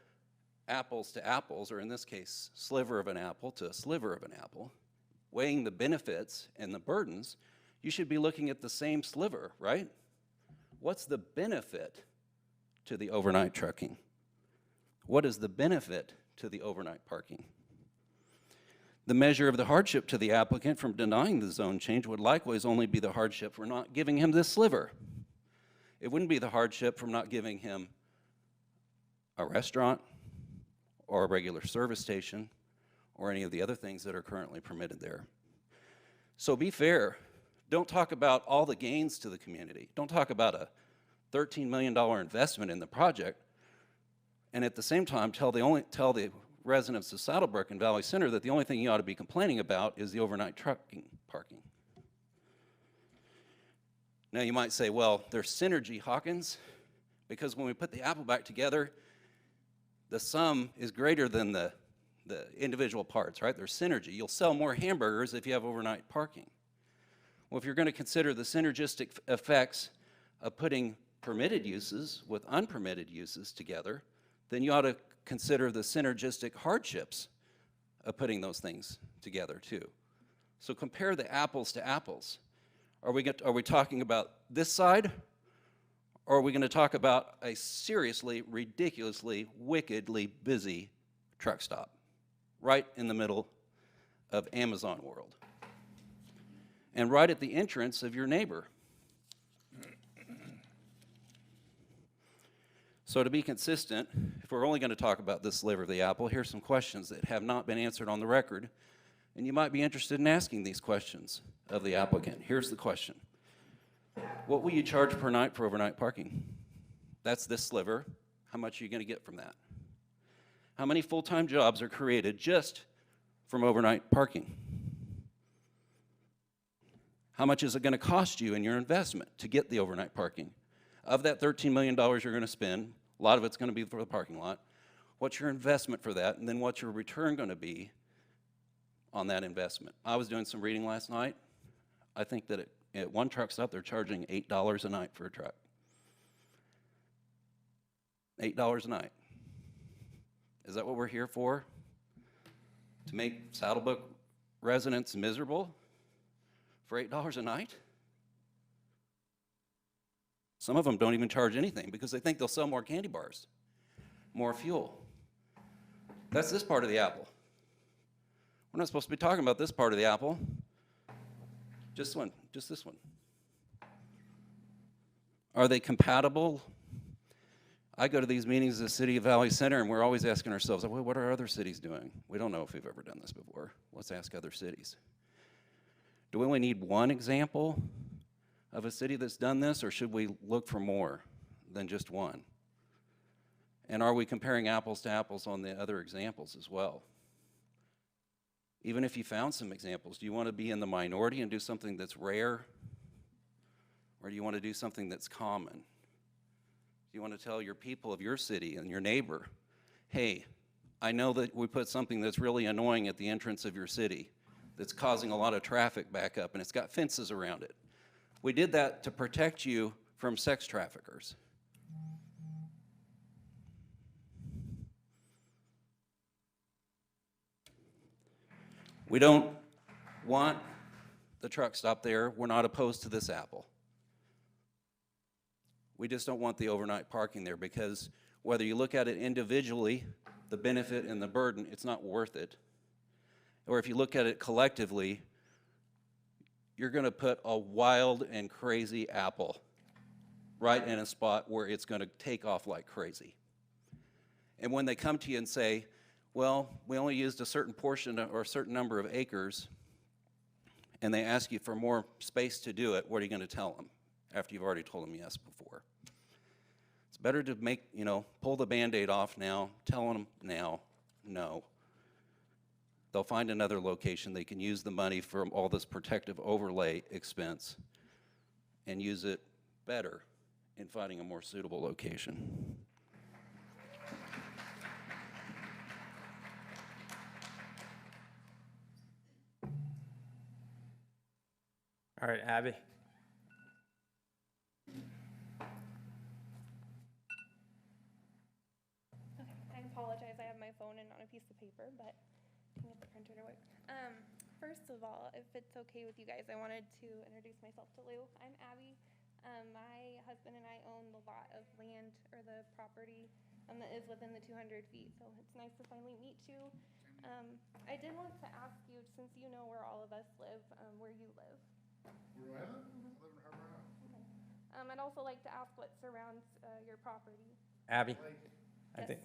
apples to apples, or in this case, sliver of an apple to a sliver of an apple, weighing the benefits and the burdens, you should be looking at the same sliver, right? What's the benefit to the overnight trucking? What is the benefit to the overnight parking? The measure of the hardship to the applicant from denying the zone change would likewise only be the hardship for not giving him this sliver. It wouldn't be the hardship from not giving him a restaurant or a regular service station or any of the other things that are currently permitted there. So be fair. Don't talk about all the gains to the community. Don't talk about a $13 million investment in the project, and at the same time tell the residents of Saddlebrook and Valley Center that the only thing you ought to be complaining about is the overnight trucking parking. Now you might say, well, there's synergy, Hawkins, because when we put the apple back together, the sum is greater than the individual parts, right? There's synergy. You'll sell more hamburgers if you have overnight parking. Well, if you're going to consider the synergistic effects of putting permitted uses with unpermitted uses together, then you ought to consider the synergistic hardships of putting those things together too. So compare the apples to apples. Are we talking about this side, or are we going to talk about a seriously, ridiculously, wickedly busy truck stop right in the middle of Amazon world and right at the entrance of your neighbor? So to be consistent, if we're only going to talk about this sliver of the apple, here's some questions that have not been answered on the record, and you might be interested in asking these questions of the applicant. Here's the question. What will you charge per night for overnight parking? That's this sliver. How much are you going to get from that? How many full-time jobs are created just from overnight parking? How much is it going to cost you in your investment to get the overnight parking? Of that $13 million you're going to spend, a lot of it's going to be for the parking lot. What's your investment for that? And then what's your return going to be on that investment? I was doing some reading last night. I think that at one truck stop, they're charging $8 a night for a truck. $8 a night. Is that what we're here for? To make Saddlebrook residents miserable for $8 a night? Some of them don't even charge anything because they think they'll sell more candy bars, more fuel. That's this part of the apple. We're not supposed to be talking about this part of the apple. Just this one. Are they compatible? I go to these meetings at the City of Valley Center, and we're always asking ourselves, well, what are other cities doing? We don't know if we've ever done this before. Let's ask other cities. Do we only need one example of a city that's done this, or should we look for more than just one? And are we comparing apples to apples on the other examples as well? Even if you found some examples, do you want to be in the minority and do something that's rare? Or do you want to do something that's common? Do you want to tell your people of your city and your neighbor, hey, I know that we put something that's really annoying at the entrance of your city that's causing a lot of traffic back up and it's got fences around it. We did that to protect you from sex traffickers. We don't want the truck stop there. We're not opposed to this apple. We just don't want the overnight parking there because whether you look at it individually, the benefit and the burden, it's not worth it. Or if you look at it collectively, you're going to put a wild and crazy apple right in a spot where it's going to take off like crazy. And when they come to you and say, well, we only used a certain portion or a certain number of acres, and they ask you for more space to do it, what are you going to tell them after you've already told them yes before? It's better to make, pull the Band-Aid off now, tell them now, no. They'll find another location. They can use the money from all this protective overlay expense and use it better in finding a more suitable location. All right, Abby. I apologize, I have my phone and not a piece of paper, but I can get the printer to work. First of all, if it's okay with you guys, I wanted to introduce myself to Lou. I'm Abby. My husband and I own the lot of land, or the property, that is within the 200 feet, so it's nice to finally meet you. I did want to ask you, since you know where all of us live, where you live. Where do I live? I live in Harbor Isle. I'd also like to ask what surrounds your property. Abby, I Yes. think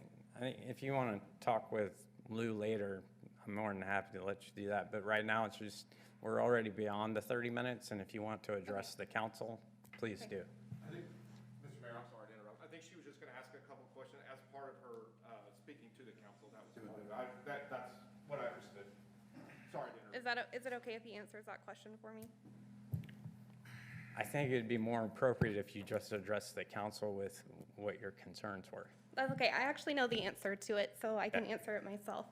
if you want to talk with Lou later, I'm more than happy to let you do that. But right now, it's just, we're already beyond the 30 minutes, and if you want to address the council, please do. I think, Mr. Mayor, I'm sorry to interrupt. I think she was just going to ask a couple of questions as part of her speaking to the council. That was that's what I understood. Sorry to interrupt. Is it okay if he answers that question for me? I think it'd be more appropriate if you just address the council with what your concerns were. That's okay. I actually know the answer to it, so I can answer it myself.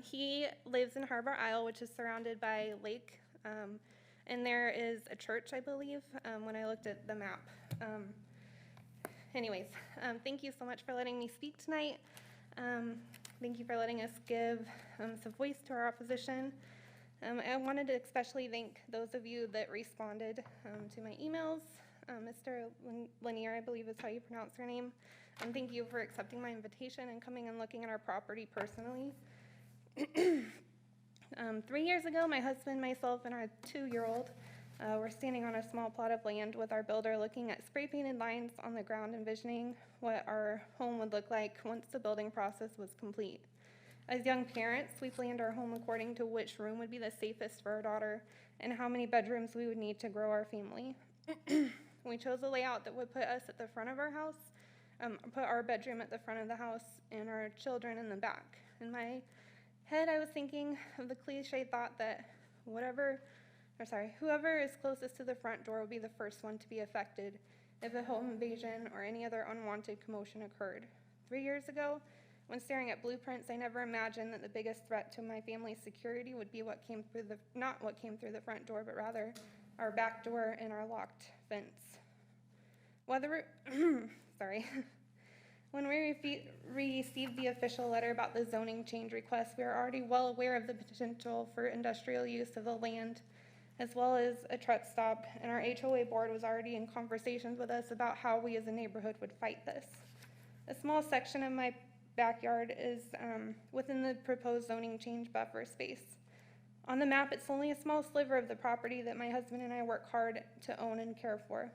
He lives in Harbor Isle, which is surrounded by lake, and there is a church, I believe, when I looked at the map. Anyways, thank you so much for letting me speak tonight. Thank you for letting us give some voice to our opposition. I wanted to especially thank those of you that responded to my emails. Mr. Lanier, I believe is how you pronounce your name. And thank you for accepting my invitation and coming and looking at our property personally. 3 years ago, my husband, myself, and our 2-year-old were standing on a small plot of land with our builder looking at spray painted lines on the ground, envisioning what our home would look like once the building process was complete. As young parents, we planned our home according to which room would be the safest for our daughter and how many bedrooms we would need to grow our family. We chose a layout that would put us at the front of our house, put our bedroom at the front of the house and our children in the back. In my head, I was thinking of the cliche thought that whoever is closest to the front door will be the first one to be affected if a home invasion or any other unwanted commotion occurred. 3 years ago, when staring at blueprints, I never imagined that the biggest threat to my family's security would be not what came through the front door, but rather our back door and our locked fence. When we received the official letter about the zoning change request, we are already well aware of the potential for industrial use of the land, as well as a truck stop, and our HOA board was already in conversations with us about how we as a neighborhood would fight this. A small section of my backyard is within the proposed zoning change buffer space. On the map, it's only a small sliver of the property that my husband and I work hard to own and care for.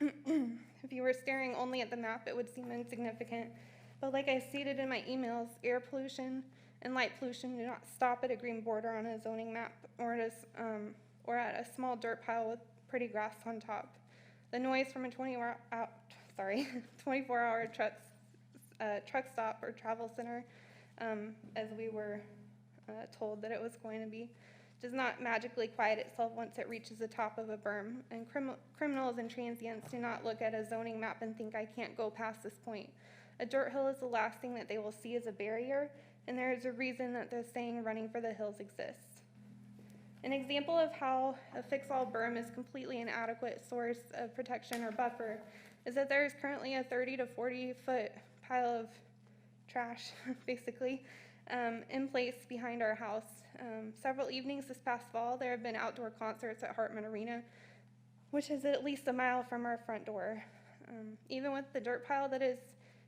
If you were staring only at the map, it would seem insignificant, but like I stated in my emails, air pollution and light pollution do not stop at a green border on a zoning map or at a small dirt pile with pretty grass on top. The noise from a 24-hour truck stop or travel center, as we were told that it was going to be, does not magically quiet itself once it reaches the top of a berm. And criminals and transients do not look at a zoning map and think, I can't go past this point. A dirt hill is the last thing that they will see as a barrier, and there is a reason that the saying running for the hills exists. An example of how a fix-all berm is completely inadequate source of protection or buffer is that there is currently a 30 to 40 foot pile of trash, basically, in place behind our house. Several evenings this past fall, there have been outdoor concerts at Hartman Arena, which is at least a mile from our front door. Even with the dirt pile that is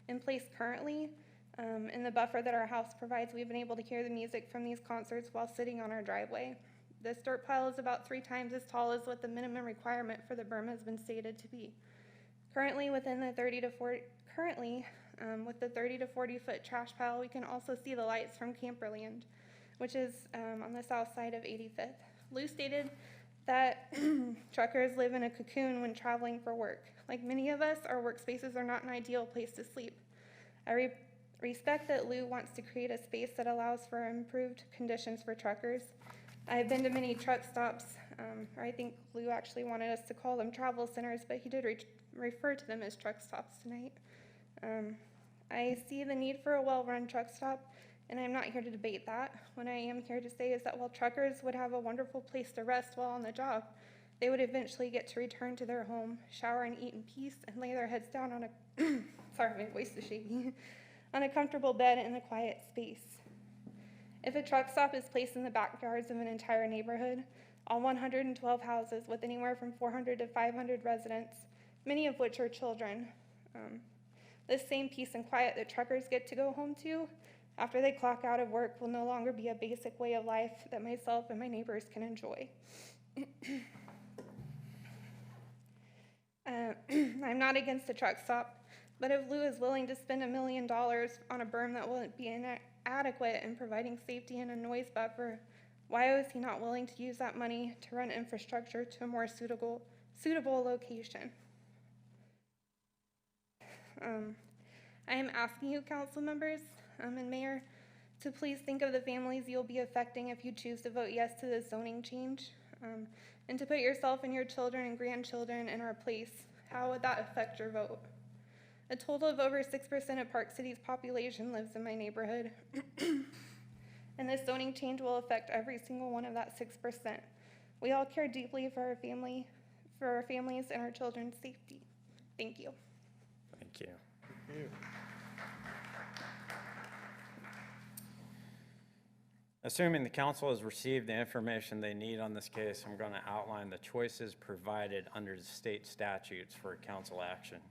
in place currently, and the buffer that our house provides, we've been able to hear the music from these concerts while sitting on our driveway. This dirt pile is about 3 times as tall as what the minimum requirement for the berm has been stated to be. Currently, with the 30 to 40 foot trash pile, we can also see the lights from Camperland, which is on the south side of 85th. Lou stated that truckers live in a cocoon when traveling for work. Like many of us, our workspaces are not an ideal place to sleep. I respect that Lou wants to create a space that allows for improved conditions for truckers. I've been to many truck stops, or I think Lou actually wanted us to call them travel centers, but he did refer to them as truck stops tonight. I see the need for a well-run truck stop, and I'm not here to debate that. What I am here to say is that while truckers would have a wonderful place to rest while on the job, they would eventually get to return to their home, shower and eat in peace, and lay their heads down on a, sorry, my voice is shaking, on a comfortable bed in a quiet space. If a truck stop is placed in the backyards of an entire neighborhood, all 112 houses with anywhere from 400 to 500 residents, many of which are children, this same peace and quiet that truckers get to go home to after they clock out of work will no longer be a basic way of life that myself and my neighbors can enjoy. I'm not against the truck stop, but if Lou is willing to spend $1 million on a berm that won't be inadequate in providing safety and a noise buffer, why was he not willing to use that money to run infrastructure to a more suitable location? I am asking you, council members and mayor, to please think of the families you'll be affecting if you choose to vote yes to this zoning change, and to put yourself and your children and grandchildren in our place. How would that affect your vote? A total of over 6% of Park City's population lives in my neighborhood, and this zoning change will affect every single one of that 6%. We all care deeply for our families and our children's safety. Thank you. Thank you. Assuming the council has received the information they need on this case, I'm going to outline the choices provided under the state statutes for council action.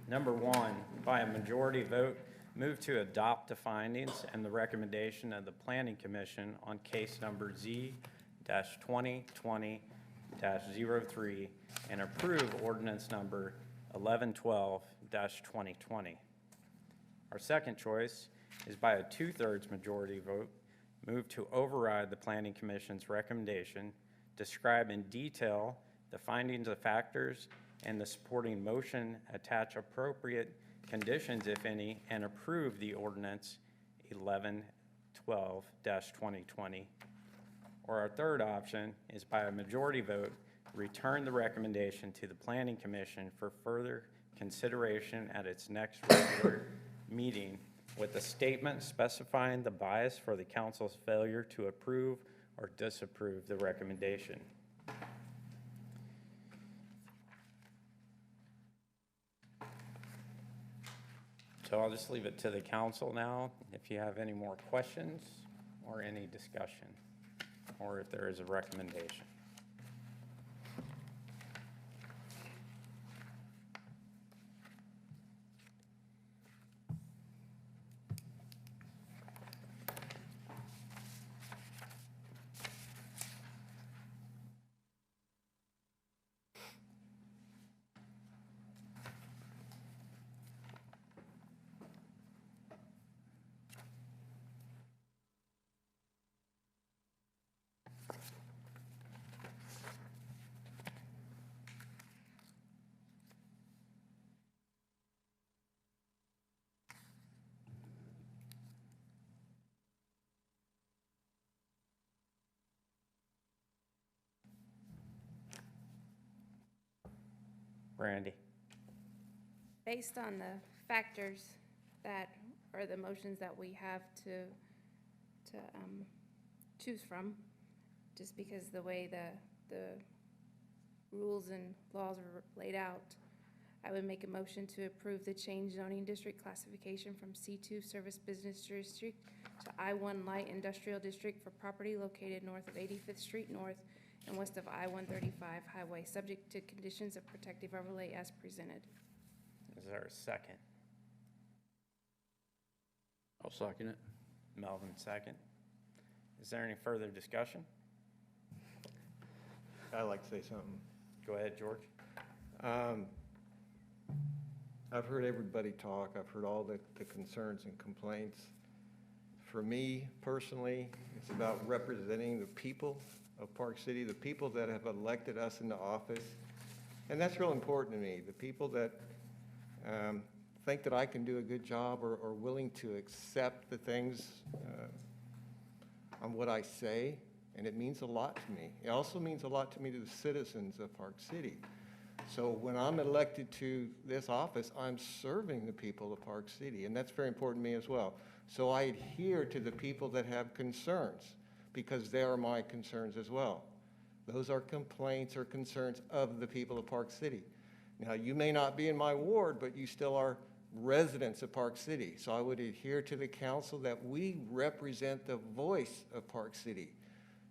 Number 1, by a majority vote, move to adopt the findings and the recommendation of the Planning Commission on case number Z-2020-03 and approve ordinance number 1112-2020. Our second choice is by a 2/3 majority vote, move to override the Planning Commission's recommendation, describe in detail the findings of factors and the supporting motion, attach appropriate conditions, if any, and approve the ordinance 1112-2020. Or our third option is by a majority vote, return the recommendation to the Planning Commission for further consideration at its next regular meeting with a statement specifying the bias for the council's failure to approve or disapprove the recommendation. So I'll just leave it to the council now if you have any more questions or any discussion, or if there is a recommendation. Brandy. Based on the factors that, or the motions that we have to choose from, just because the way the rules and laws are laid out, I would make a motion to approve the change zoning district classification from C2 Service Business District to I1 Light Industrial District for property located north of 85th Street North and west of I-135 Highway, subject to conditions of protective overlay as presented. Is there a second? I'll second it. Melvin, second. Is there any further discussion? I'd like to say something. Go ahead, George. I've heard everybody talk. I've heard all the concerns and complaints. For me personally, it's about representing the people of Park City, the people that have elected us into office. And that's real important to me, the people that think that I can do a good job or are willing to accept the things on what I say, and it means a lot to me. It also means a lot to me to the citizens of Park City. So when I'm elected to this office, I'm serving the people of Park City, and that's very important to me as well. So I adhere to the people that have concerns, because they are my concerns as well. Those are complaints or concerns of the people of Park City. Now, you may not be in my ward, but you still are residents of Park City. So I would adhere to the council that we represent the voice of Park City.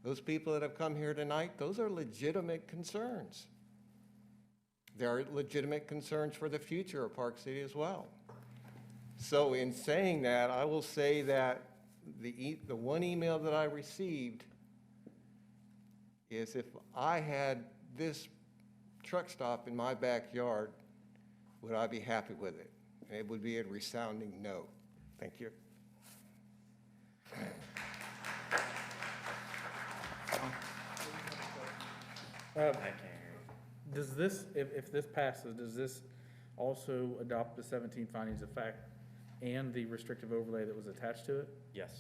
Those people that have come here tonight, those are legitimate concerns. There are legitimate concerns for the future of Park City as well. So in saying that, I will say that the one email that I received is, if I had this truck stop in my backyard, would I be happy with it? And it would be a resounding no. Thank you. Does this, if this passes, does this also adopt the 17 findings of fact and the restrictive overlay that was attached to it? Yes.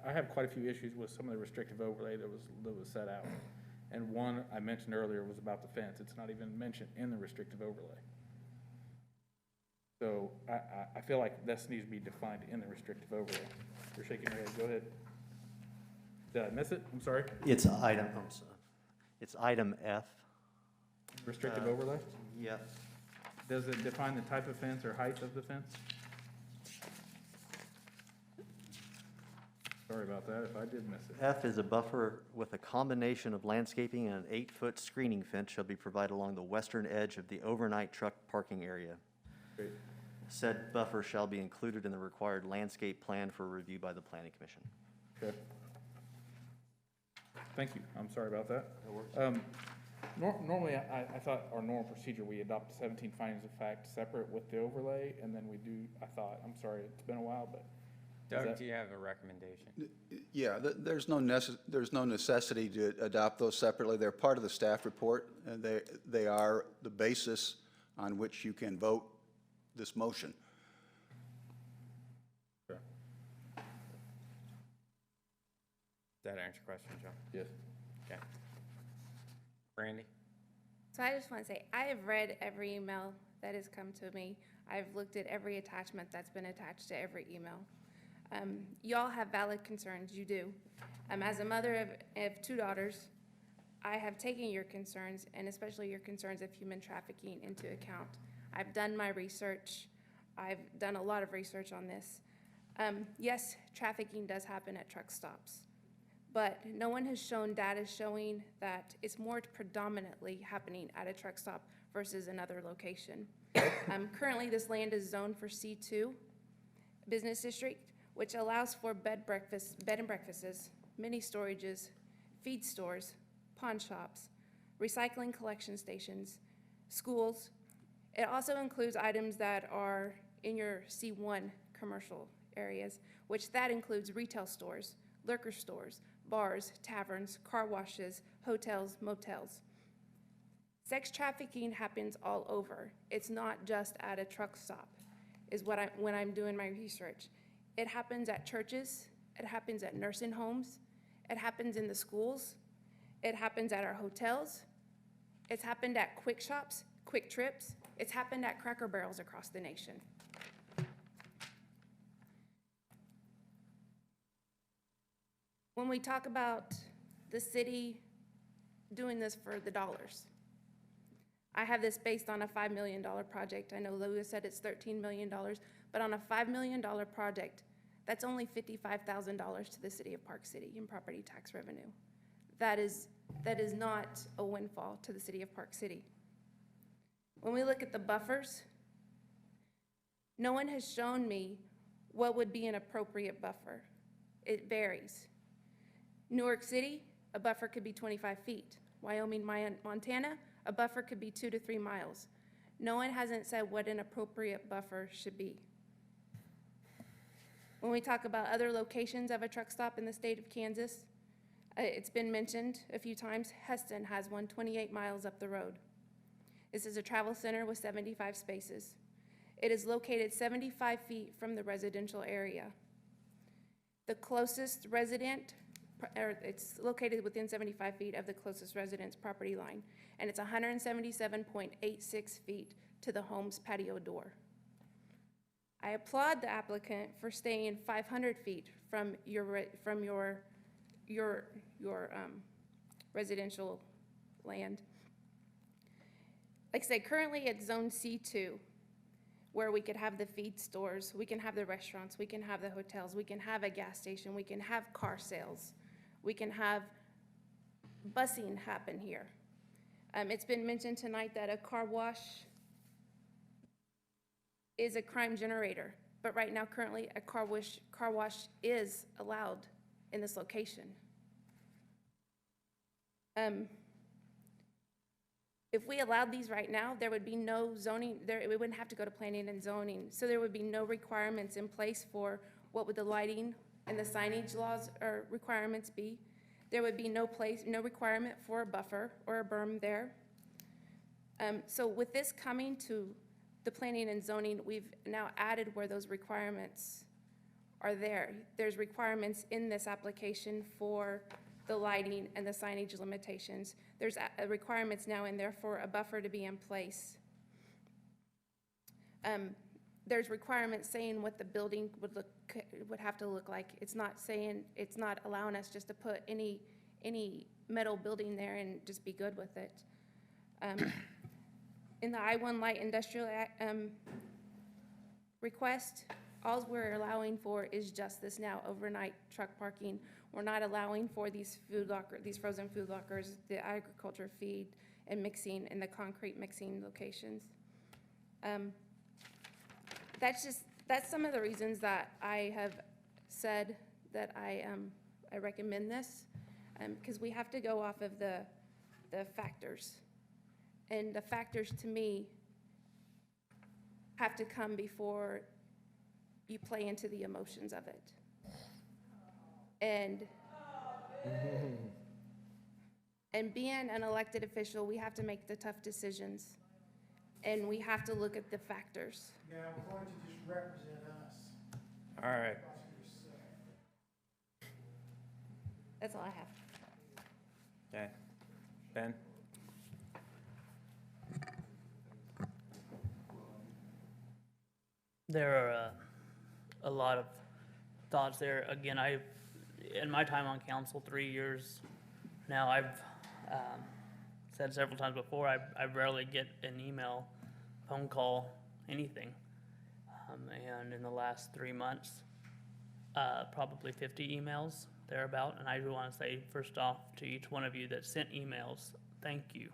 I have quite a few issues with some of the restrictive overlay that was set out. And one I mentioned earlier was about the fence. It's not even mentioned in the restrictive overlay. So I feel like this needs to be defined in the restrictive overlay. You're shaking your head, go ahead. Did I miss it? I'm sorry. It's item F. Restrictive overlay? Yeah. Does it define the type of fence or height of the fence? Sorry about that if I did miss it. F is a buffer with a combination of landscaping and an 8-foot screening fence shall be provided along the western edge of the overnight truck parking area. Great. Said buffer shall be included in the required landscape plan for review by the Planning Commission. Okay. Thank you. I'm sorry about that. Normally, I thought our normal procedure, we adopt the 17 findings of fact separate with the overlay, and then we do, I'm sorry, it's been a while, but. Doug, do you have a recommendation? Yeah, there's no necessity to adopt those separately. They're part of the staff report, and they are the basis on which you can vote this motion. Okay. Does that answer your question, John? Yes. Okay. Brandy? So I just want to say, I have read every email that has come to me. I've looked at every attachment that's been attached to every email. Y'all have valid concerns, you do. As a mother of 2 daughters, I have taken your concerns, and especially your concerns of human trafficking, into account. I've done my research. I've done a lot of research on this. Yes, trafficking does happen at truck stops, but no one has shown data showing that it's more predominantly happening at a truck stop versus another location. Currently, this land is zoned for C2 business district, which allows for bed and breakfasts, mini storages, feed stores, pawn shops, recycling collection stations, schools. It also includes items that are in your C1 commercial areas, which that includes retail stores, liquor stores, bars, taverns, car washes, hotels, motels. Sex trafficking happens all over. It's not just at a truck stop, is when I'm doing my research. It happens at churches, it happens at nursing homes, it happens in the schools, it happens at our hotels, it's happened at quick shops, quick trips, it's happened at Cracker Barrels across the nation. When we talk about the city doing this for the dollars, I have this based on a $5 million project. I know Lewis said it's $13 million, but on a $5 million project, that's only $55,000 to the city of Park City in property tax revenue. That is not a windfall to the city of Park City. When we look at the buffers, no one has shown me what would be an appropriate buffer. It varies. Newark City, a buffer could be 25 feet. Wyoming, Montana, a buffer could be 2 to 3 miles. No one hasn't said what an appropriate buffer should be. When we talk about other locations of a truck stop in the state of Kansas, it's been mentioned a few times, Heston has one 28 miles up the road. This is a travel center with 75 spaces. It is located 75 feet from the residential area. The closest resident, or it's located within 75 feet of the closest resident's property line, and it's 177.86 feet to the home's patio door. I applaud the applicant for staying 500 feet from your residential land. Like I said, currently it's zone C2, where we could have the feed stores, we can have the restaurants, we can have the hotels, we can have a gas station, we can have car sales, we can have busing happen here. It's been mentioned tonight that a car wash is a crime generator, but right now currently a car wash is allowed in this location. If we allowed these right now, there would be no zoning, we wouldn't have to go to planning and zoning, so there would be no requirements in place for what would the lighting and the signage laws or requirements be. There would be no requirement for a buffer or a berm there. So with this coming to the planning and zoning, we've now added where those requirements are there. There's requirements in this application for the lighting and the signage limitations. There's requirements now in there for a buffer to be in place. There's requirements saying what the building would have to look like. It's not allowing us just to put any metal building there and just be good with it. In the I-1 light industrial request, all we're allowing for is just this now, overnight truck parking. We're not allowing for these frozen food lockers, the agriculture feed and mixing, and the concrete mixing locations. That's some of the reasons that I have said that I recommend this, because we have to go off of the factors. And the factors, to me, have to come before you play into the emotions of it. And being an elected official, we have to make the tough decisions, and we have to look at the factors. Yeah, why don't you just represent us? All right. That's all I have. Okay. Ben? There are a lot of thoughts there. Again, in my time on council, 3 years now, I've said several times before, I rarely get an email, phone call, anything. And in the last 3 months, probably 50 emails thereabout. And I do want to say, first off, to each one of you that sent emails, thank you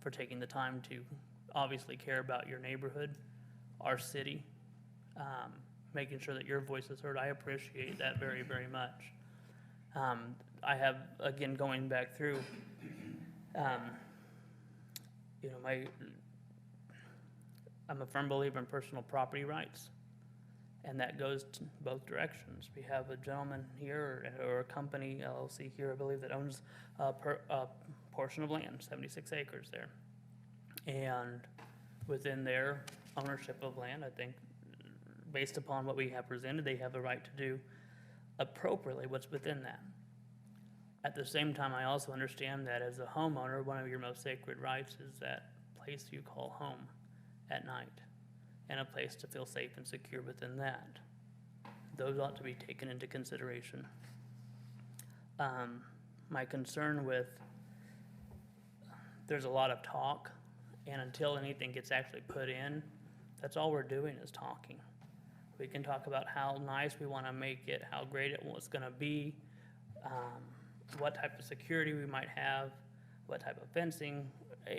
for taking the time to obviously care about your neighborhood, our city, making sure that your voice is heard. I appreciate that very, very much. I have, again, going back through, I'm a firm believer in personal property rights, and that goes to both directions. We have a gentleman here, or a company, LLC here, I believe, that owns a portion of land, 76 acres there. And within their ownership of land, I think, based upon what we have presented, they have the right to do appropriately what's within that. At the same time, I also understand that as a homeowner, one of your most sacred rights is that place you call home at night, and a place to feel safe and secure within that. Those ought to be taken into consideration. My concern with, there's a lot of talk, and until anything gets actually put in, that's all we're doing is talking. We can talk about how nice we want to make it, how great it was going to be, what type of security we might have, what type of fencing,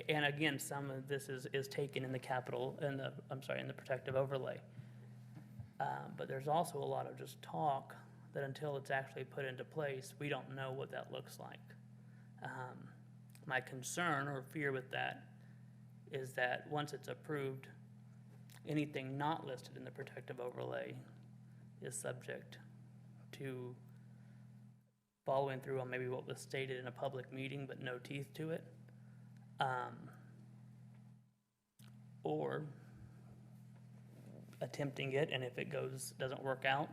and again, some of this is taken in the capital, in the protective overlay. But there's also a lot of just talk that until it's actually put into place, we don't know what that looks like. My concern or fear with that is that once it's approved, anything not listed in the protective overlay is subject to following through on maybe what was stated in a public meeting but no teeth to it. Or attempting it, and if it doesn't work out,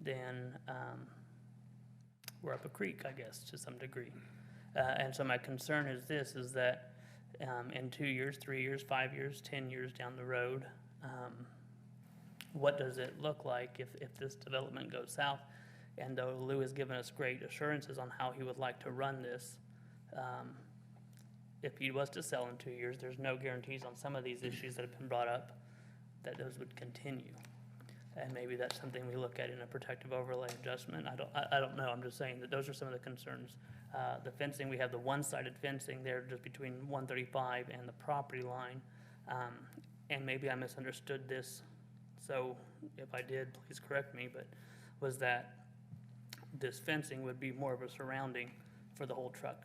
then we're up a creek, I guess, to some degree. And so my concern is this, is that in 2 years, 3 years, 5 years, 10 years down the road, what does it look like if this development goes south? And though Lou has given us great assurances on how he would like to run this, if he was to sell in 2 years, there's no guarantees on some of these issues that have been brought up that those would continue. And maybe that's something we look at in a protective overlay adjustment. I don't know, I'm just saying that those are some of the concerns. The fencing, we have the one-sided fencing there just between 135 and the property line. And maybe I misunderstood this, so if I did, please correct me, but was that this fencing would be more of a surrounding for the whole truck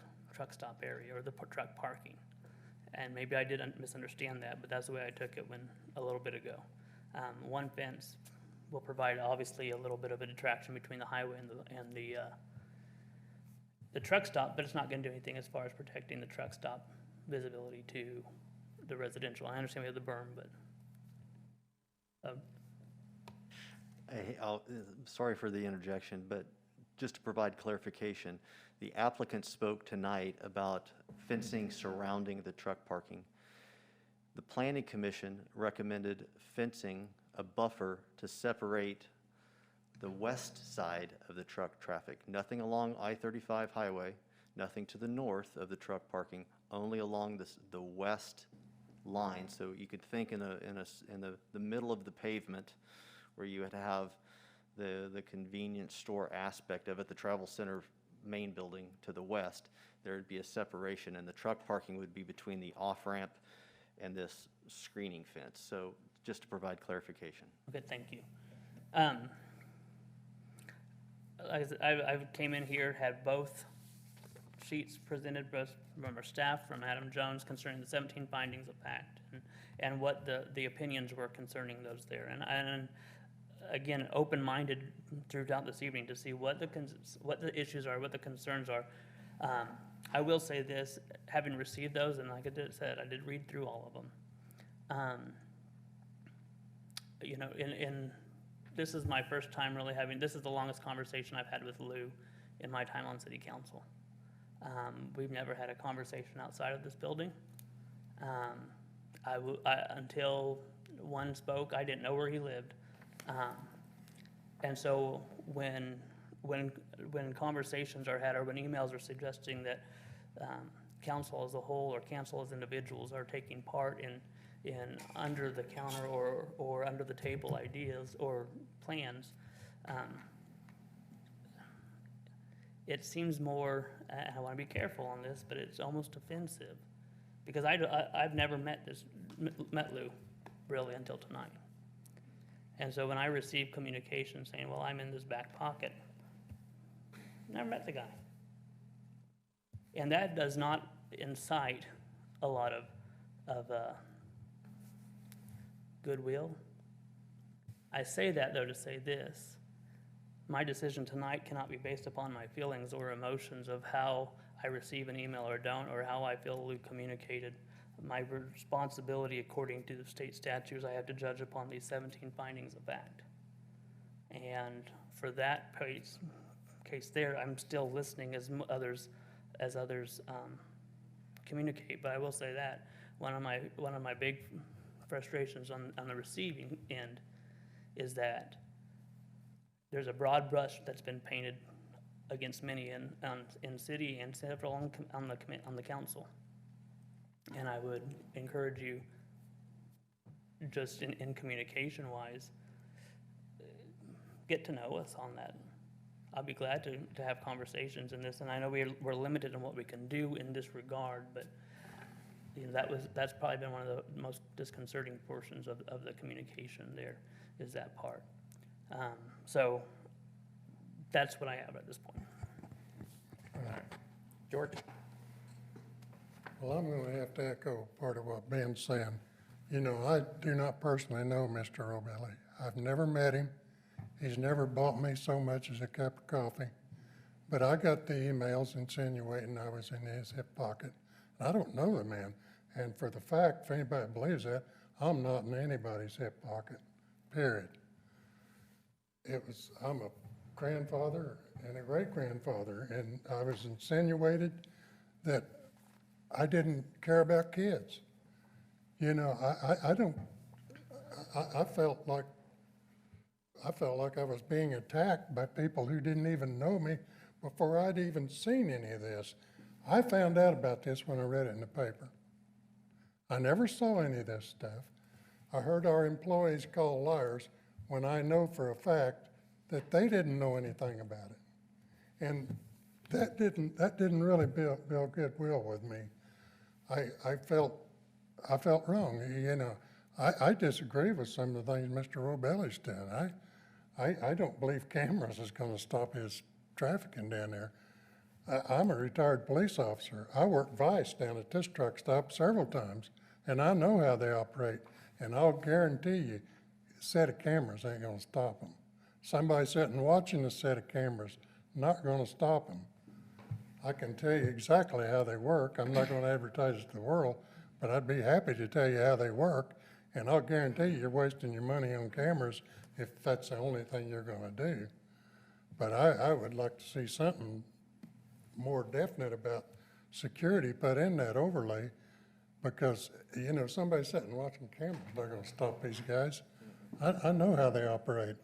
stop area or the truck parking. And maybe I did misunderstand that, but that's the way I took it a little bit ago. One fence will provide obviously a little bit of a detraction between the highway and the truck stop, but it's not going to do anything as far as protecting the truck stop visibility to the residential. I understand we have the berm, but Hey, sorry for the interjection, but just to provide clarification, the applicant spoke tonight about fencing surrounding the truck parking. The Planning Commission recommended fencing a buffer to separate the west side of the truck traffic. Nothing along I-35 highway, nothing to the north of the truck parking, only along the west line. So you could think in the middle of the pavement where you would have the convenience store aspect of it, the travel center main building to the west, there would be a separation, and the truck parking would be between the off-ramp and this screening fence. So just to provide clarification. okay, thank you. I came in here, had both sheets presented from our staff, from Adam Jones, concerning the 17 findings of fact and what the opinions were concerning those there. And again, open-minded throughout this evening to see what the issues are, what the concerns are. I will say this, having received those, and like I said, I did read through all of them. You know, this is my first time really this is the longest conversation I've had with Lou in my time on city council. We've never had a conversation outside of this building. Until one spoke, I didn't know where he lived. And so when conversations are had or when emails are suggesting that council as a whole or council as individuals are taking part in under the counter or under the table ideas or plans, it seems more, and I want to be careful on this, but it's almost offensive because I've never met Lou really until tonight. And so when I receive communication saying, well, I'm in this back pocket, never met the guy. And that does not incite a lot of goodwill. I say that, though, to say this. My decision tonight cannot be based upon my feelings or emotions of how I receive an email or don't, or how I feel Lou communicated. My responsibility, according to the state statutes, I have to judge upon these 17 findings of fact. And for that case there, I'm still listening as others communicate. But I will say that one of my big frustrations on the receiving end is that there's a broad brush that's been painted against many in city and several on the council. And I would encourage you, just in communication-wise, get to know us on that. I'll be glad to have conversations in this, and I know we're limited in what we can do in this regard, but you know, that's probably been one of the most disconcerting portions of the communication there, is that part. So that's what I have at this point. All right. George? Well, I'm going to have to echo part of what Ben's saying. You know, I do not personally know Mr. Robelli. I've never met him. He's never bought me so much as a cup of coffee. But I got the emails insinuating I was in his hip pocket. I don't know the man. And for the fact, if anybody believes that, I'm not in anybody's hip pocket, period. I'm a grandfather and a great-grandfather, and I was insinuated that I didn't care about kids. You know, I felt like I was being attacked by people who didn't even know me before I'd even seen any of this. I found out about this when I read it in the paper. I never saw any of this stuff. I heard our employees called liars when I know for a fact that they didn't know anything about it. And that didn't really build goodwill with me. I felt wrong. You know, I disagree with some of the things Mr. Robelli's done. I don't believe cameras is going to stop his trafficking down there. I'm a retired police officer. I worked Vice down at this truck stop several times, and I know how they operate. And I'll guarantee you, a set of cameras ain't going to stop them. Somebody sitting watching a set of cameras not going to stop them. I can tell you exactly how they work. I'm not going to advertise it to the world, but I'd be happy to tell you how they work. And I'll guarantee you're wasting your money on cameras if that's the only thing you're going to do. But I would like to see something more definite about security put in that overlay, because, you know, somebody sitting watching cameras, they're going to stop these guys. I know how they operate.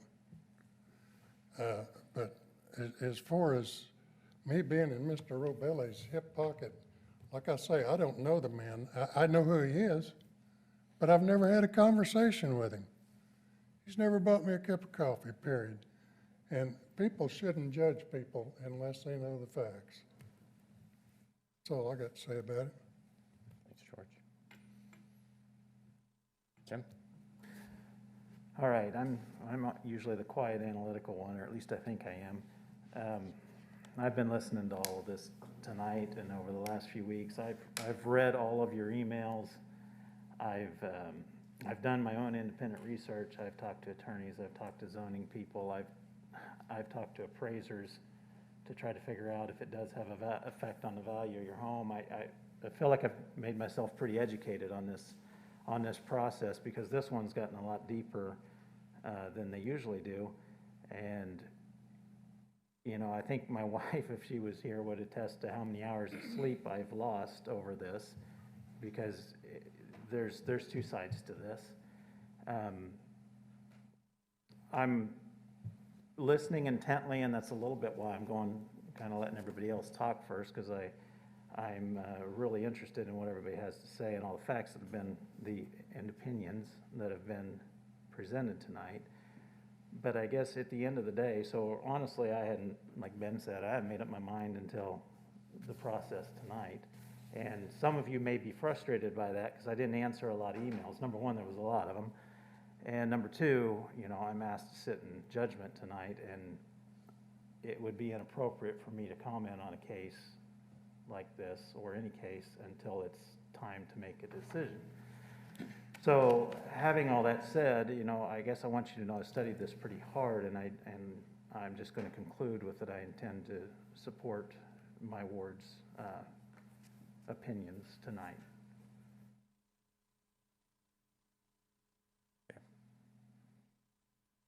But as far as me being in Mr. Robelli's hip pocket, like I say, I don't know the man. I know who he is, but I've never had a conversation with him. He's never bought me a cup of coffee, period. And people shouldn't judge people unless they know the facts. That's all I got to say about it. Thanks, George. Tim? All right, I'm usually the quiet analytical one, or at least I think I am. I've been listening to all of this tonight and over the last few weeks. I've read all of your emails. I've done my own independent research. I've talked to attorneys. I've talked to zoning people. I've talked to appraisers to try to figure out if it does have an effect on the value of your home. I feel like I've made myself pretty educated on this process, because this one's gotten a lot deeper than they usually do. And, you know, I think my wife, if she was here, would attest to how many hours of sleep I've lost over this, because there's two sides to this. I'm listening intently, and that's a little bit why I'm going, kind of letting everybody else talk first, because I'm really interested in what everybody has to say and all the facts that have been, and opinions that have been presented tonight. But I guess at the end of the day, so honestly, I hadn't, like Ben said, I hadn't made up my mind until the process tonight. And some of you may be frustrated by that because I didn't answer a lot of emails. Number one, there was a lot of them. And number two, you know, I'm asked to sit in judgment tonight, and it would be inappropriate for me to comment on a case like this, or any case, until it's time to make a decision. So having all that said, you know, I guess I want you to know I studied this pretty hard, and I'm just going to conclude with that I intend to support my ward's opinions tonight.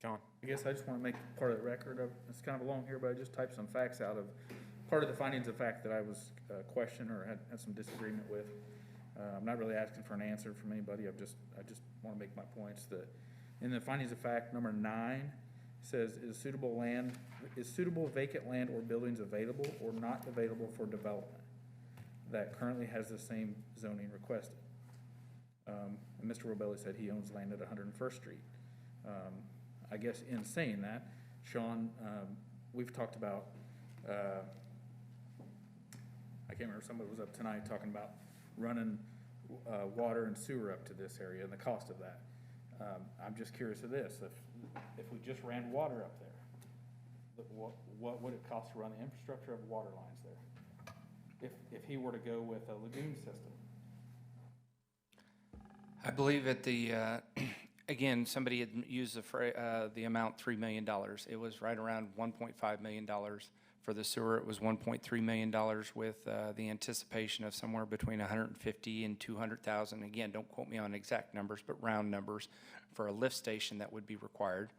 John? I guess I just want to make part of the record of, it's kind of long here, but I just typed some facts out of part of the findings of fact that I was questioned or had some disagreement with. I'm not really asking for an answer from anybody. I just want to make my points. That in the findings of fact, number 9 says, is suitable vacant land or buildings available or not available for development that currently has the same zoning requested. And Mr. Robelli said he owns land at 101st Street. I guess in saying that, Sean, we've talked about, I can't remember, somebody was up tonight talking about running water and sewer up to this area and the cost of that. I'm just curious of this. If we just ran water up there, what would it cost to run the infrastructure of water lines there? If he were to go with a lagoon system, I believe at the, again, somebody had used the amount $3 million. It was right around $1.5 million. For the sewer, it was $1.3 million with the anticipation of somewhere between 150 and 200,000. Again, don't quote me on exact numbers, but round numbers for a lift station that would be required.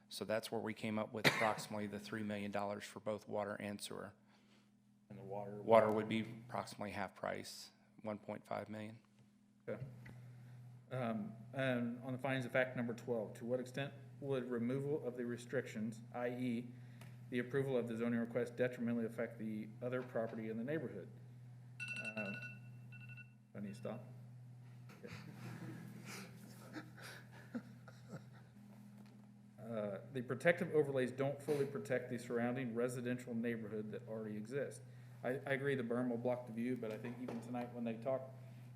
So that's where we came up with approximately the $3 million for both water and sewer. And the water? Water would be approximately half price, 1.5 million. Okay. And on the findings of fact number 12, to what extent would removal of the restrictions, i.e. the approval of the zoning request, detrimentally affect the other property in the neighborhood? I need to stop. Okay. The protective overlays don't fully protect the surrounding residential neighborhood that already exists. I agree the berm will block the view, but I think even tonight when they talked,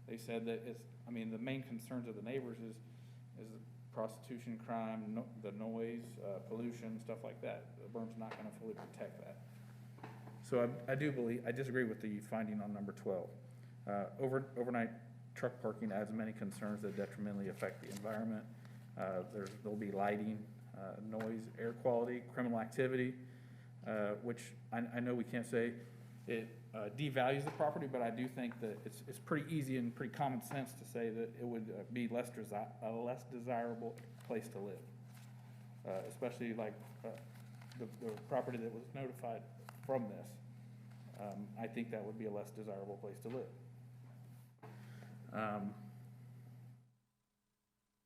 they said that it's, I mean, the main concerns of the neighbors is prostitution, crime, the noise, pollution, stuff like that. The berm's not gonna fully protect that. So I disagree with the finding on number 12. Overnight truck parking adds many concerns that detrimentally affect the environment. There'll be lighting, noise, air quality, criminal activity, which I know we can't say it devalues the property, but I do think that it's pretty easy and pretty common sense to say that it would be a less desirable place to live, especially like the property that was notified from this. I think that would be a less desirable place to live.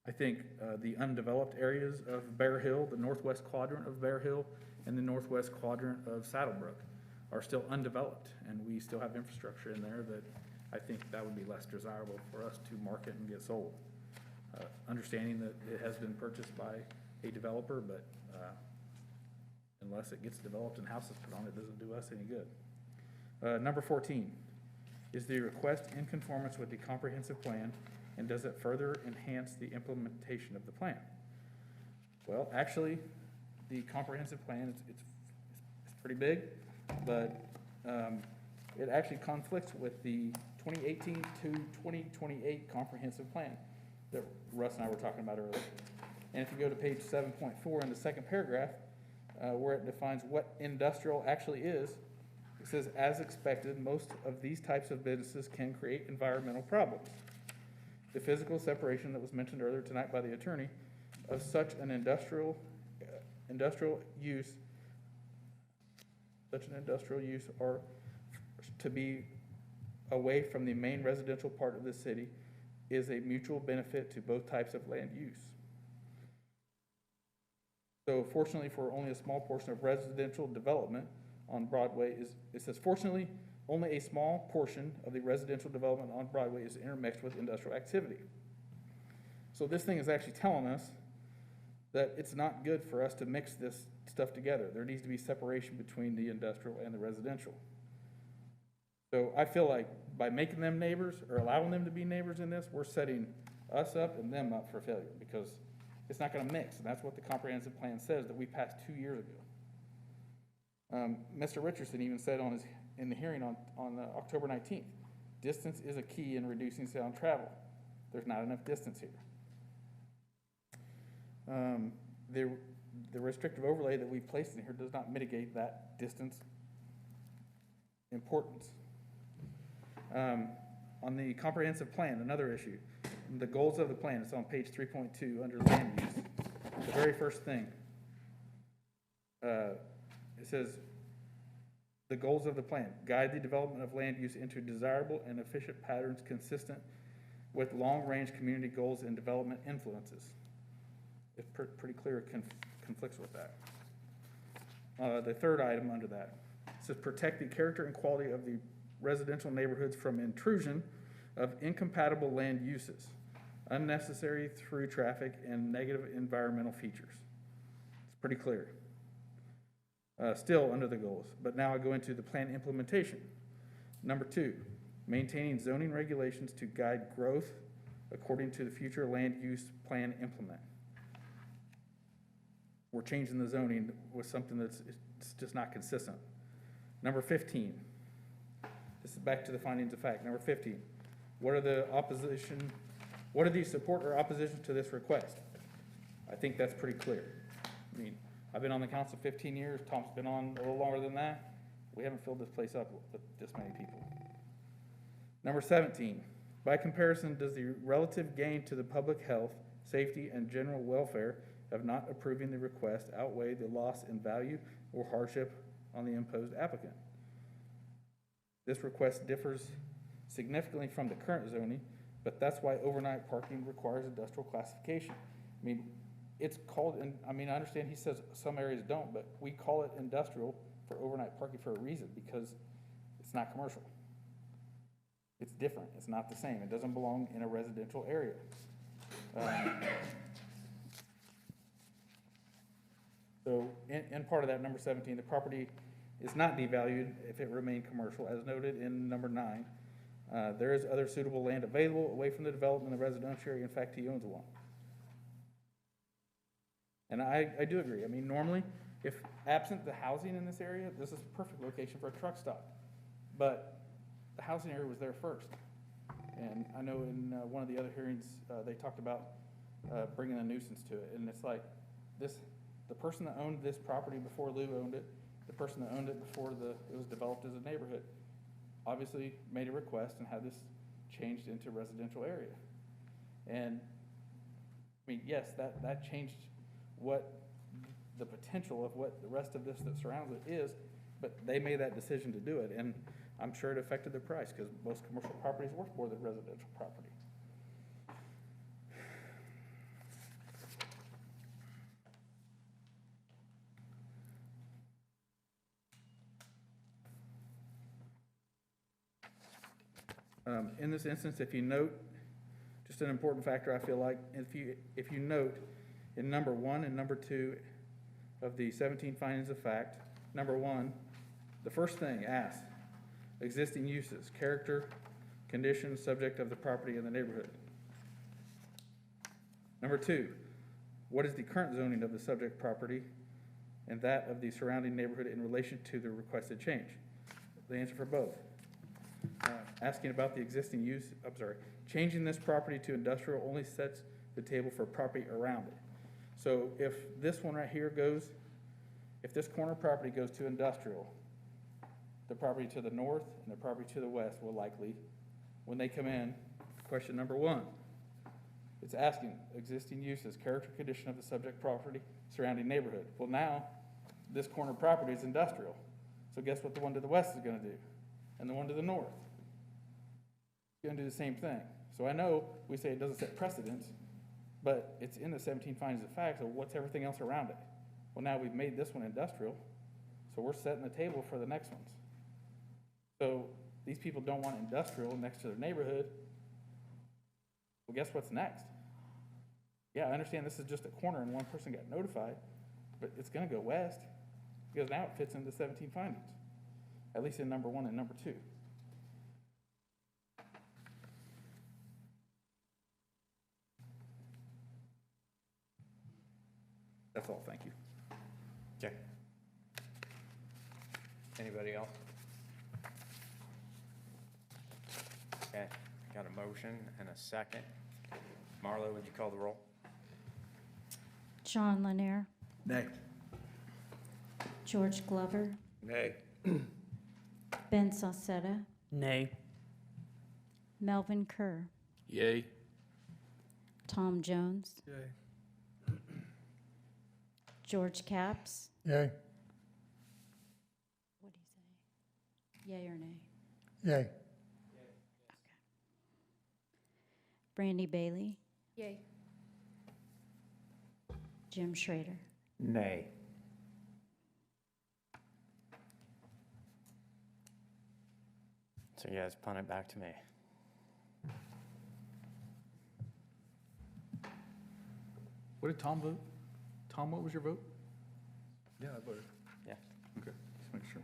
I think the undeveloped areas of Bear Hill, the northwest quadrant of Bear Hill, and the northwest quadrant of Saddlebrook are still undeveloped, and we still have infrastructure in there that I think that would be less desirable for us to market and get sold. Understanding that it has been purchased by a developer, but unless it gets developed and houses put on it, doesn't do us any good. Number 14, is the request in conformance with the comprehensive plan, and does it further enhance the implementation of the plan? Well, actually, the comprehensive plan, it's pretty big, but it actually conflicts with the 2018 to 2028 comprehensive plan that Russ and I were talking about earlier. And if you go to page 7.4 in the second paragraph, where it defines what industrial actually is, it says, as expected, most of these types of businesses can create environmental problems. The physical separation that was mentioned earlier tonight by the attorney of such an industrial use or to be away from the main residential part of the city is a mutual benefit to both types of land use. So fortunately for only a small portion of residential development on Broadway it says fortunately only a small portion of the residential development on Broadway is intermixed with industrial activity. So this thing is actually telling us that it's not good for us to mix this stuff together. There needs to be separation between the industrial and the residential. So I feel like by making them neighbors or allowing them to be neighbors in this, we're setting us up and them up for failure because it's not gonna mix. And that's what the comprehensive plan says that we passed 2 years ago. Mr. Richardson even said in the hearing on October 19th, distance is a key in reducing sound travel. There's not enough distance here. The restrictive overlay that we placed in here does not mitigate that distance importance. On the comprehensive plan, another issue, the goals of the plan, it's on page 3.2 under land use. The very first thing, it says, the goals of the plan, guide the development of land use into desirable and efficient patterns consistent with long-range community goals and development influences. It's pretty clear it conflicts with that. The third item under that says protect the character and quality of the residential neighborhoods from intrusion of incompatible land uses, unnecessary through traffic, and negative environmental features. It's pretty clear. Still under the goals, but now I go into the plan implementation. Number 2, maintaining zoning regulations to guide growth according to the future land use plan implement. We're changing the zoning with something that's just not consistent. Number 15, this is back to the findings of fact. Number 15, what are the What are the support or opposition to this request? I think that's pretty clear. I mean, I've been on the council 15 years, Tom's been on a little longer than that. We haven't filled this place up with this many people. Number 17, by comparison, does the relative gain to the public health, safety, and general welfare of not approving the request outweigh the loss in value or hardship on the imposed applicant? This request differs significantly from the current zoning, but that's why overnight parking requires industrial classification. I mean, it's called, and I mean, I understand he says some areas don't, but we call it industrial for overnight parking for a reason, because it's not commercial. It's different, it's not the same, it doesn't belong in a residential area. So in part of that, number 17, the property is not devalued if it remained commercial, as noted in number 9. There is other suitable land available away from the development of the residential area. In fact, he owns one. And I do agree. I mean, normally, if absent the housing in this area, this is a perfect location for a truck stop. But the housing area was there first. And I know in one of the other hearings, they talked about bringing a nuisance to it. And it's like the person that owned this property before Lou owned it, the person that owned it before it was developed as a neighborhood, obviously made a request and had this changed into a residential area. And I mean, yes, that changed what the potential of what the rest of this that surrounds it is, but they made that decision to do it. And I'm sure it affected the price, because most commercial property is worth more than residential property. In this instance, if you note, just an important factor I feel like, if you note in number 1 and number 2 of the 17 findings of fact, number 1, the first thing asked, existing uses, character, conditions, subject of the property in the neighborhood. Number 2, what is the current zoning of the subject property and that of the surrounding neighborhood in relation to the requested change? The answer for both. Asking about the existing use, changing this property to industrial only sets the table for property around it. So if this one right here goes, if this corner property goes to industrial, the property to the north and the property to the west will likely, when they come in, question number 1, it's asking existing uses, character, condition of the subject property, surrounding neighborhood. Well, now, this corner property is industrial. So guess what the one to the west is gonna do? And the one to the north? It's gonna do the same thing. So I know we say it doesn't set precedence, but it's in the 17 findings of fact, so what's everything else around it? Well, now we've made this one industrial, so we're setting the table for the next ones. So these people don't want industrial next to their neighborhood. Well, guess what's next? Yeah, I understand this is just a corner and one person got notified, but it's gonna go west, because now it fits into 17 findings, at least in number 1 and number 2. That's all, thank you. Okay. Anybody else? Okay, got a motion and a second. Marlo, would you call the roll? Sean Lanier, Nay. George Glover, Nay. Ben Salcetta, Nay. Melvin Kerr, Yay. Tom Jones, Yay. George Capps. Yay. What do you say? Yay or nay? Yay. Brandy Bailey, Yay. Jim Schrader. Nay. So you guys punt it back to me. What did Tom vote? Tom, what was your vote? Yeah, I voted. Yeah. Okay, just make sure.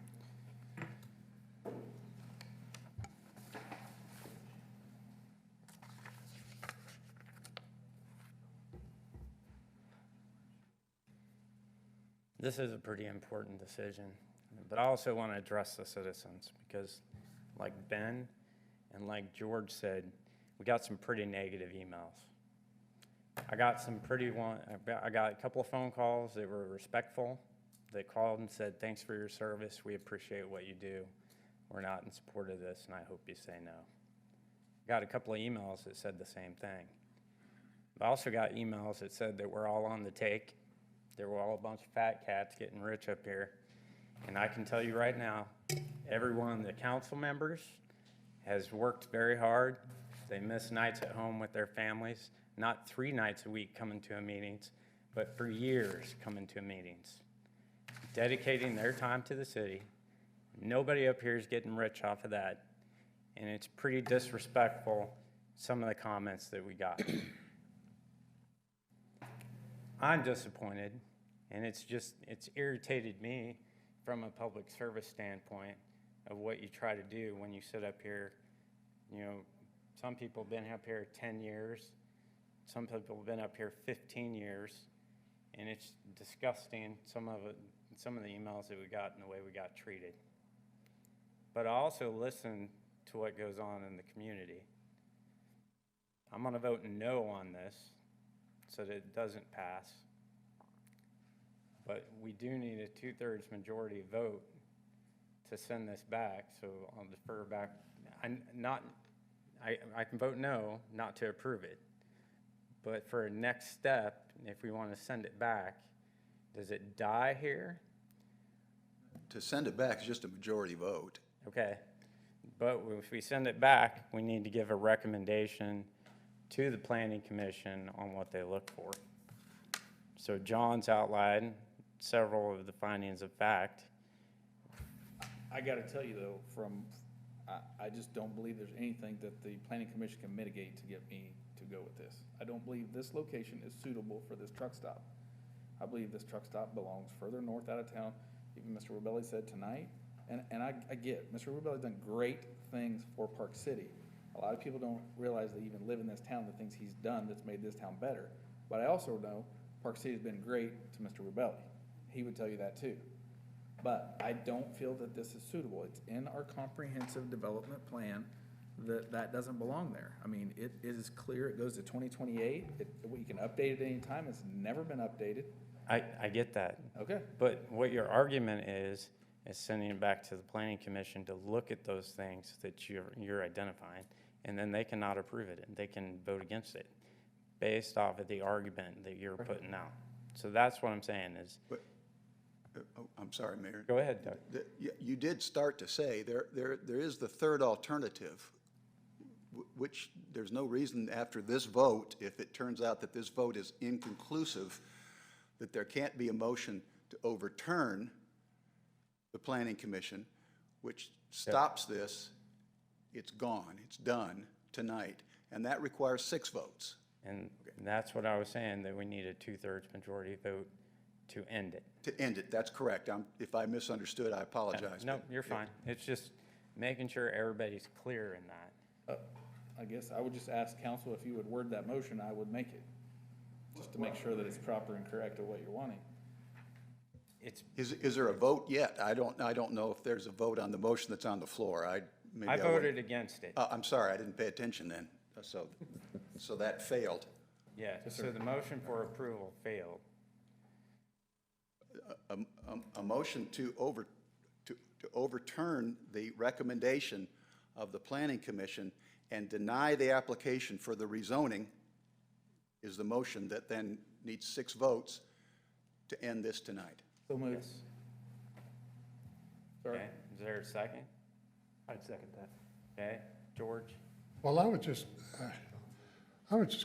This is a pretty important decision, but I also want to address the citizens because like Ben and like George said, we got some pretty negative emails. I got I got a couple of phone calls that were respectful. They called and said, thanks for your service. We appreciate what you do. We're not in support of this, and I hope you say no. Got a couple of emails that said the same thing. I also got emails that said that we're all on the take. They were all a bunch of fat cats getting rich up here. And I can tell you right now, every one of the council members has worked very hard. They miss nights at home with their families, not 3 nights a week coming to meetings, but for years coming to meetings, dedicating their time to the city. Nobody up here is getting rich off of that. And it's pretty disrespectful, some of the comments that we got. I'm disappointed, and it's irritated me from a public service standpoint of what you try to do when you sit up here. You know, some people have been up here 10 years, some people have been up here 15 years, and it's disgusting, some of the emails that we got and the way we got treated. But I also listen to what goes on in the community. I'm gonna vote no on this so that it doesn't pass. But we do need a 2/3 majority vote to send this back, so I'll defer back. I can vote no, not to approve it. But for a next step, if we want to send it back, does it die here? To send it back is just a majority vote. Okay, but if we send it back, we need to give a recommendation to the planning commission on what they look for. So John's outlined several of the findings of fact. I gotta tell you though, I just don't believe there's anything that the planning commission can mitigate to get me to go with this. I don't believe this location is suitable for this truck stop. I believe this truck stop belongs further north out of town. Even Mr. Rubelli said tonight, and I get, Mr. Rubelli's done great things for Park City. A lot of people don't realize they even live in this town, the things he's done that's made this town better. But I also know Park City's been great to Mr. Rubelli. He would tell you that too. But I don't feel that this is suitable. It's in our comprehensive development plan that doesn't belong there. I mean, it is clear, it goes to 2028. We can update it any time. It's never been updated. I get that. Okay. But what your argument is sending it back to the planning commission to look at those things that you're identifying, and then they cannot approve it, and they can vote against it based off of the argument that you're putting out. So that's what I'm saying is. But, I'm sorry, Mayor. Go ahead, Doug. You did start to say there is the third alternative, which there's no reason after this vote, if it turns out that this vote is inconclusive, that there can't be a motion to overturn the planning commission, which stops this. It's gone. It's done tonight. And that requires 6 votes. And that's what I was saying, that we need a 2/3 majority vote to end it. To end it, that's correct. If I misunderstood, I apologize. No, you're fine. It's just making sure everybody's clear in that. I guess I would just ask council if you would word that motion, I would make it. Just to make sure that it's proper and correct of what you're wanting. Is there a vote yet? I don't know if there's a vote on the motion that's on the floor. I voted against it. I'm sorry, I didn't pay attention then. So that failed. Yeah, so the motion for approval failed. A motion to overturn the recommendation of the planning commission and deny the application for the rezoning is the motion that then needs 6 votes to end this tonight. So moved. Okay, is there a second? I'd second that. Okay, George? Well, I was just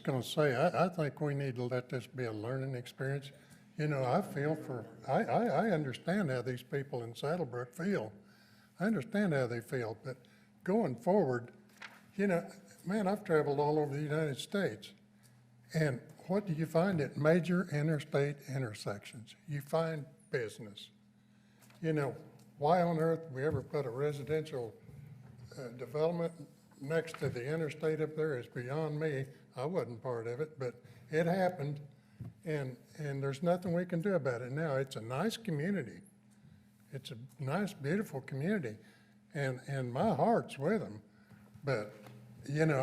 going to say, I think we need to let this be a learning experience. You know, I understand how these people in Saddlebrook feel. I understand how they feel, but going forward, you know, man, I've traveled all over the United States. And what do you find at major interstate intersections? You find business. You know, why on earth we ever put a residential development next to the interstate up there is beyond me. I wasn't part of it, but it happened, and there's nothing we can do about it now. It's a nice community. It's a nice, beautiful community, and my heart's with them, but You know,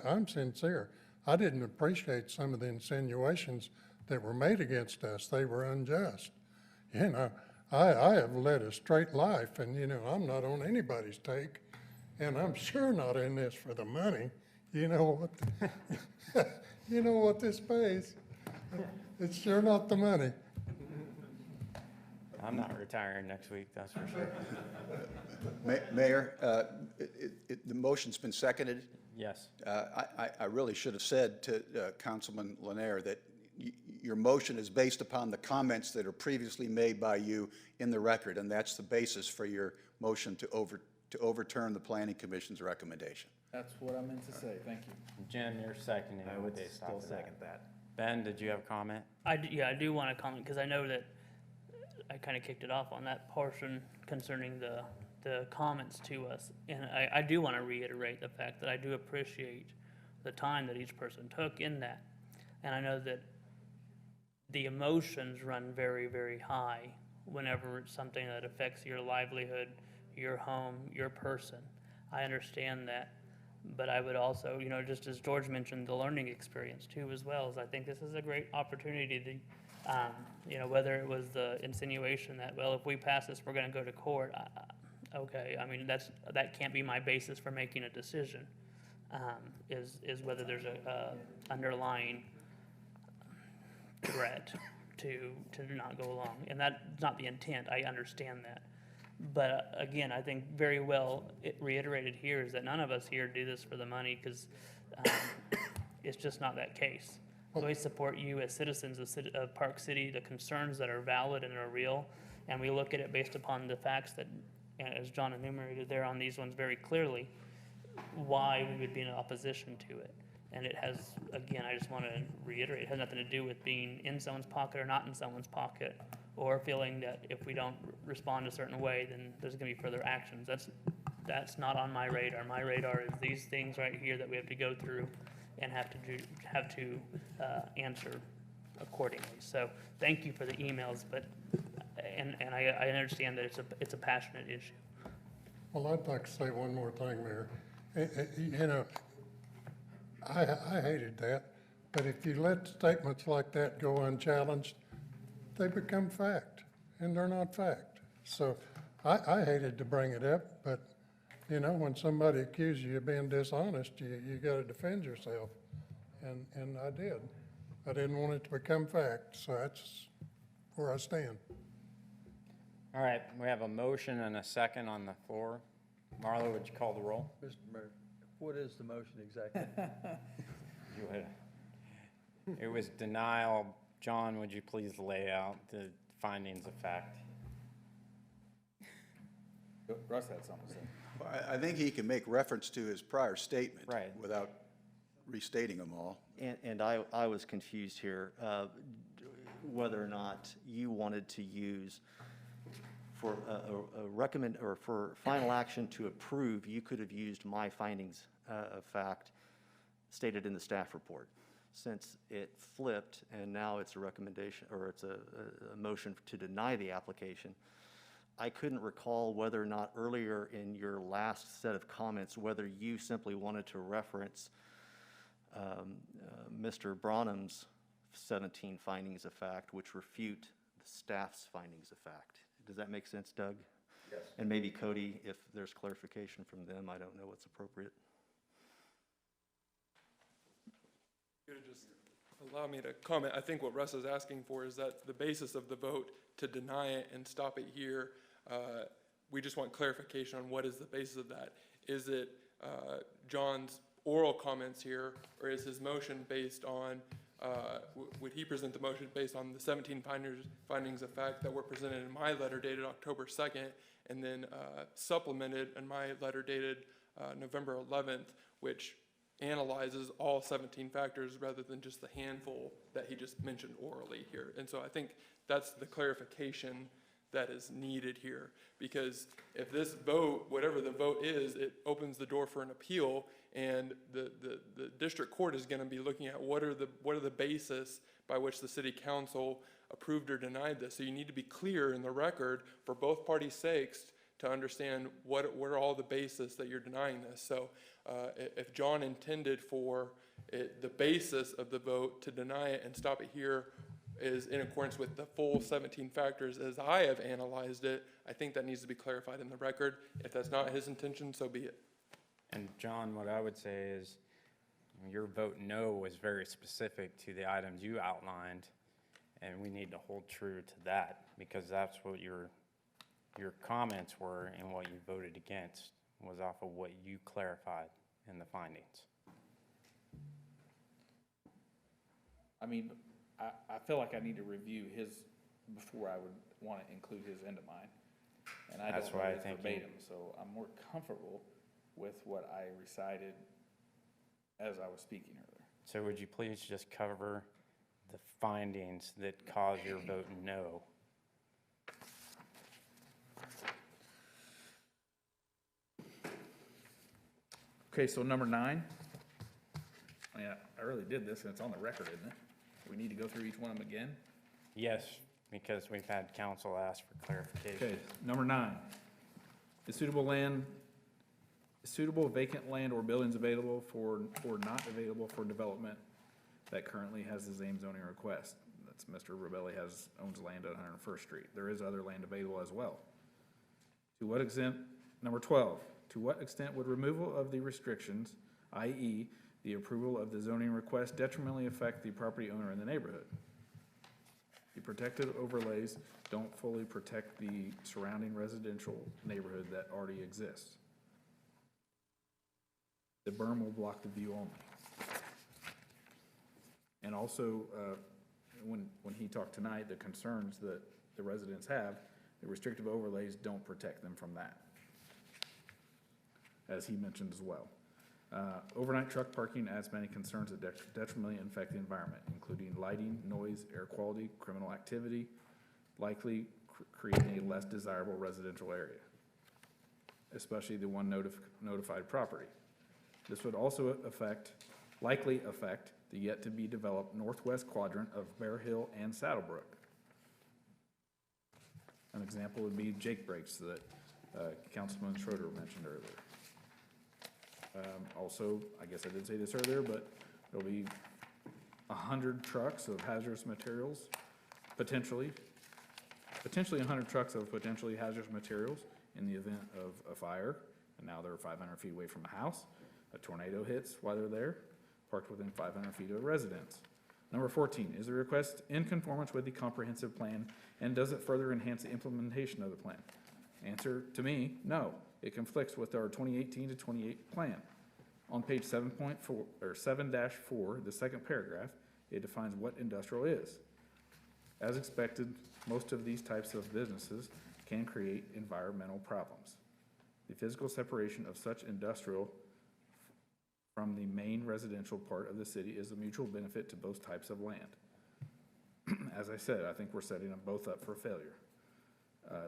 I'm sincere. I didn't appreciate some of the insinuations that were made against us. They were unjust. You know, I have led a straight life, and, you know, I'm not on anybody's take, and I'm sure not in this for the money. You know what, you know what this pays? It's sure not the money. I'm not retiring next week, that's for sure. Mayor, the motion's been seconded. Yes. I really should have said to Councilman Lanier that your motion is based upon the comments that are previously made by you in the record, and that's the basis for your motion to overturn the Planning Commission's recommendation. That's what I meant to say, thank you. Jim, you're seconding. I would still second that. Ben, did you have a comment? Yeah, I do want to comment, because I know that I kind of kicked it off on that portion concerning the comments to us. And I do want to reiterate the fact that I do appreciate the time that each person took in that. And I know that the emotions run very, very high whenever it's something that affects your livelihood, your home, your person. I understand that. But I would also, you know, just as George mentioned, the learning experience too as well, is I think this is a great opportunity to, you know, whether it was the insinuation that, well, if we pass this, we're going to go to court. Okay, I mean, that can't be my basis for making a decision, is whether there's a underlying threat to not go along. And that's not the intent, I understand that. But again, I think very well reiterated here is that none of us here do this for the money, because it's just not that case. So we support you as citizens of Park City, the concerns that are valid and are real, and we look at it based upon the facts that, as John enumerated there on these ones very clearly, why we would be in opposition to it. And it has, again, I just want to reiterate, it has nothing to do with being in someone's pocket or not in someone's pocket, or feeling that if we don't respond a certain way, then there's going to be further actions. That's not on my radar. My radar is these things right here that we have to go through and have to answer accordingly. So thank you for the emails, but and I understand that it's a passionate issue. Well, I'd like to say one more thing, Mayor. You know, I hated that, but if you let statements like that go unchallenged, they become fact, and they're not fact. So I hated to bring it up, but, you know, when somebody accuses you of being dishonest, you got to defend yourself, and I did. I didn't want it to become fact, so that's where I stand. All right, we have a motion and a second on the floor. Marlo, would you call the roll? Mr. Mayor, what is the motion exactly? It was denial. John, would you please lay out the findings of fact? Russ had something to say. Well, I think he can make reference to his prior statement. Right. Without restating them all. And I was confused here, whether or not you wanted to use for for final action to approve, you could have used my findings of fact stated in the staff report. Since it flipped and now it's a recommendation, or it's a motion to deny the application, I couldn't recall whether or not earlier in your last set of comments, whether you simply wanted to reference Mr. Branham's 17 findings of fact, which refute the staff's findings of fact. Does that make sense, Doug? Yes. And maybe Cody, if there's clarification from them, I don't know what's appropriate. Could just allow me to comment. I think what Russ is asking for is that the basis of the vote to deny it and stop it here, we just want clarification on what is the basis of that. Is it John's oral comments here, or is his motion based on, would he present the motion based on the 17 findings of fact that were presented in my letter dated October 2nd, and then supplemented in my letter dated November 11th, which analyzes all 17 factors rather than just the handful that he just mentioned orally here. And so I think that's the clarification that is needed here, because if this vote, whatever the vote is, it opens the door for an appeal, and the district court is going to be looking at what are the basis by which the city council approved or denied this. So you need to be clear in the record for both parties' sakes to understand what are all the basis that you're denying this. So if John intended for the basis of the vote to deny it and stop it here is in accordance with the full 17 factors as I have analyzed it, I think that needs to be clarified in the record. If that's not his intention, so be it. And John, what I would say is your vote no was very specific to the items you outlined, and we need to hold true to that because that's what your comments were, and what you voted against was off of what you clarified in the findings. I mean, I feel like I need to review his before I would want to include his into mine. And I That's don't why know I it think verbatim, so I'm more comfortable with what I recited as I was speaking earlier. So would you please just cover the findings that cause your vote no? Okay, so number 9. Yeah, I really did this, and it's on the record, isn't it? We need to go through each one of them again? Yes, because we've had council ask for clarification. Okay, number 9. Is suitable vacant land or buildings available for, or not available for development that currently has the same zoning request? That's Mr. Rebelli owns land at 101st Street. There is other land available as well. To what extent, number 12, to what extent would removal of the restrictions, i.e. the approval of the zoning request, detrimentally affect the property owner in the neighborhood? The protected overlays don't fully protect the surrounding residential neighborhood that already exists. The berm will block the view only. And also, when he talked tonight, the concerns that the residents have, the restrictive overlays don't protect them from that, as he mentioned as well. Overnight truck parking adds many concerns that detrimentally affect the environment, including lighting, noise, air quality, criminal activity, likely creating a less desirable residential area, especially the one notified property. This would also likely affect the yet-to-be-developed northwest quadrant of Bear Hill and Saddlebrook. An example would be Jake Breaks that Councilman Schroeder mentioned earlier. Also, I guess I did say this earlier, but there'll be 100 trucks of hazardous materials, potentially 100 trucks of potentially hazardous materials in the event of a fire, and now they're 500 feet away from a house. A tornado hits while they're there, parked within 500 feet of a residence. Number 14, is the request in conformance with the comprehensive plan, and does it further enhance the implementation of the plan? Answer to me, no. It conflicts with our 2018 to 28 plan. On page 7.4 or 7-4, the second paragraph, it defines what industrial is. As expected, most of these types of businesses can create environmental problems. The physical separation of such industrial from the main residential part of the city is a mutual benefit to both types of land. As I said, I think we're setting them both up for failure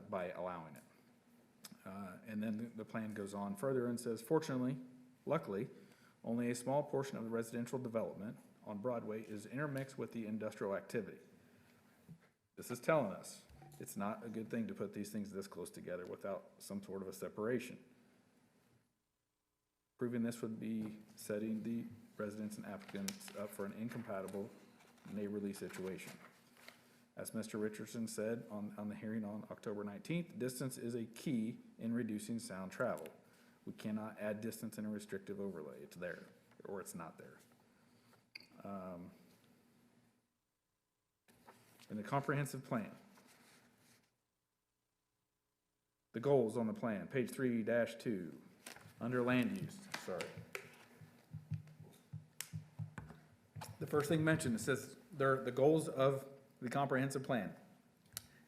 by allowing it. And then the plan goes on further and says, fortunately, luckily, only a small portion of the residential development on Broadway is intermixed with the industrial activity. This is telling us it's not a good thing to put these things this close together without some sort of a separation. Proving this would be setting the residents and applicants up for an incompatible neighborly situation. As Mr. Richardson said on the hearing on October 19th, distance is a key in reducing sound travel. We cannot add distance in a restrictive overlay. It's there, or it's not there. In the comprehensive plan, the goals on the plan, page 3-2, under land use, sorry. The first thing mentioned, it says the goals of the comprehensive plan.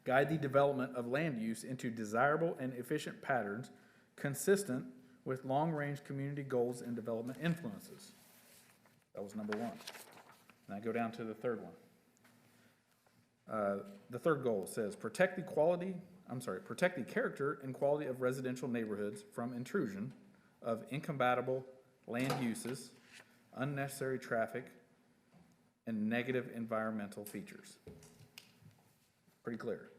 Guide the development of land use into desirable and efficient patterns consistent with long-range community goals and development influences. That was number 1. And I go down to the third one. The third goal says protect the character and quality of residential neighborhoods from intrusion of incompatible land uses, unnecessary traffic, and negative environmental features. Pretty clear.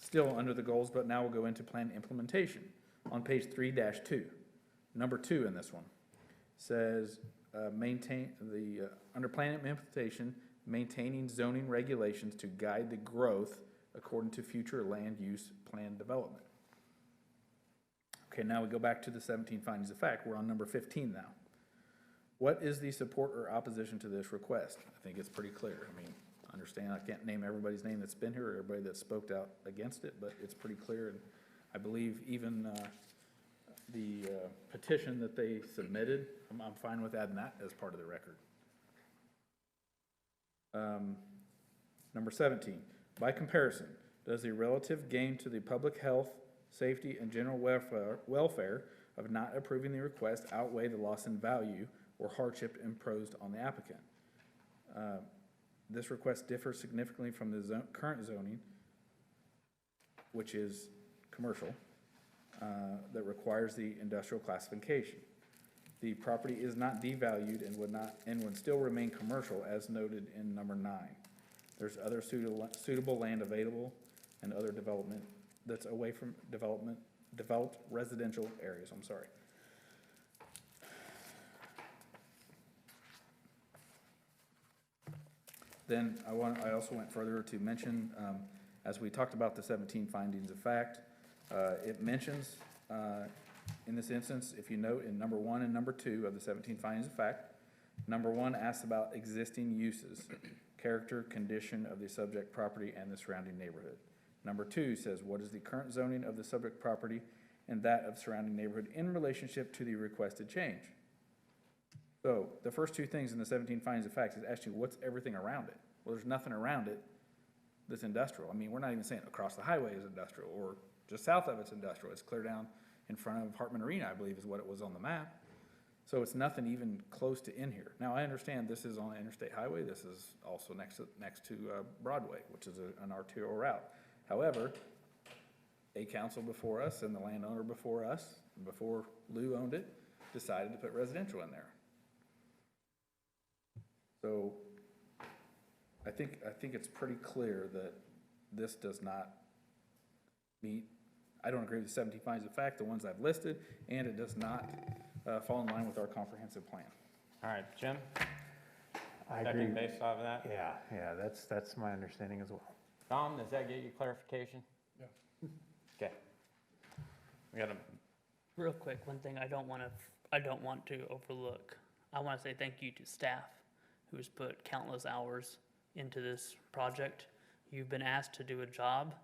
still under the goals, but now we'll go into plan implementation. On page 3-2, number 2 in this one, says, under plan implementation, maintaining zoning regulations to guide the growth according to future land use plan development. Okay, now we go back to the 17 findings of fact. We're on number 15 now. What is the support or opposition to this request? I think it's pretty clear. I mean, understand, I can't name everybody's name that's been here, or everybody that spoke out against it, but it's pretty clear, and I believe even the petition that they submitted, I'm fine with adding that as part of the record. Number 17, by comparison, does the relative gain to the public health, safety, and general welfare of not approving the request outweigh the loss in value or hardship imposed on the applicant? This request differs significantly from the current zoning, which is commercial, that requires the industrial classification. The property is not devalued and would still remain commercial as noted in number 9. There's other suitable land available and other development that's away from developed residential areas, I'm sorry. Then I also went further to mention, as we talked about the 17 findings of fact, it mentions, in this instance, if you note in number 1 and number 2 of the 17 findings of fact, number 1 asks about existing uses, character, condition of the subject property and the surrounding neighborhood. Number 2 says, what is the current zoning of the subject property and that of surrounding neighborhood in relationship to the requested change? So the first 2 things in the 17 findings of facts is actually what's everything around it? Well, there's nothing around it that's industrial. I mean, we're not even saying across the highway is industrial or just south of it's industrial. It's clear down in front of Hartman Arena, I believe is what it was on the map. So it's nothing even close to in here. Now, I understand this is on an interstate highway. This is also next to Broadway, which is an arterial route. However, a council before us and the landowner before us, before Lou owned it, decided to put residential in there. So I think it's pretty clear that this does not meet, I don't agree with the 17 findings of fact, the ones I've listed, and it does not fall in line with our comprehensive plan. All right, Jim? I Checking agree. based off of that? Yeah, that's my understanding as well. Tom, does that get you clarification? Yeah. Okay. We got a, Real quick, one thing I don't want to overlook. I want to say thank you to staff who's put countless hours into this project. You've been asked to do a job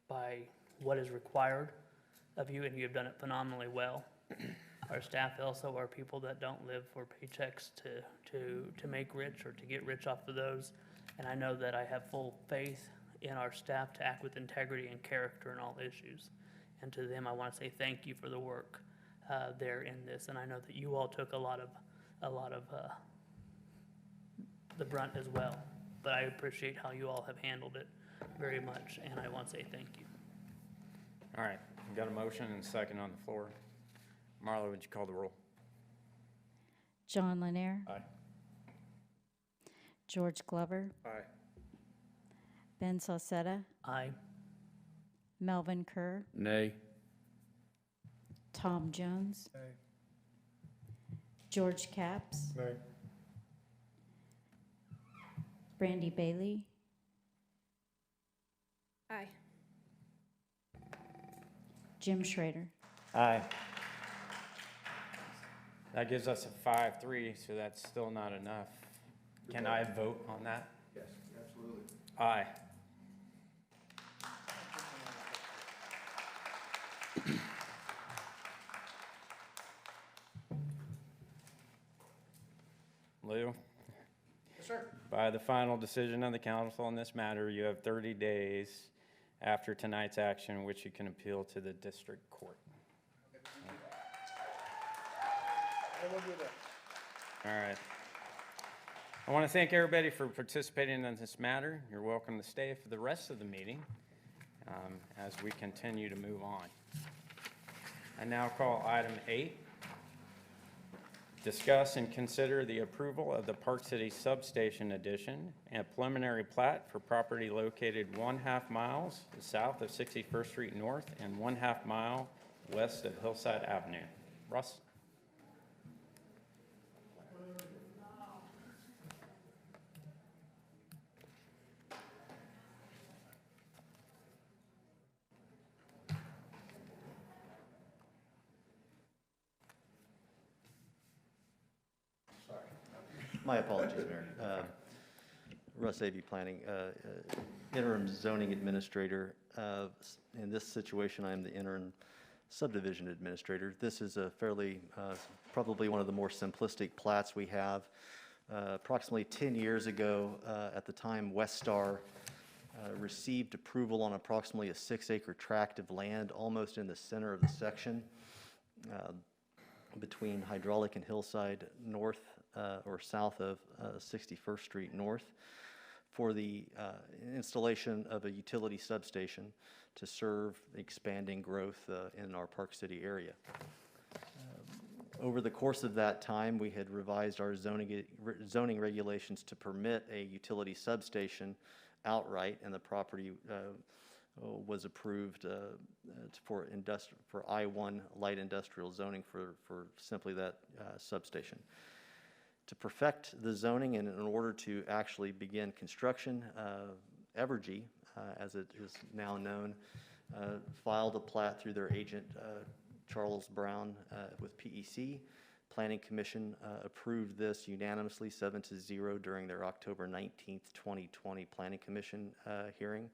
by what is required of you, and you have done it phenomenally well. Our staff also are people that don't live for paychecks to make rich or to get rich off of those. And I know that I have full faith in our staff to act with integrity and character in all issues. And to them, I want to say thank you for the work there in this. And I know that you all took a lot of the brunt as well. But I appreciate how you all have handled it very much, and I want to say thank you. all right, we got a motion and a second on the floor. Marla, would you call the roll? John Lanier. Aye. George Glover. Aye. Ben Saucetta. Aye. Melvin Kerr. Nay. Tom Jones. George Capps. Nay. Brandy Bailey. Aye. Jim Schrader. Aye. That gives us a 5-3, so that's still not enough. Can I vote on that? Yes, absolutely. Aye. Lou? Yes, sir. By the final decision of the council on this matter, you have 30 days after tonight's action in which you can appeal to the district court. I will do that. All right. I want to thank everybody for participating in this matter. You're welcome to stay for the rest of the meeting as we continue to move on. I now call item 8. Discuss and consider the approval of the Park City Substation Addition and preliminary plat for property located 1/2 miles south of 61st Street North and 1/2 mile west of Hillside Avenue. Russ? My apologies, Mayor. Russ Avey, Planning, interim zoning administrator. In this situation, I am the interim subdivision administrator. This is a fairly, probably one of the more simplistic plats we have. Approximately 10 years ago, at the time, Westar received approval on approximately a 6-acre tract of land almost in the center of the section between Hydraulic and Hillside North or south of 61st Street North for the installation of a utility substation to serve expanding growth in our Park City area. Over the course of that time, we had revised our zoning regulations to permit a utility substation outright, and the property was approved for I-1 light industrial zoning for simply that substation. To perfect the zoning and in order to actually begin construction, Evergy, as it is now known, filed a plat through their agent, Charles Brown, with PEC. Planning Commission approved this unanimously 7-0 during their October 19th, 2020 Planning Commission hearing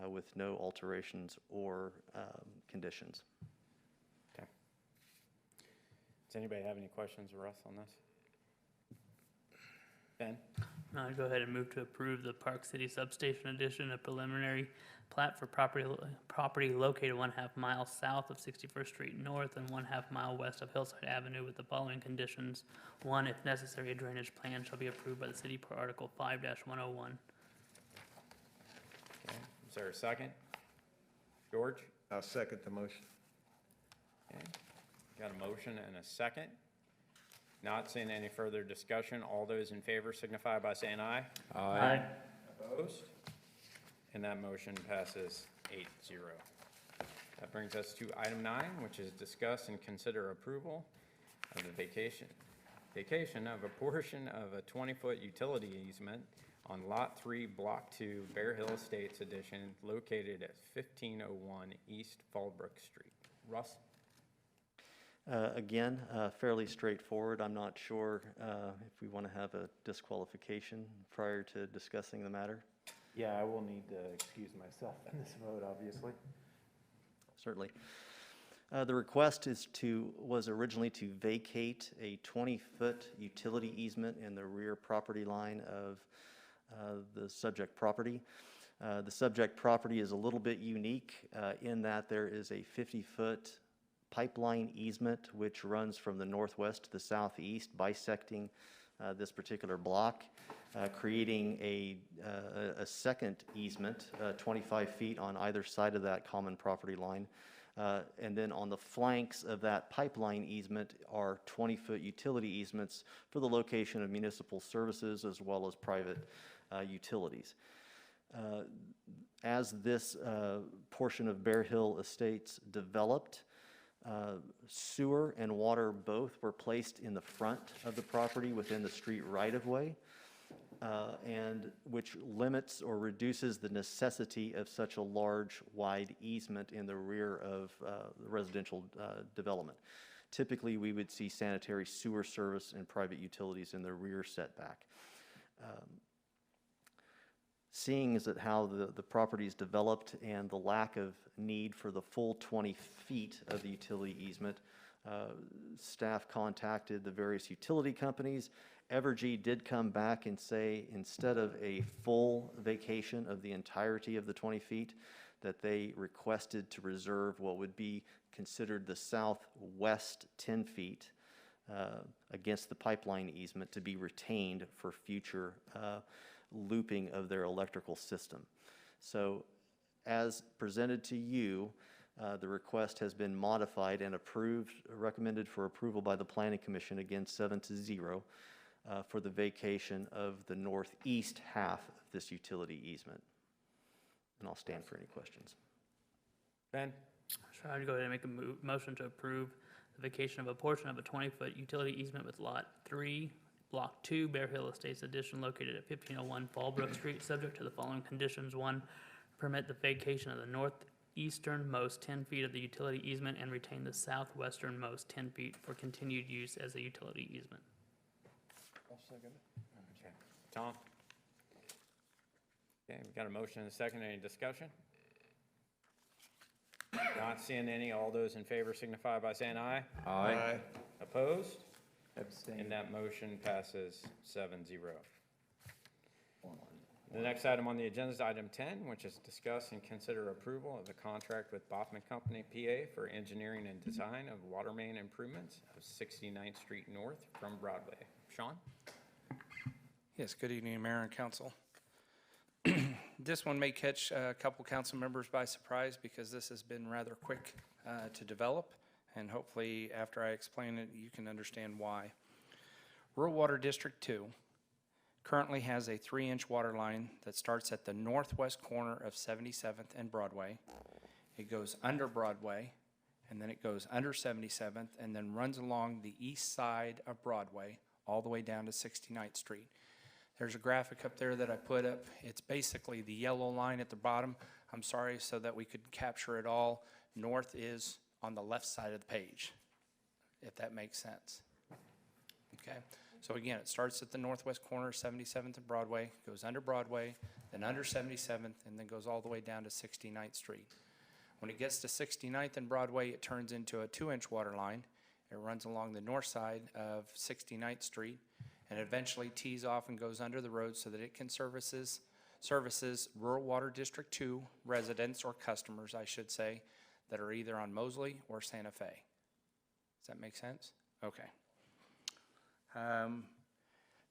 with no alterations or conditions. Okay. Does anybody have any questions, Russ, on this? Ben? No, I'd go ahead and move to approve the Park City Substation Addition, a preliminary plat for property located 1/2 mile south of 61st Street North and 1/2 mile west of Hillside Avenue with the following conditions. 1, if necessary, a drainage plan shall be approved by the city per Article 5-101. Okay, is there a second? George? I'll second the motion. Okay, got a motion and a second. Not seeing any further discussion. All those in favor signify by saying aye. Aye. Opposed? And that motion passes 8-0. That brings us to item 9, which is discuss and consider approval of the vacation of a portion of a 20-foot utility easement on Lot 3, Block 2, Bear Hill Estates Edition, located at 1501 East Fallbrook Street. Russ? Again, fairly straightforward. I'm not sure if we want to have a disqualification prior to discussing the matter. Yeah, I will need to excuse myself in this vote, obviously. Certainly. The request was originally to vacate a 20-foot utility easement in the rear property line of the subject property. The subject property is a little bit unique in that there is a 50-foot pipeline easement which runs from the northwest to the southeast, bisecting this particular block, creating a second easement, 25 feet on either side of that common property line. And then on the flanks of that pipeline easement are 20-foot utility easements for the location of municipal services as well as private utilities. As this portion of Bear Hill Estates developed, sewer and water both were placed in the front of the property within the street right-of-way, and which limits or reduces the necessity of such a large, wide easement in the rear of the residential development. Typically, we would see sanitary sewer service and private utilities in the rear setback. Seeing as that how the property is developed and the lack of need for the full 20 feet of the utility easement, staff contacted the various utility companies. Evergy did come back and say instead of a full vacation of the entirety of the 20 feet, that they requested to reserve what would be considered the southwest 10 feet against the pipeline easement to be retained for future looping of their electrical system. So as presented to you, The request has been modified and approved, recommended for approval by the Planning Commission, again 7-0, for the vacation of the northeast half of this utility easement. And I'll stand for any questions. Ben? So I'd go ahead and make a motion to approve the vacation of a portion of a 20-foot utility easement with Lot 3, Block 2, Bear Hill Estates Edition, located at 1501 Fallbrook Street, subject to the following conditions. 1, permit the vacation of the northeasternmost 10 feet of the utility easement and retain the southwesternmost 10 feet for continued use as a utility easement. I'll second it. Okay. Tom? Okay, we've got a motion and a second. Any discussion? Not seeing any. All those in favor signify by saying aye. Aye. Opposed? Abstain. And that motion passes 7-0. The next item on the agenda is item 10, which is discuss and consider approval of the contract with Baughman Company, PA, for engineering and design of water main improvements of 69th Street North from Broadway. Sean? Yes, good evening, Mayor and Council. This one may catch a couple council members by surprise because this has been rather quick to develop, and hopefully after I explain it, you can understand why. Rural Water District 2 currently has a 3-inch water line that starts at the northwest corner of 77th and Broadway. It goes under Broadway, and then it goes under 77th, and then runs along the east side of Broadway all the way down to 69th Street. There's a graphic up there that I put up. It's basically the yellow line at the bottom. I'm sorry, so that we could capture it all. North is on the left side of the page, if that makes sense. Okay, so again, it starts at the northwest corner, 77th and Broadway, goes under Broadway, then under 77th, and then goes all the way down to 69th Street. When it gets to 69th and Broadway, it turns into a 2-inch water line. It runs along the north side of 69th Street, and eventually tees off and goes under the road so that it can services Rural Water District 2 residents, or customers, I should say, that are either on Mosley or Santa Fe. Does that make sense? Okay.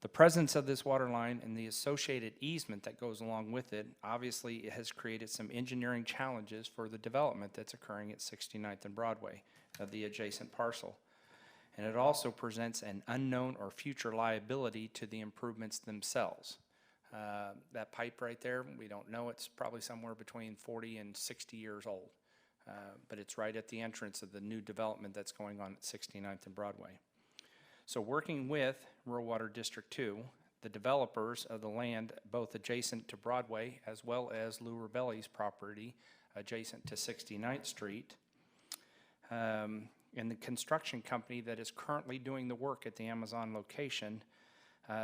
The presence of this water line and the associated easement that goes along with it, obviously it has created some engineering challenges for the development that's occurring at 69th and Broadway of the adjacent parcel. And it also presents an unknown or future liability to the improvements themselves. That pipe right there, we don't know, it's probably somewhere between 40 and 60 years old. But it's right at the entrance of the new development that's going on at 69th and Broadway. So working with Rural Water District 2, the developers of the land both adjacent to Broadway as well as Lou Rebelli's property adjacent to 69th Street, and the construction company that is currently doing the work at the Amazon location,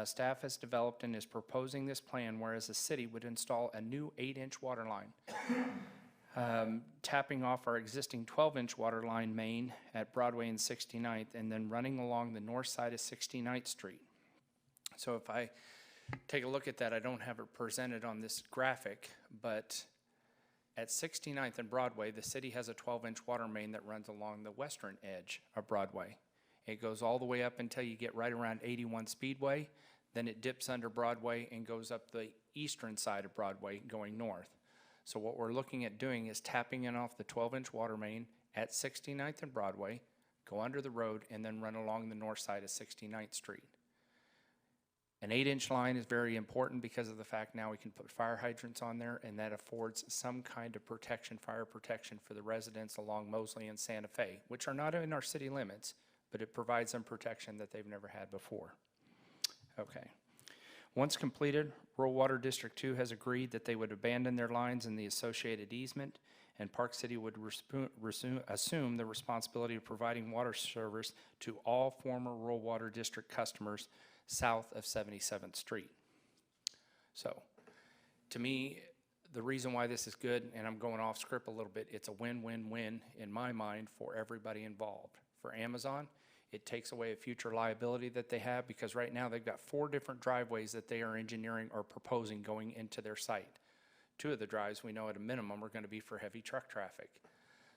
staff has developed and is proposing this plan whereas the city would install a new 8-inch water line, tapping off our existing 12-inch water line main at Broadway and 69th, and then running along the north side of 69th Street. So if I take a look at that, I don't have it presented on this graphic, but at 69th and Broadway, the city has a 12-inch water main that runs along the western edge of Broadway. It goes all the way up until you get right around 81 Speedway, then it dips under Broadway and goes up the eastern side of Broadway going north. So what we're looking at doing is tapping in off the 12-inch water main at 69th and Broadway, go under the road, and then run along the north side of 69th Street. An 8-inch line is very important because of the fact now we can put fire hydrants on there, and that affords some kind of protection, fire protection for the residents along Mosley and Santa Fe, which are not in our city limits, but it provides them protection that they've never had before. Okay. Once completed, Rural Water District 2 has agreed that they would abandon their lines in the associated easement, and Park City would assume the responsibility of providing water service to all former Rural Water District customers south of 77th Street. So, to me, the reason why this is good, and I'm going off script a little bit, it's a win-win-win in my mind for everybody involved. For Amazon, it takes away a future liability that they have because right now they've got 4 different driveways that they are engineering or proposing going into their site. 2 of the drives we know at a minimum are going to be for heavy truck traffic.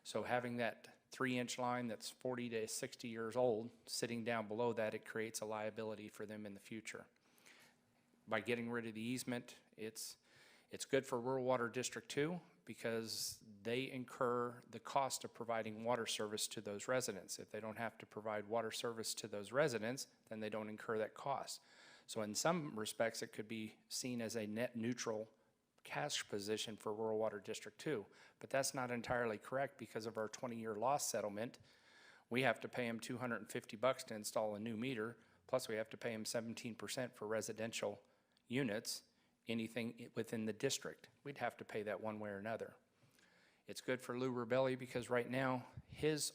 So having that 3-inch line that's 40 to 60 years old sitting down below that, it creates a liability for them in the future. By getting rid of the easement, it's good for Rural Water District 2, because they incur the cost of providing water service to those residents. If they don't have to provide water service to those residents, then they don't incur that cost. So in some respects, it could be seen as a net neutral cash position for Rural Water District 2. But that's not entirely correct because of our 20-year loss settlement. We have to pay them $250 to install a new meter, plus we have to pay them 17% for residential units, anything within the district. We'd have to pay that one way or another. It's good for Lou Rebelli because right now,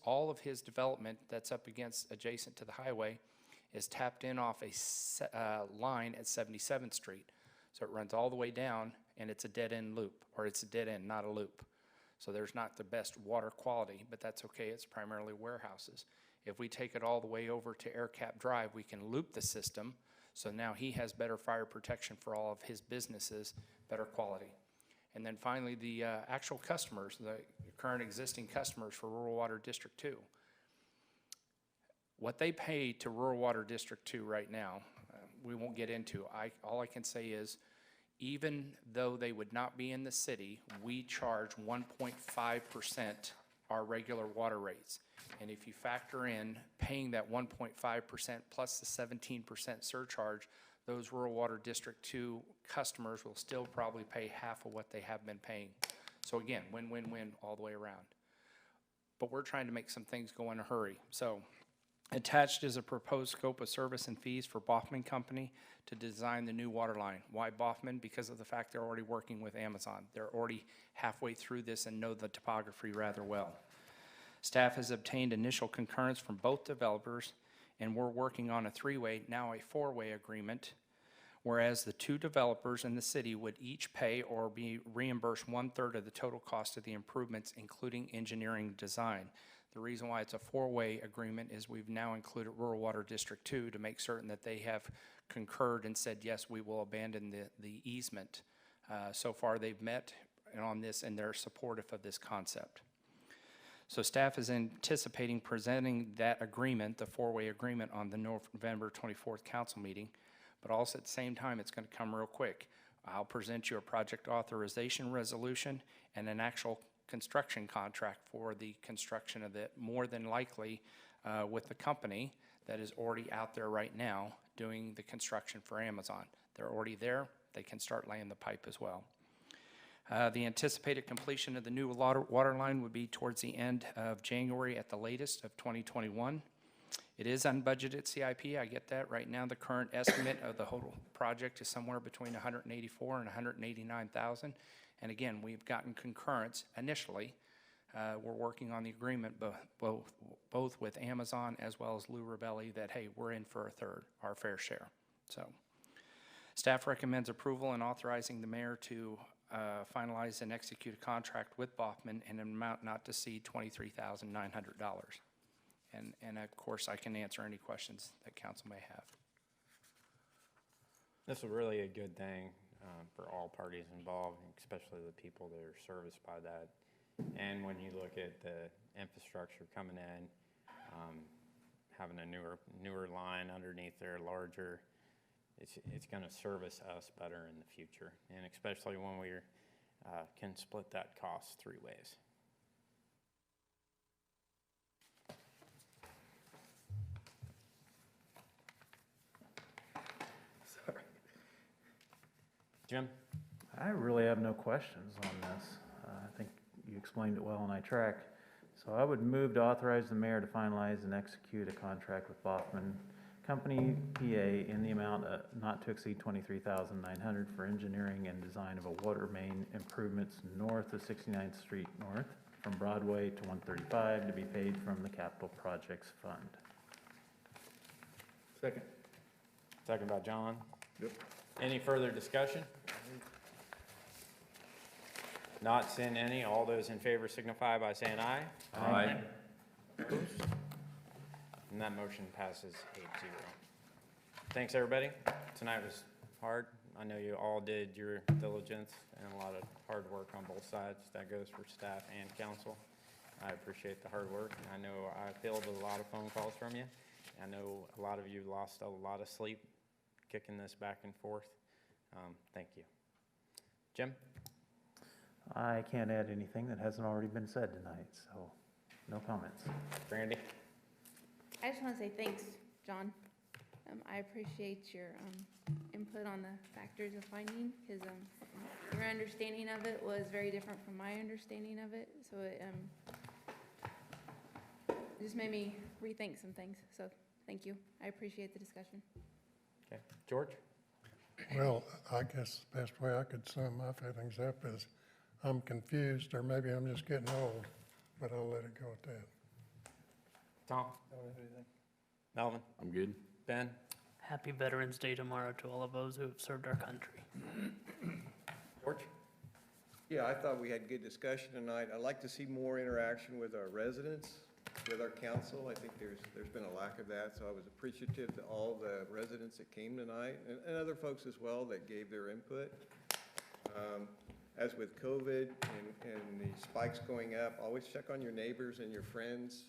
all of his development that's up against, adjacent to the highway, is tapped in off a line at 77th Street. So it runs all the way down, and it's a dead-end loop, or it's a dead end, not a loop. So there's not the best water quality, but that's okay, it's primarily warehouses. If we take it all the way over to Aircap Drive, we can loop the system, so now he has better fire protection for all of his businesses, better quality. And then finally, the actual customers, the current existing customers for Rural Water District 2. What they pay to Rural Water District 2 right now, we won't get into. All I can say is, even though they would not be in the city, we charge 1.5% our regular water rates. And if you factor in paying that 1.5% plus the 17% surcharge, those Rural Water District 2 customers will still probably pay half of what they have been paying. So again, win-win-win all the way around. But we're trying to make some things go in a hurry. So attached is a proposed scope of service and fees for Baughman Company to design the new water line. Why Baughman? Because of the fact they're already working with Amazon. They're already halfway through this and know the topography rather well. Staff has obtained initial concurrence from both developers, and we're working on a three-way, now a four-way agreement, whereas the two developers in the city would each pay or be reimbursed 1/3 of the total cost of the improvements, including engineering design. The reason why it's a four-way agreement is we've now included Rural Water District 2 to make certain that they have concurred and said, yes, we will abandon the easement. So far, they've met on this, and they're supportive of this concept. So staff is anticipating presenting that agreement, the four-way agreement, on the November 24th council meeting, but also at the same time, it's going to come real quick. I'll present you a project authorization resolution and an actual construction contract for the construction of it, more than likely with the company that is already out there right now doing the construction for Amazon. They're already there. They can start laying the pipe as well. The anticipated completion of the new water line would be towards the end of January at the latest of 2021. It is unbudgeted CIP, I get that. Right now, the current estimate of the whole project is somewhere between $184,000 and $189,000. And again, we've gotten concurrence initially. We're working on the agreement both with Amazon as well as Lou Rebelli that, hey, we're in for a third, our fair share. So staff recommends approval and authorizing the mayor to finalize and execute a contract with Baughman in an amount not to exceed $23,900. And of course, I can answer any questions that council may have. This is really a good thing for all parties involved, especially the people that are serviced by that. And when you look at the infrastructure coming in, having a newer line underneath there, larger, it's going to service us better in the future, and especially when we can split that cost 3 ways. Sorry. Jim? I really have no questions on this. I think you explained it well, and I track. So I would move to authorize the mayor to finalize and execute a contract with Baughman Company, PA, in the amount not to exceed $23,900 for engineering and design of a water main improvements north of 69th Street North from Broadway to 135 to be paid from the Capital Projects Fund. Second. Second by John. Yep. Any further discussion? Not seeing any. All those in favor signify by saying aye. Aye. Opposed? And that motion passes 8-0. Thanks, everybody. Tonight was hard. I know you all did your diligence and a lot of hard work on both sides. That goes for staff and council. I appreciate the hard work. And I know I fielded a lot of phone calls from you. I know a lot of you lost a lot of sleep kicking this back and forth. Thank you. Jim? I can't add anything that hasn't already been said tonight, so no comments. Brandy? I just want to say thanks, John. I appreciate your input on the factors of finding, because your understanding of it was very different from my understanding of it, so it just made me rethink some things, so thank you. I appreciate the discussion. Okay, George? Well, I guess the best way I could sum my feelings up is I'm confused, or maybe I'm just getting old, but I'll let it go at that. Tom? Melvin? I'm good. Ben? Happy Veterans Day tomorrow to all of those who have served our country. George? Yeah, I thought we had good discussion tonight. I'd like to see more interaction with our residents, with our council. I think there's been a lack of that, so I was appreciative to all the residents that came tonight, and other folks as well that gave their input. As with COVID and the spikes going up, always check on your neighbors and your friends,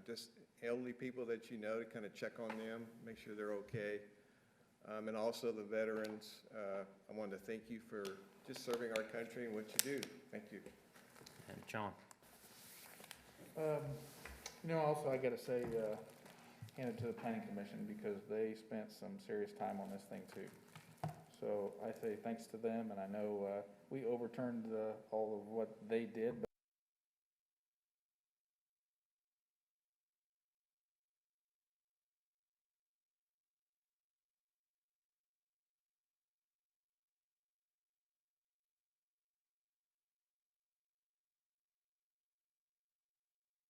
just elderly people that you know, to kind of check on them, make sure they're okay. And also the veterans, I wanted to thank you for just serving our country and what you do. Thank you. And John? You know, also I gotta say, hand it to the planning commission, because they spent some serious time on this thing too. So I say thanks to them, and I know, we overturned all of what they did,